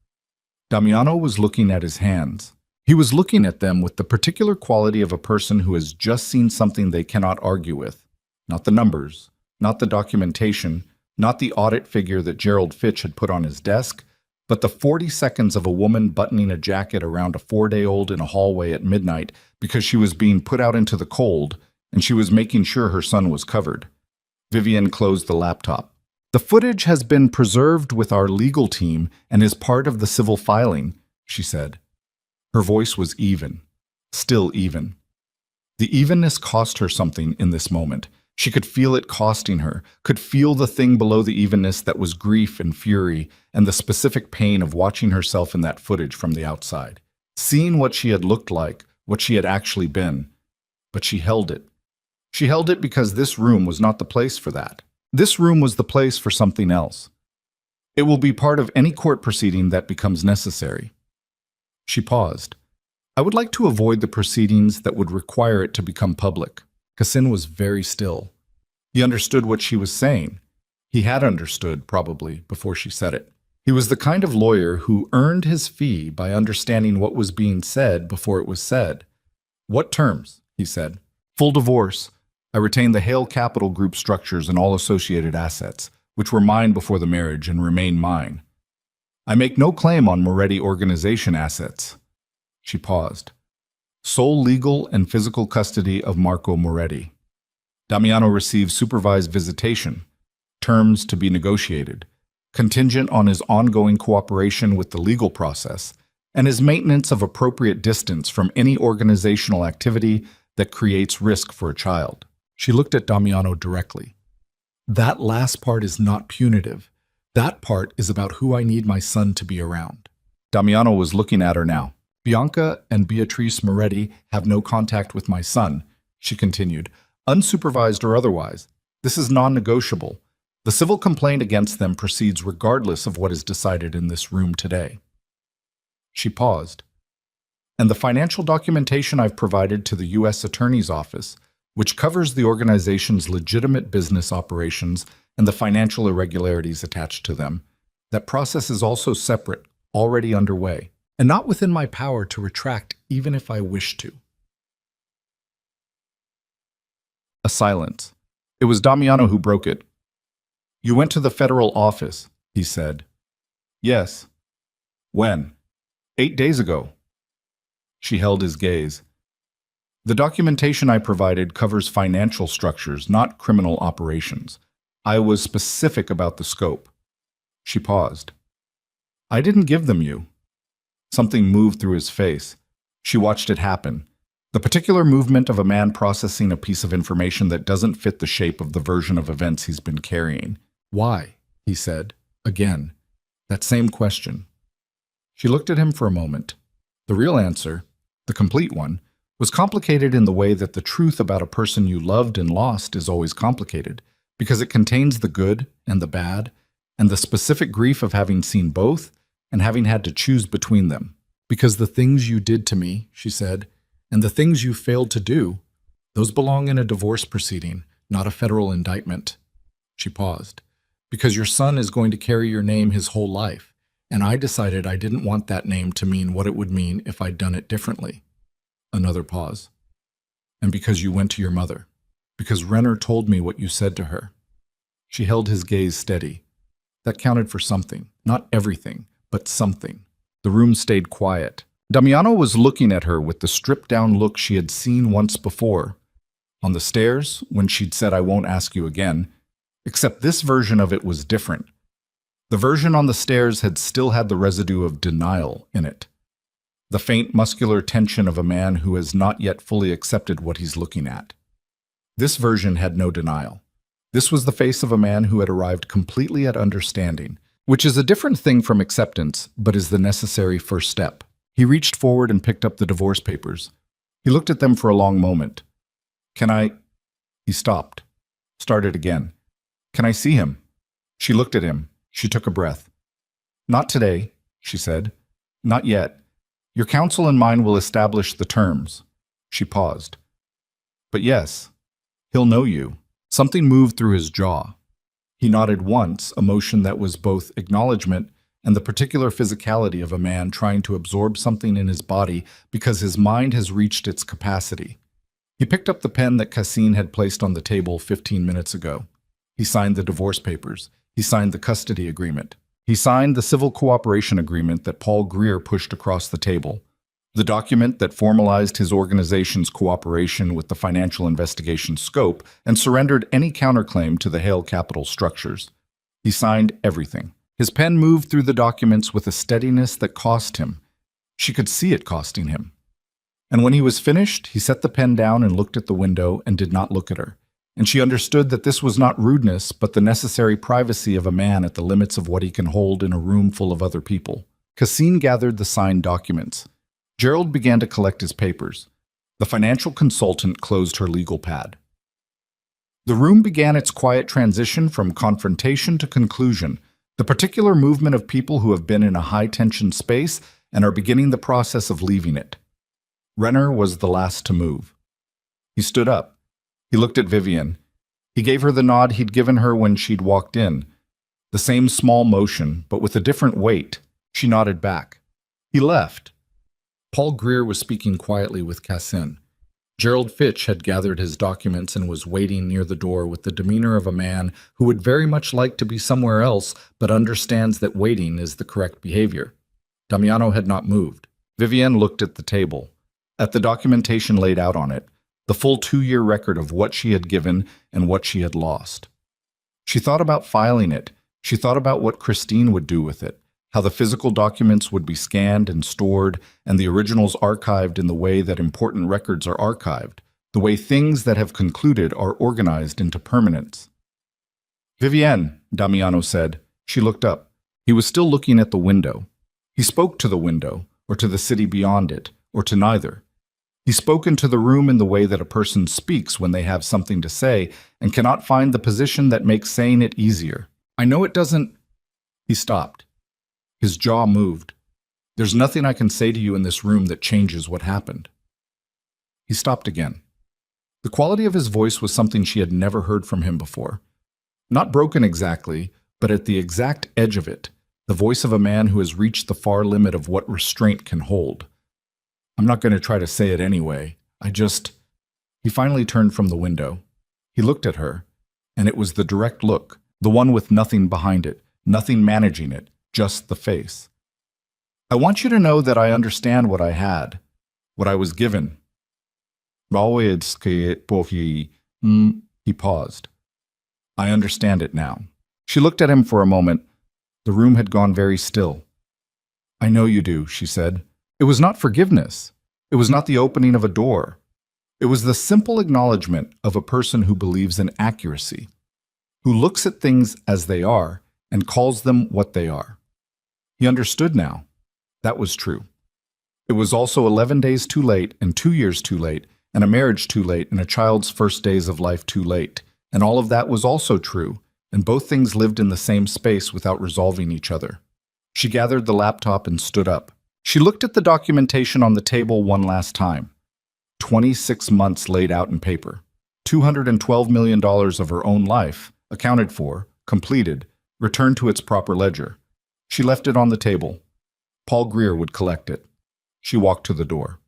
Damiano was looking at his hands. He was looking at them with the particular quality of a person who has just seen something they cannot argue with. Not the numbers, not the documentation, not the audit figure that Gerald Fitch had put on his desk, but the 40 seconds of a woman buttoning a jacket around a 4-day-old in a hallway at midnight because she was being put out into the cold and she was making sure her son was covered. Vivian closed the laptop. "The footage has been preserved with our legal team and is part of the civil filing," she said. Her voice was even, still even. The evenness cost her something in this moment. She could feel it costing her, could feel the thing below the evenness that was grief and fury and the specific pain of watching herself in that footage from the outside, seeing what she had looked like, what she had actually been. But she held it. She held it because this room was not the place for that. This room was the place for something else. It will be part of any court proceeding that becomes necessary. She paused. "I would like to avoid the proceedings that would require it to become public." Cassin was very still. He understood what she was saying. He had understood, probably, before she said it. He was the kind of lawyer who earned his fee by understanding what was being said before it was said. "What terms?" he said. "Full divorce. I retain the Hale Capital Group structures and all associated assets, which were mine before the marriage and remain mine. I make no claim on Moretti organization assets." She paused. "Sole legal and physical custody of Marco Moretti. Damiano receives supervised visitation, terms to be negotiated, contingent on his ongoing cooperation with the legal process and his maintenance of appropriate distance from any organizational activity that creates risk for a child." She looked at Damiano directly. "That last part is not punitive. That part is about who I need my son to be around." Damiano was looking at her now. "Bianca and Beatrice Moretti have no contact with my son," she continued, "unsupervised or otherwise. This is non-negotiable. The civil complaint against them proceeds regardless of what is decided in this room today." She paused. "And the financial documentation I've provided to the U.S. Attorney's Office, which covers the organization's legitimate business operations and the financial irregularities attached to them, that process is also separate, already underway, and not within my power to retract even if I wish to." A silence. It was Damiano who broke it. "You went to the federal office," he said. "Yes." "When?" 8 days ago." She held his gaze. "The documentation I provided covers financial structures, not criminal operations. I was specific about the scope." She paused. "I didn't give them you." Something moved through his face. She watched it happen. The particular movement of a man processing a piece of information that doesn't fit the shape of the version of events he's been carrying. "Why?" he said, again. That same question. She looked at him for a moment. The real answer, the complete one, was complicated in the way that the truth about a person you loved and lost is always complicated, because it contains the good and the bad, and the specific grief of having seen both and having had to choose between them. Because the things you did to me, she said, and the things you failed to do, those belong in a divorce proceeding, not a federal indictment. She paused. Because your son is going to carry your name his whole life, and I decided I didn't want that name to mean what it would mean if I'd done it differently. Another pause. And because you went to your mother. Because Renner told me what you said to her. She held his gaze steady. That counted for something. Not everything, but something. The room stayed quiet. Damiano was looking at her with the stripped-down look she had seen once before. On the stairs, when she'd said, "I won't ask you again," except this version of it was different. The version on the stairs had still had the residue of denial in it. The faint muscular tension of a man who has not yet fully accepted what he's looking at. This version had no denial. This was the face of a man who had arrived completely at understanding, which is a different thing from acceptance, but is the necessary first step. He reached forward and picked up the divorce papers. He looked at them for a long moment. "Can I—" He stopped. Started again. "Can I see him?" She looked at him. She took a breath. "Not today," she said. "Not yet. Your counsel and mine will establish the terms." She paused. "But yes, he'll know you." Something moved through his jaw. He nodded once, a motion that was both acknowledgement and the particular physicality of a man trying to absorb something in his body because his mind has reached its capacity. He picked up the pen that Cassine had placed on the table 15 minutes ago. He signed the divorce papers. He signed the custody agreement. He signed the civil cooperation agreement that Paul Greer pushed across the table, the document that formalized his organization's cooperation with the financial investigation scope and surrendered any counterclaim to the Hale Capital structures. He signed everything. His pen moved through the documents with a steadiness that cost him. She could see it costing him. And when he was finished, he set the pen down and looked at the window and did not look at her. And she understood that this was not rudeness, but the necessary privacy of a man at the limits of what he can hold in a room full of other people. Cassine gathered the signed documents. Gerald began to collect his papers. The financial consultant closed her legal pad. The room began its quiet transition from confrontation to conclusion, the particular movement of people who have been in a high-tension space and are beginning the process of leaving it. Renner was the last to move. He stood up. He looked at Vivian. He gave her the nod he'd given her when she'd walked in. The same small motion, but with a different weight. She nodded back. He left. Paul Greer was speaking quietly with Cassine. Gerald Fitch had gathered his documents and was waiting near the door with the demeanor of a man who would very much like to be somewhere else but understands that waiting is the correct behavior. Damiano had not moved. Vivienne looked at the table, at the documentation laid out on it, the full 2-year record of what she had given and what she had lost. She thought about filing it. She thought about what Christine would do with it, how the physical documents would be scanned and stored, and the originals archived in the way that important records are archived, the way things that have concluded are organized into permanence. "Vivienne," Damiano said. She looked up. He was still looking at the window. He spoke to the window, or to the city beyond it, or to neither. He spoke into the room in the way that a person speaks when they have something to say and cannot find the position that makes saying it easier. "I know it doesn't—" He stopped. His jaw moved. "There's nothing I can say to you in this room that changes what happened." He stopped again. The quality of his voice was something she had never heard from him before. Not broken exactly, but at the exact edge of it, the voice of a man who has reached the far limit of what restraint can hold. "I'm not going to try to say it anyway. He finally turned from the window. He looked at her, and it was the direct look, the one with nothing behind it, nothing managing it, just the face. "I want you to know that I understand what I had, what I was given." He paused. "I understand it now." She looked at him for a moment. The room had gone very still. "I know you do," she said. It was not forgiveness. It was not the opening of a door. It was the simple acknowledgement of a person who believes in accuracy, who looks at things as they are and calls them what they are. He understood now. That was true. It was also 11 days too late, and 2 years too late, and a marriage too late, and a child's first days of life too late. And all of that was also true, and both things lived in the same space without resolving each other. She gathered the laptop and stood up. She looked at the documentation on the table one last time. 26 months laid out in paper. $212 million of her own life, accounted for, completed, returned to its proper ledger. She left it on the table. Paul Greer would collect it. She walked to the door.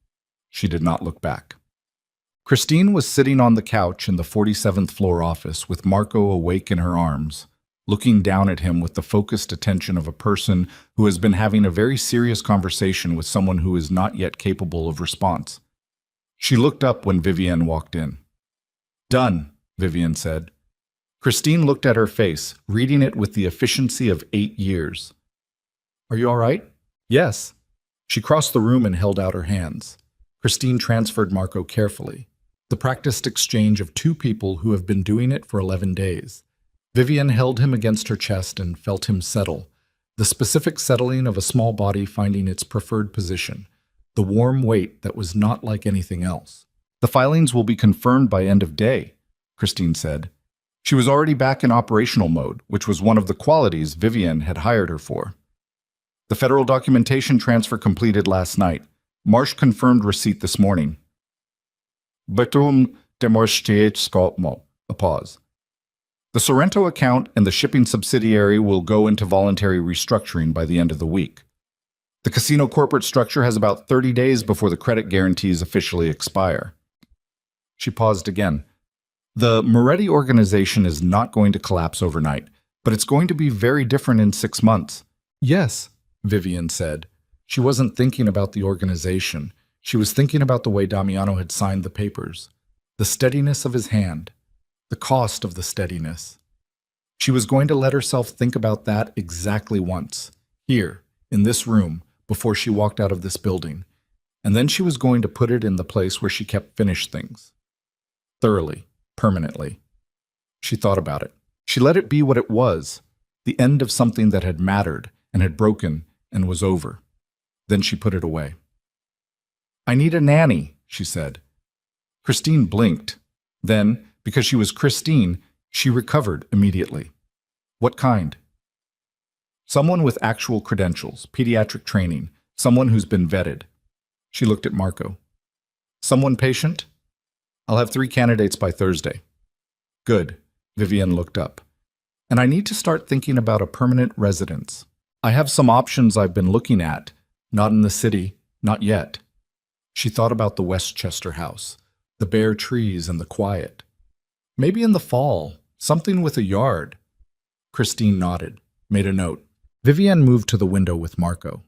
She did not look back. Christine was sitting on the couch in the 47th floor office with Marco awake in her arms, looking down at him with the focused attention of a person who has been having a very serious conversation with someone who is not yet capable of response. She looked up when Vivienne walked in. "Done," Vivienne said. Christine looked at her face, reading it with the efficiency of 8 years. "Are you all right?" "Yes." She crossed the room and held out her hands. Christine transferred Marco carefully. The practiced exchange of two people who have been doing it for 11 days. Vivienne held him against her chest and felt him settle, the specific settling of a small body finding its preferred position, the warm weight that was not like anything else. "The filings will be confirmed by end of day," Christine said. She was already back in operational mode, which was one of the qualities Vivienne had hired her for. "The federal documentation transfer completed last night. Marsh confirmed receipt this morning." A pause. "The Sorrento account and the shipping subsidiary will go into voluntary restructuring by the end of the week. The casino corporate structure has about 30 days before the credit guarantees officially expire." She paused again. "The Moretti organization is not going to collapse overnight, but it's going to be very different in 6 months." "Yes," Vivienne said. She wasn't thinking about the organization. She was thinking about the way Damiano had signed the papers, the steadiness of his hand, the cost of the steadiness. She was going to let herself think about that exactly once, here, in this room, before she walked out of this building, and then she was going to put it in the place where she kept finished things. Thoroughly, permanently. She thought about it. She let it be what it was, the end of something that had mattered and had broken and was over. Then she put it away. "I need a nanny," she said. Christine blinked. Then, because she was Christine, she recovered immediately. "What kind?" "Someone with actual credentials, pediatric training, someone who's been vetted." She looked at Marco. "Someone patient?" "I'll have 3 candidates by Thursday." "Good." Vivienne looked up. "And I need to start thinking about a permanent residence. I have some options I've been looking at. Not in the city, not yet." She thought about the Westchester house, the bare trees and the quiet. "Maybe in the fall, something with a yard." Christine nodded, made a note. Vivienne moved to the window with Marco.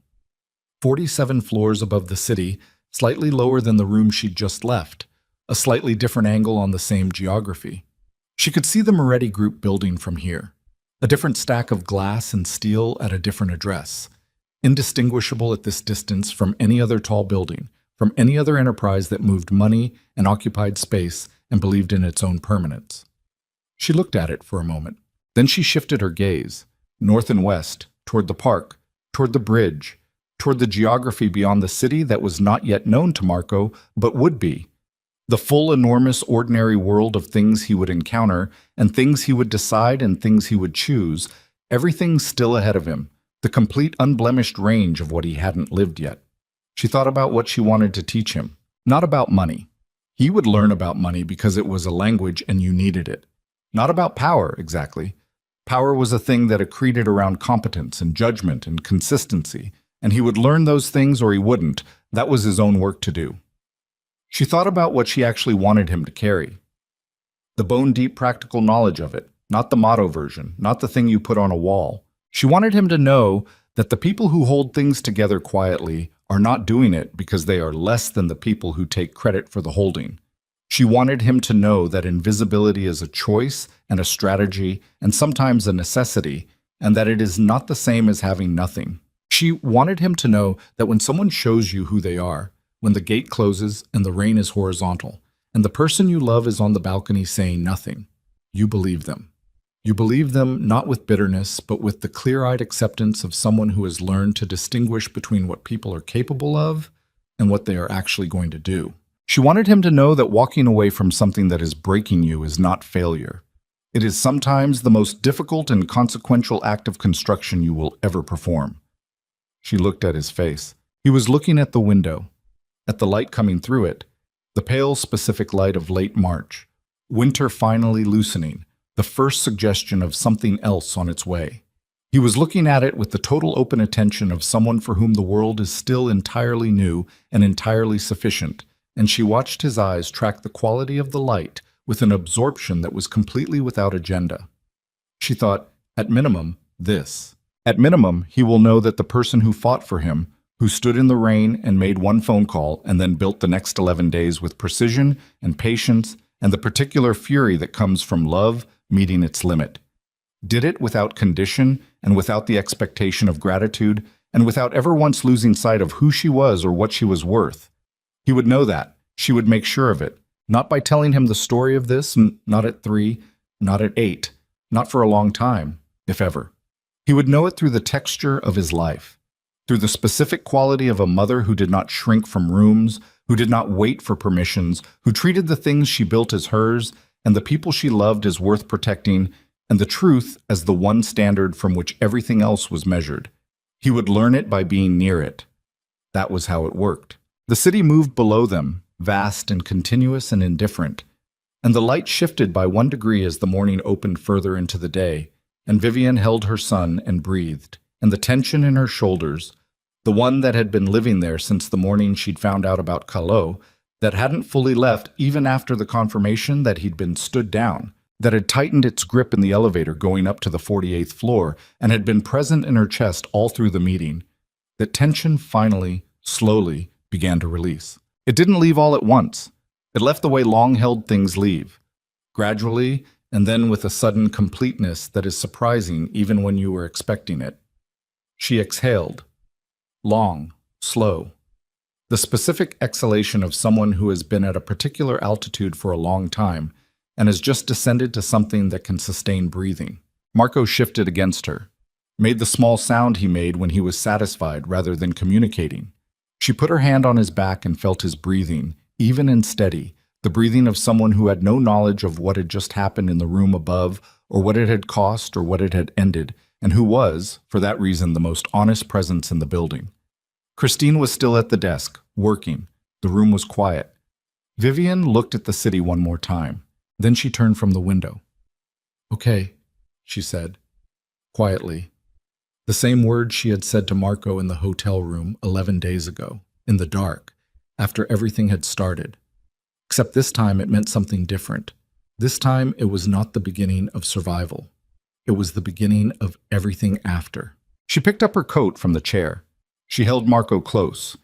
47 floors above the city, slightly lower than the room she'd just left, a slightly different angle on the same geography. She could see the Moretti Group building from here, a different stack of glass and steel at a different address, indistinguishable at this distance from any other tall building, from any other enterprise that moved money and occupied space and believed in its own permanence. She looked at it for a moment. Then she shifted her gaze, north and west, toward the park, toward the bridge, toward the geography beyond the city that was not yet known to Marco, but would be. The full, enormous, ordinary world of things he would encounter, and things he would decide and things he would choose, everything still ahead of him, the complete unblemished range of what he hadn't lived yet. She thought about what she wanted to teach him, not about money. He would learn about money because it was a language and you needed it. Not about power, exactly. Power was a thing that accreted around competence and judgment and consistency, and he would learn those things or he wouldn't. That was his own work to do. She thought about what she actually wanted him to carry. The bone-deep practical knowledge of it, not the motto version, not the thing you put on a wall. She wanted him to know that the people who hold things together quietly are not doing it because they are less than the people who take credit for the holding. She wanted him to know that invisibility is a choice and a strategy and sometimes a necessity, and that it is not the same as having nothing. She wanted him to know that when someone shows you who they are, when the gate closes and the rain is horizontal, and the person you love is on the balcony saying nothing, you believe them. You believe them not with bitterness, but with the clear-eyed acceptance of someone who has learned to distinguish between what people are capable of and what they are actually going to do. She wanted him to know that walking away from something that is breaking you is not failure. It is sometimes the most difficult and consequential act of construction you will ever perform. She looked at his face. He was looking at the window, at the light coming through it, the pale, specific light of late March, winter finally loosening, the first suggestion of something else on its way. He was looking at it with the total open attention of someone for whom the world is still entirely new and entirely sufficient, and she watched his eyes track the quality of the light with an absorption that was completely without agenda. She thought, at minimum, this. At minimum, he will know that the person who fought for him, who stood in the rain and made one phone call and then built the next 11 days with precision and patience and the particular fury that comes from love meeting its limit, did it without condition and without the expectation of gratitude and without ever once losing sight of who she was or what she was worth. He would know that. She would make sure of it, not by telling him the story of this, not at 3, not at 8, not for a long time, if ever. He would know it through the texture of his life, through the specific quality of a mother who did not shrink from rooms, who did not wait for permissions, who treated the things she built as hers and the people she loved as worth protecting, and the truth as the one standard from which everything else was measured. He would learn it by being near it. That was how it worked. The city moved below them, vast and continuous and indifferent, and the light shifted by 1 degree as the morning opened further into the day, and Vivian held her son and breathed, and the tension in her shoulders, the one that had been living there since the morning she'd found out about Callot, that hadn't fully left even after the confirmation that he'd been stood down, that had tightened its grip in the elevator going up to the 48th floor and had been present in her chest all through the meeting, that tension finally, slowly, began to release. It didn't leave all at once. It left the way long-held things leave, gradually and then with a sudden completeness that is surprising even when you were expecting it. She exhaled. Long, slow. The specific exhalation of someone who has been at a particular altitude for a long time and has just descended to something that can sustain breathing. Marco shifted against her, made the small sound he made when he was satisfied rather than communicating. She put her hand on his back and felt his breathing, even and steady, the breathing of someone who had no knowledge of what had just happened in the room above or what it had cost or what it had ended, and who was, for that reason, the most honest presence in the building. Christine was still at the desk, working. The room was quiet. Vivian looked at the city one more time. Then she turned from the window. "Okay," she said, quietly. The same words she had said to Marco in the hotel room 11 days ago, in the dark, after everything had started. Except this time it meant something different. This time it was not the beginning of survival. It was the beginning of everything after. She picked up her coat from the chair. She held Marco close.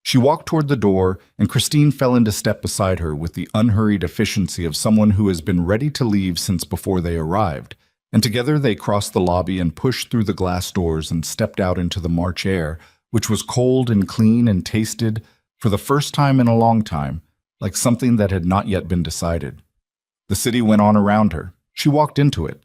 She walked toward the door, and Christine fell into step beside her with the unhurried efficiency of someone who has been ready to leave since before they arrived, and together they crossed the lobby and pushed through the glass doors and stepped out into the March air, which was cold and clean and tasted, for the first time in a long time, like something that had not yet been decided. The city went on around her. She walked into it.